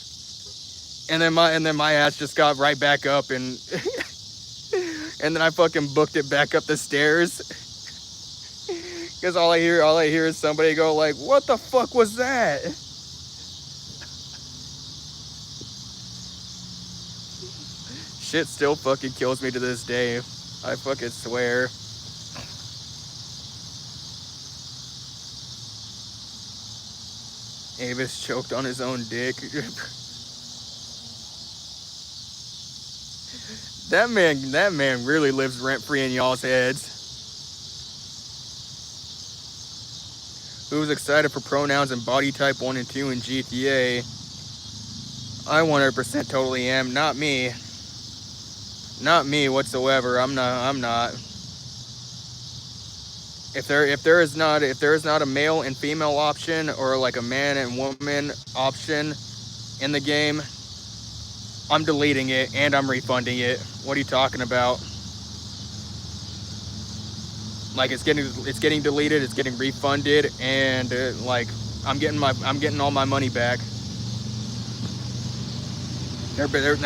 And then my ass just got right back up, and and then I fucking booked it back up the stairs. Because all I hear is somebody go like, "What the fuck was that?" Shit still fucking kills me to this day. I fucking swear. Avis choked on his own dick. That man really lives rent free in y'all's heads. Who's excited for pronouns and body type 1 and 2 in GTA? I 100% totally am. Not me. Not me whatsoever. I'm not. If there is not a male and female option, or like a man and woman option in the game, I'm deleting it and I'm refunding it. What are you talking about? Like it's getting deleted, it's getting refunded, and like I'm getting all my money back. There better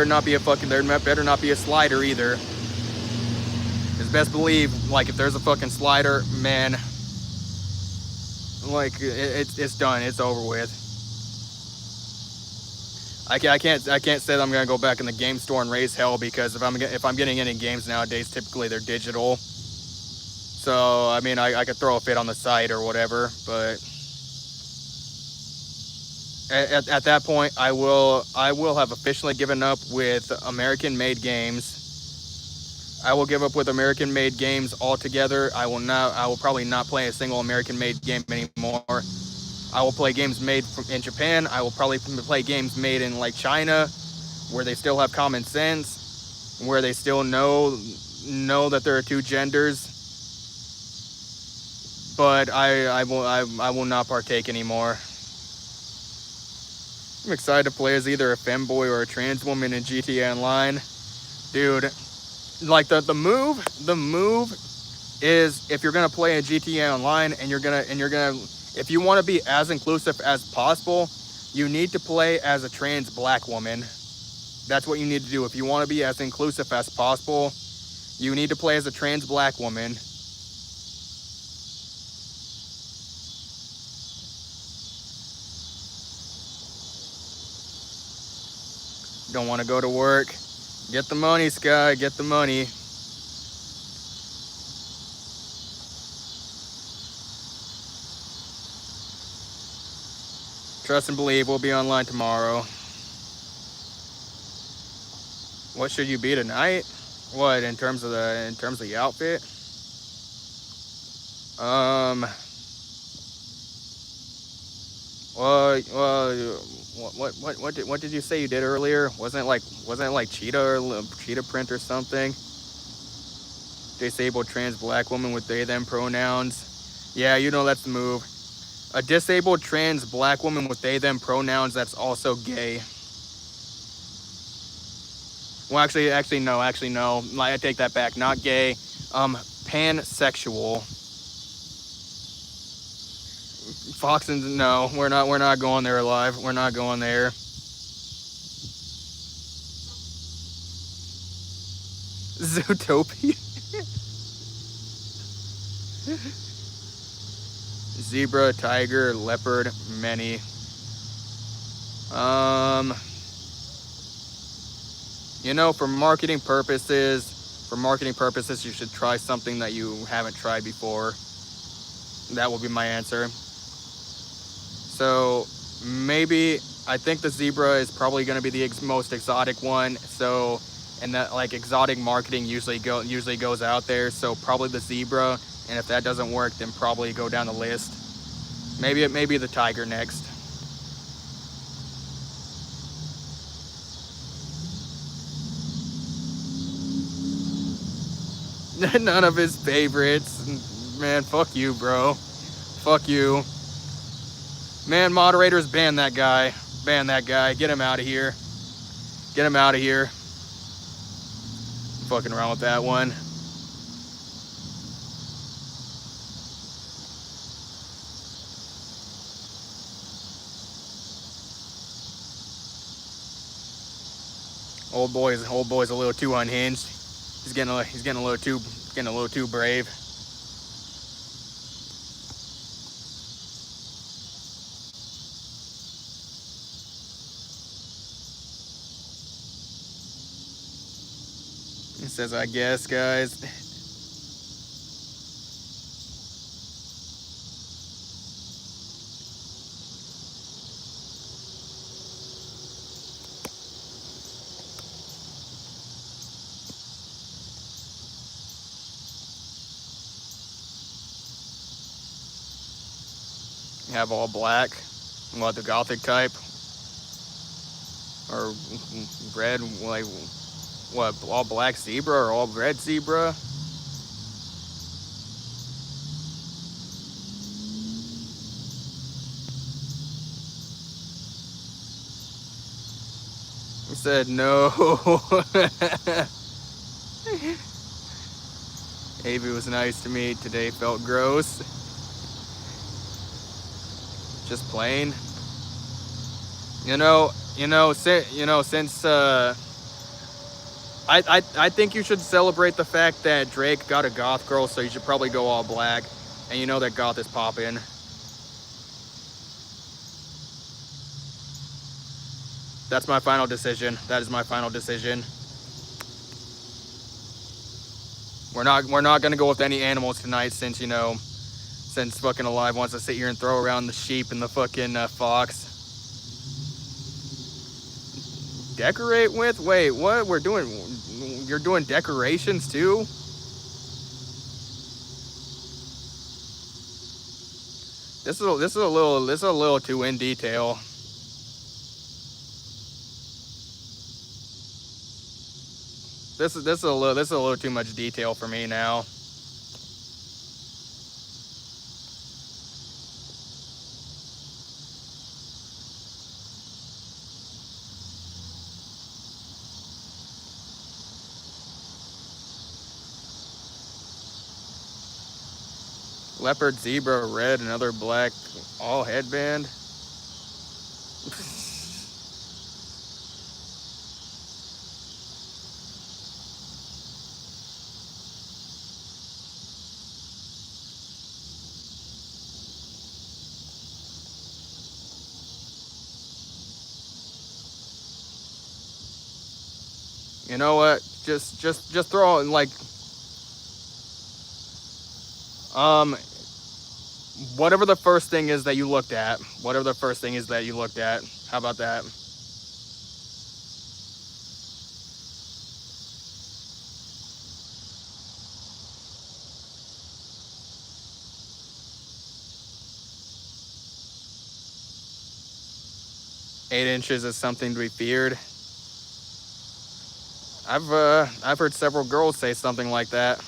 not be a slider either. Because best believe, like if there's a fucking slider, man, like it's done, it's over with. I can't say that I'm gonna go back in the game store and raise hell, because if I'm getting any games nowadays, typically they're digital. So I mean, I could throw a fit on the site or whatever, but at that point, I will have officially given up with American-made games. I will give up with American-made games altogether. I will probably not play a single American-made game anymore. I will play games made in Japan. I will probably play games made in like China, where they still have common sense, where they still know that there are two genders. But I will not partake anymore. I'm excited to play as either a femboy or a trans woman in GTA Online. Dude, like the move is, if you're gonna play a GTA Online and you're gonna if you want to be as inclusive as possible, you need to play as a trans black woman. That's what you need to do. If you want to be as inclusive as possible, you need to play as a trans black woman. Don't want to go to work? Get the money, Sky. Get the money. Trust and believe, we'll be online tomorrow. What should you be tonight? What, in terms of the outfit? What did you say you did earlier? Wasn't it like cheetah print or something? Disabled trans black woman with they them pronouns. Yeah, you know that's the move. A disabled trans black woman with they them pronouns that's also gay. Well, actually no. I take that back. Not gay. Pansexual. Fox and no, we're not going there alive. We're not going there. Zootopia. Zebra, tiger, leopard, many. You know, for marketing purposes, you should try something that you haven't tried before. That will be my answer. So maybe I think the zebra is probably going to be the most exotic one. So, and that like exotic marketing usually goes out there. So probably the zebra. And if that doesn't work, then probably go down the list. Maybe the tiger next. None of his favorites. Man, fuck you, bro. Fuck you. Man, moderators, ban that guy. Ban that guy. Get him out of here. Get him out of here. I'm fucking around with that one. Old boy's a little too unhinged. He's getting a little too brave. He says, I guess, guys. Have all black. What, the gothic type? Or red, like, what, all black zebra or all red zebra? He said no. Avi was nice to me. Today felt gross. Just plain. Since I think you should celebrate the fact that Drake got a goth girl, so you should probably go all black. And you know that goth is poppin'. That's my final decision. That is my final decision. We're not gonna go with any animals tonight, since since fucking Alive wants to sit here and throw around the sheep and the fucking fox. Decorate with? Wait, what? You're doing decorations too? This is a little too in detail. This is a little too much detail for me now. Leopard, zebra, red, another black, all headband. You know what? Just throw like whatever the first thing is that you looked at. Whatever the first thing is that you looked at. How about that? Eight inches is something to be feared. I've heard several girls say something like that.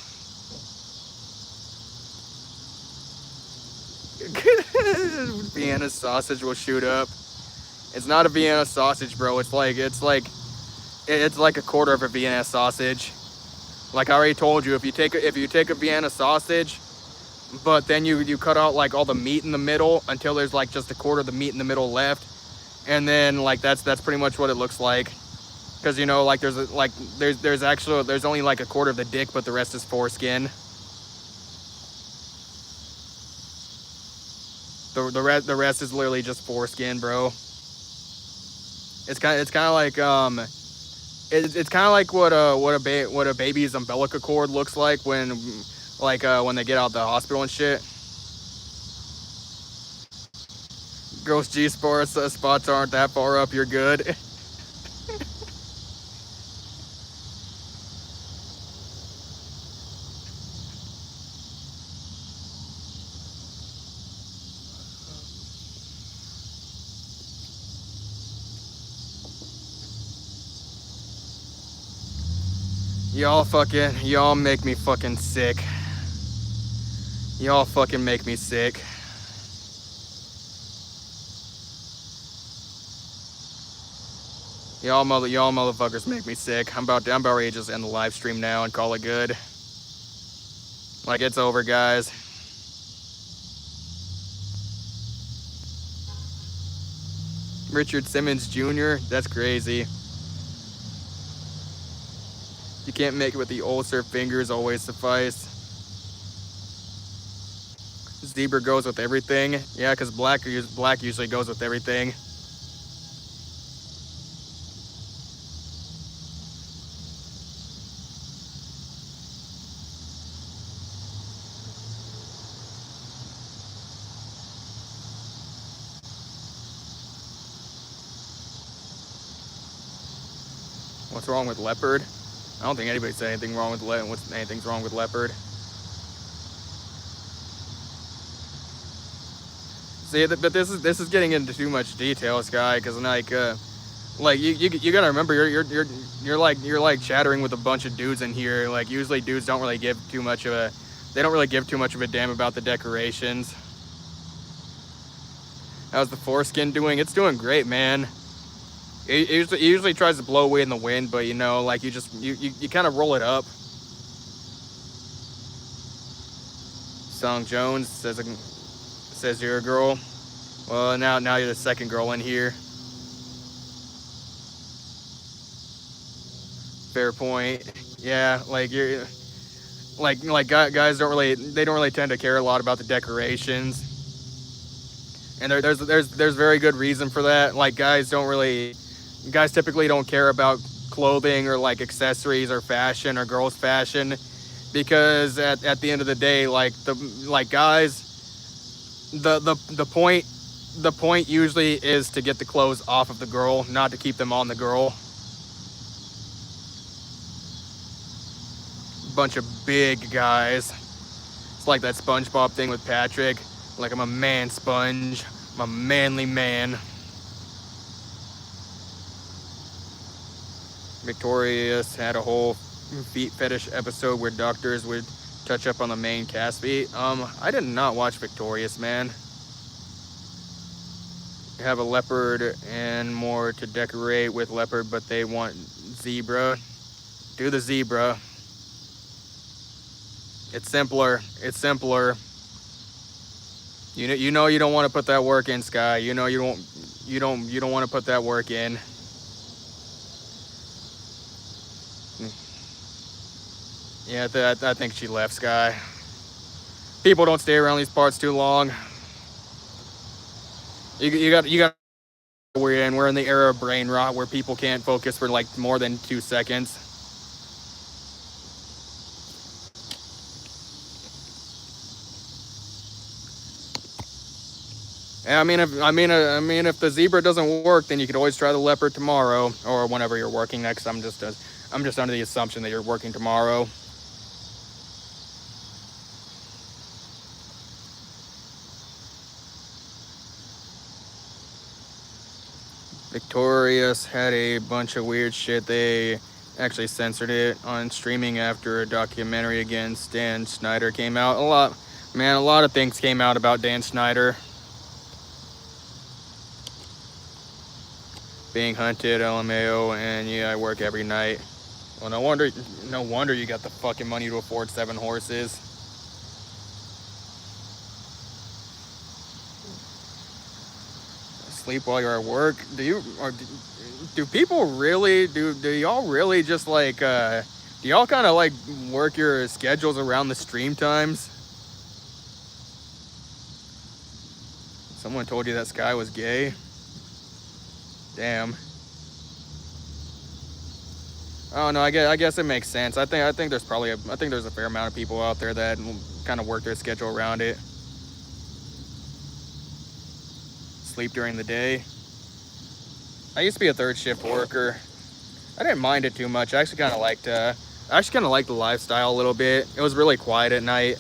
Vienna sausage will shoot up. It's not a Vienna sausage, bro. It's like a quarter of a Vienna sausage. Like I already told you, if you take a Vienna sausage, but then you cut out like all the meat in the middle until there's like just a quarter of the meat in the middle left, and then like that's pretty much what it looks like. Because you know, like there's only like a quarter of the dick, but the rest is foreskin. The rest is literally just foreskin, bro. It's kind of like it's kind of like what a baby's umbilical cord looks like when they get out of the hospital and shit. Gross G spots aren't that far up. You're good. Y'all make me fucking sick. Y'all fucking make me sick. Y'all motherfuckers make me sick. I'm about ready to just end the live stream now and call it good. Like, it's over, guys. Richard Simmons Jr., that's crazy. You can't make it with the ulcer, fingers always suffice. Zebra goes with everything. Yeah, because black usually goes with everything. What's wrong with leopard? I don't think anybody said anything wrong with anything's wrong with leopard. See, but this is getting into too much detail, Sky, because like you gotta remember you're like chattering with a bunch of dudes in here. Like usually dudes don't really give too much of a damn about the decorations. How's the foreskin doing? It's doing great, man. It usually tries to blow away in the wind, but you know, like you kind of roll it up. Song Jones says you're a girl. Well, now you're the second girl in here. Fair point. Yeah, like you're like guys don't really tend to care a lot about the decorations, and there's very good reason for that. Like guys typically don't care about clothing or like accessories or fashion or girls' fashion, because at the end of the day, guys, the point usually is to get the clothes off of the girl, not to keep them on the girl. Bunch of big guys. It's like that SpongeBob thing with Patrick. Like, I'm a man sponge. I'm a manly man. Victorious had a whole feet fetish episode where doctors would touch up on the main cast feet. I did not watch Victorious, man. You have a leopard and more to decorate with leopard, but they want zebra. Do the zebra. It's simpler. It's simpler. You know you don't want to put that work in, Sky. You know you don't want to put that work in. Yeah, I think she left, Sky. People don't stay around these parts too long. You got. We're in the era of brain rot where people can't focus for like more than 2 seconds. I mean, if the zebra doesn't work, then you could always try the leopard tomorrow or whenever you're working next. I'm just under the assumption that you're working tomorrow. Victorious had a bunch of weird shit. They actually censored it on streaming after a documentary against Dan Snyder came out. A lot of things came out about Dan Snyder. being hunted, LMAO, and yeah, I work every night. Well, no wonder you got the fucking money to afford 7 horses. Sleep while you're at work? Do people really do y'all really just like do y'all kind of like work your schedules around the stream times? Someone told you that Sky was gay? Damn. Oh no, I guess it makes sense. I think there's probably I think there's a fair amount of people out there that kind of work their schedule around it. Sleep during the day. I used to be a 3rd shift worker. I didn't mind it too much. I actually kind of liked the lifestyle a little bit. It was really quiet at night.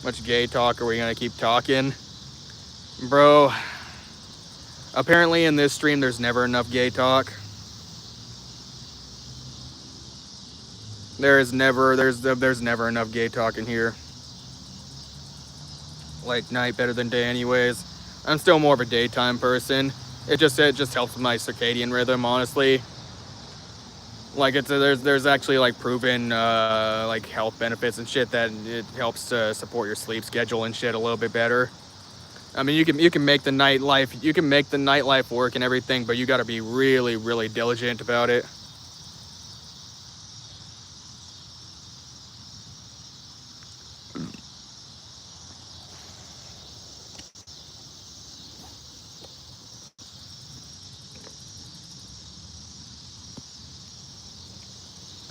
Much gay talk are we gonna keep talking? Bro, apparently in this stream there's never enough gay talk. There's never enough gay talk in here. Like night better than day anyways. I'm still more of a daytime person. It just helps with my circadian rhythm, honestly. Like there's actually like proven like health benefits and shit that it helps to support your sleep schedule and shit a little bit better. I mean, you can make the nightlife work and everything, but you got to be really, really diligent about it.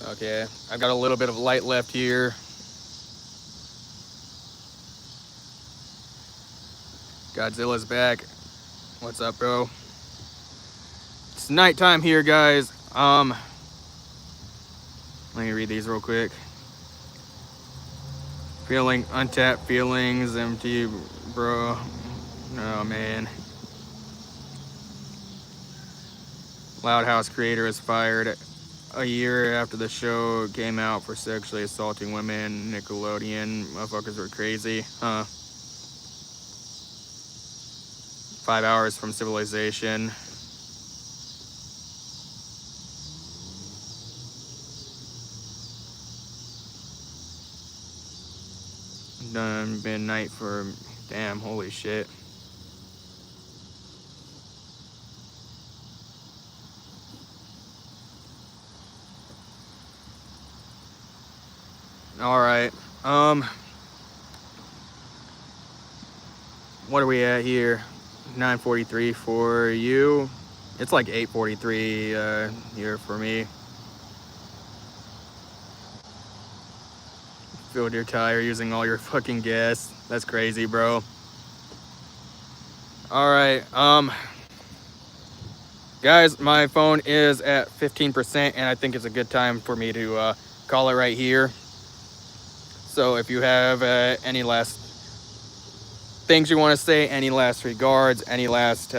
Okay, I've got a little bit of light left here. Godzilla's back. What's up, bro? It's nighttime here, guys. Let me read these real quick. Feeling untapped feelings, empty, bro. Oh man. Loud House creator is fired a year after the show came out for sexually assaulting women. Nickelodeon motherfuckers were crazy, huh? 5 hours from civilization. Done midnight for damn, holy shit. All right. What are we at here? 9:43 for you. It's like 8:43 here for me. Filled your tire using all your fucking gas. That's crazy, bro. All right. Guys, my phone is at 15%, and I think it's a good time for me to call it right here. So if you have any last things you want to say, any last regards, any last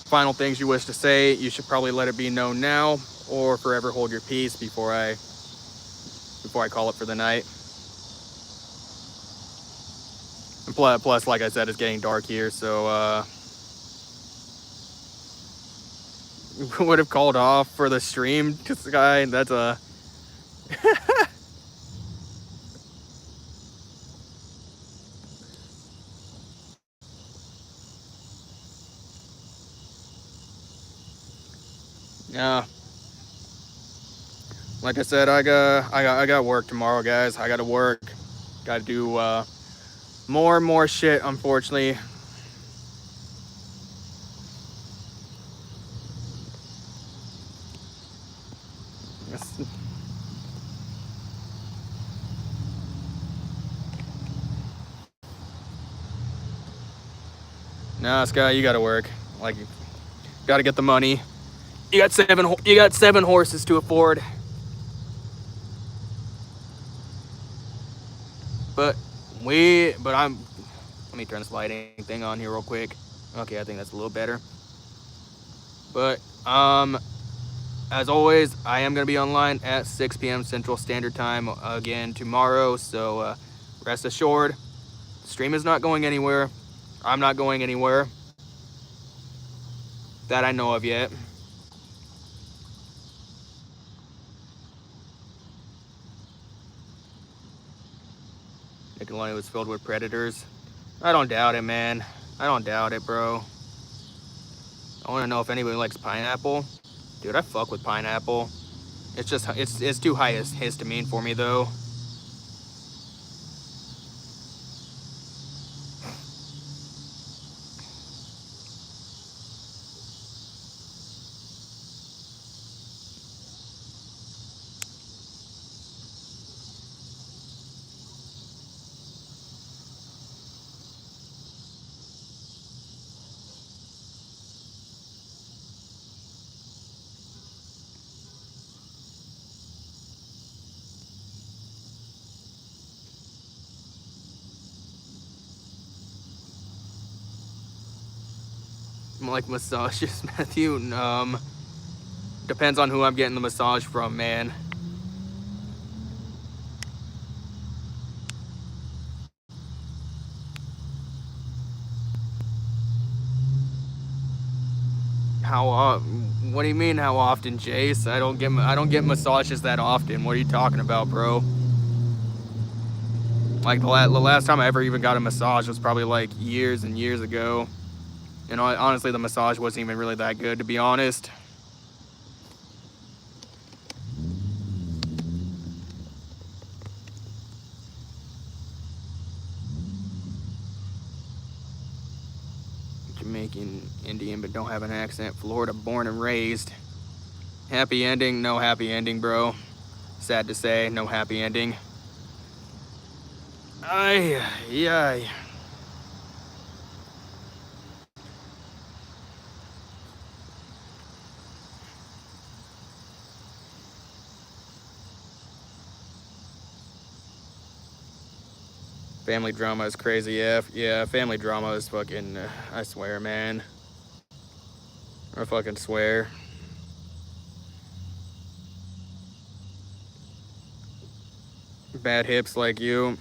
final things you wish to say, you should probably let it be known now, or forever hold your peace before I call it for the night. And plus, like I said, it's getting dark here, so would have called off for the stream. This guy, that's a yeah. Like I said, I got work tomorrow, guys. I got to work. Got to do more and more shit, unfortunately. Nah, Sky, you got to work. Like, got to get the money. You got seven horses to afford. But let me turn this lighting thing on here real quick. Okay, I think that's a little better. But as always, I am gonna be online at 6 p.m. Central Standard Time again tomorrow. So rest assured, Stream is not going anywhere. I'm not going anywhere that I know of yet. Nickelodeon was filled with predators. I don't doubt it, man. I don't doubt it, bro. I want to know if anybody likes pineapple. Dude, I fuck with pineapple. It's just, it's too high histamine for me, though. Like massages, Matthew. Depends on who I'm getting the massage from, man. What do you mean how often, Jace? I don't get massages that often. What are you talking about, bro? Like the last time I ever even got a massage was probably like years and years ago. You know, honestly, the massage wasn't even really that good, to be honest. Jamaican Indian, but don't have an accent. Florida born and raised. Happy ending? No happy ending, bro. Sad to say, no happy ending. Yeah. Family drama is crazy. Yeah, family drama is fucking, I swear, man. I fucking swear. Bad hips like you.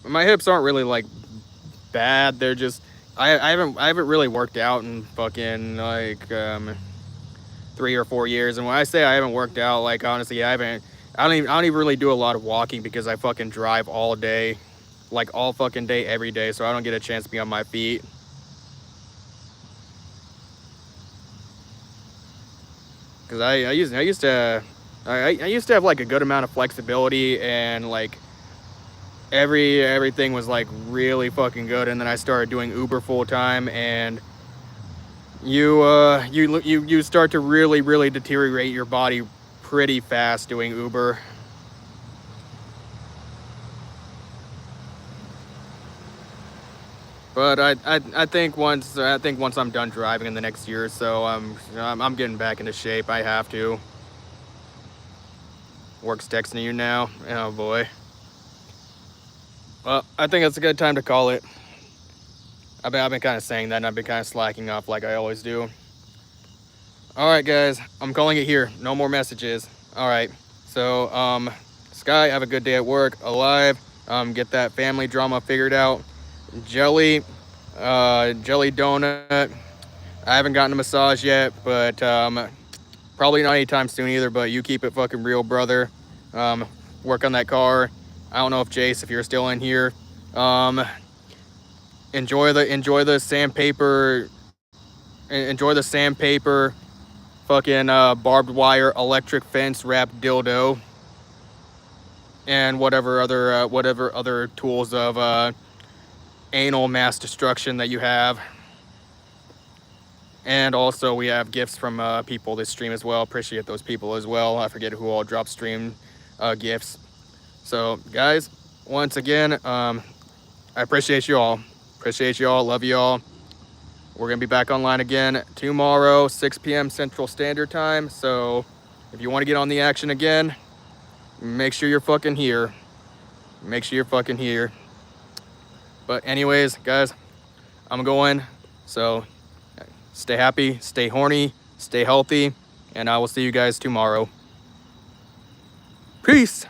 My hips aren't really like bad. They're just, I haven't really worked out in fucking like 3 or 4 years. And when I say I haven't worked out, like honestly, I don't even really do a lot of walking because I fucking drive all day, like all fucking day, every day. So I don't get a chance to be on my feet. Cause I used to have like a good amount of flexibility and like everything was like really fucking good. And then I started doing Uber full time, and you start to really deteriorate your body pretty fast doing Uber. But I think once I'm done driving in the next year or so, I'm getting back into shape. I have to. Work's texting you now. Oh boy. Well, I think it's a good time to call it. I've been kind of saying that, and I've been kind of slacking off like I always do. All right, guys, I'm calling it here. No more messages. All right. So, Sky, have a good day at work. Alive. Get that family drama figured out. Jelly donut. I haven't gotten a massage yet, but probably not anytime soon either. But you keep it fucking real, brother. Work on that car. I don't know if Jace, if you're still in here. Enjoy the sandpaper. Enjoy the sandpaper. Fucking barbed wire, electric fence wrapped dildo, and whatever other tools of anal mass destruction that you have. And also we have gifts from people this stream as well. Appreciate those people as well. I forget who all dropped stream gifts. So guys, once again, I appreciate you all. Love you all. We're gonna be back online again tomorrow, 6 p.m. Central Standard Time. So if you want to get on the action again, make sure you're fucking here. But anyways, guys, I'm going. So stay happy, stay horny, stay healthy, and I will see you guys tomorrow. Peace.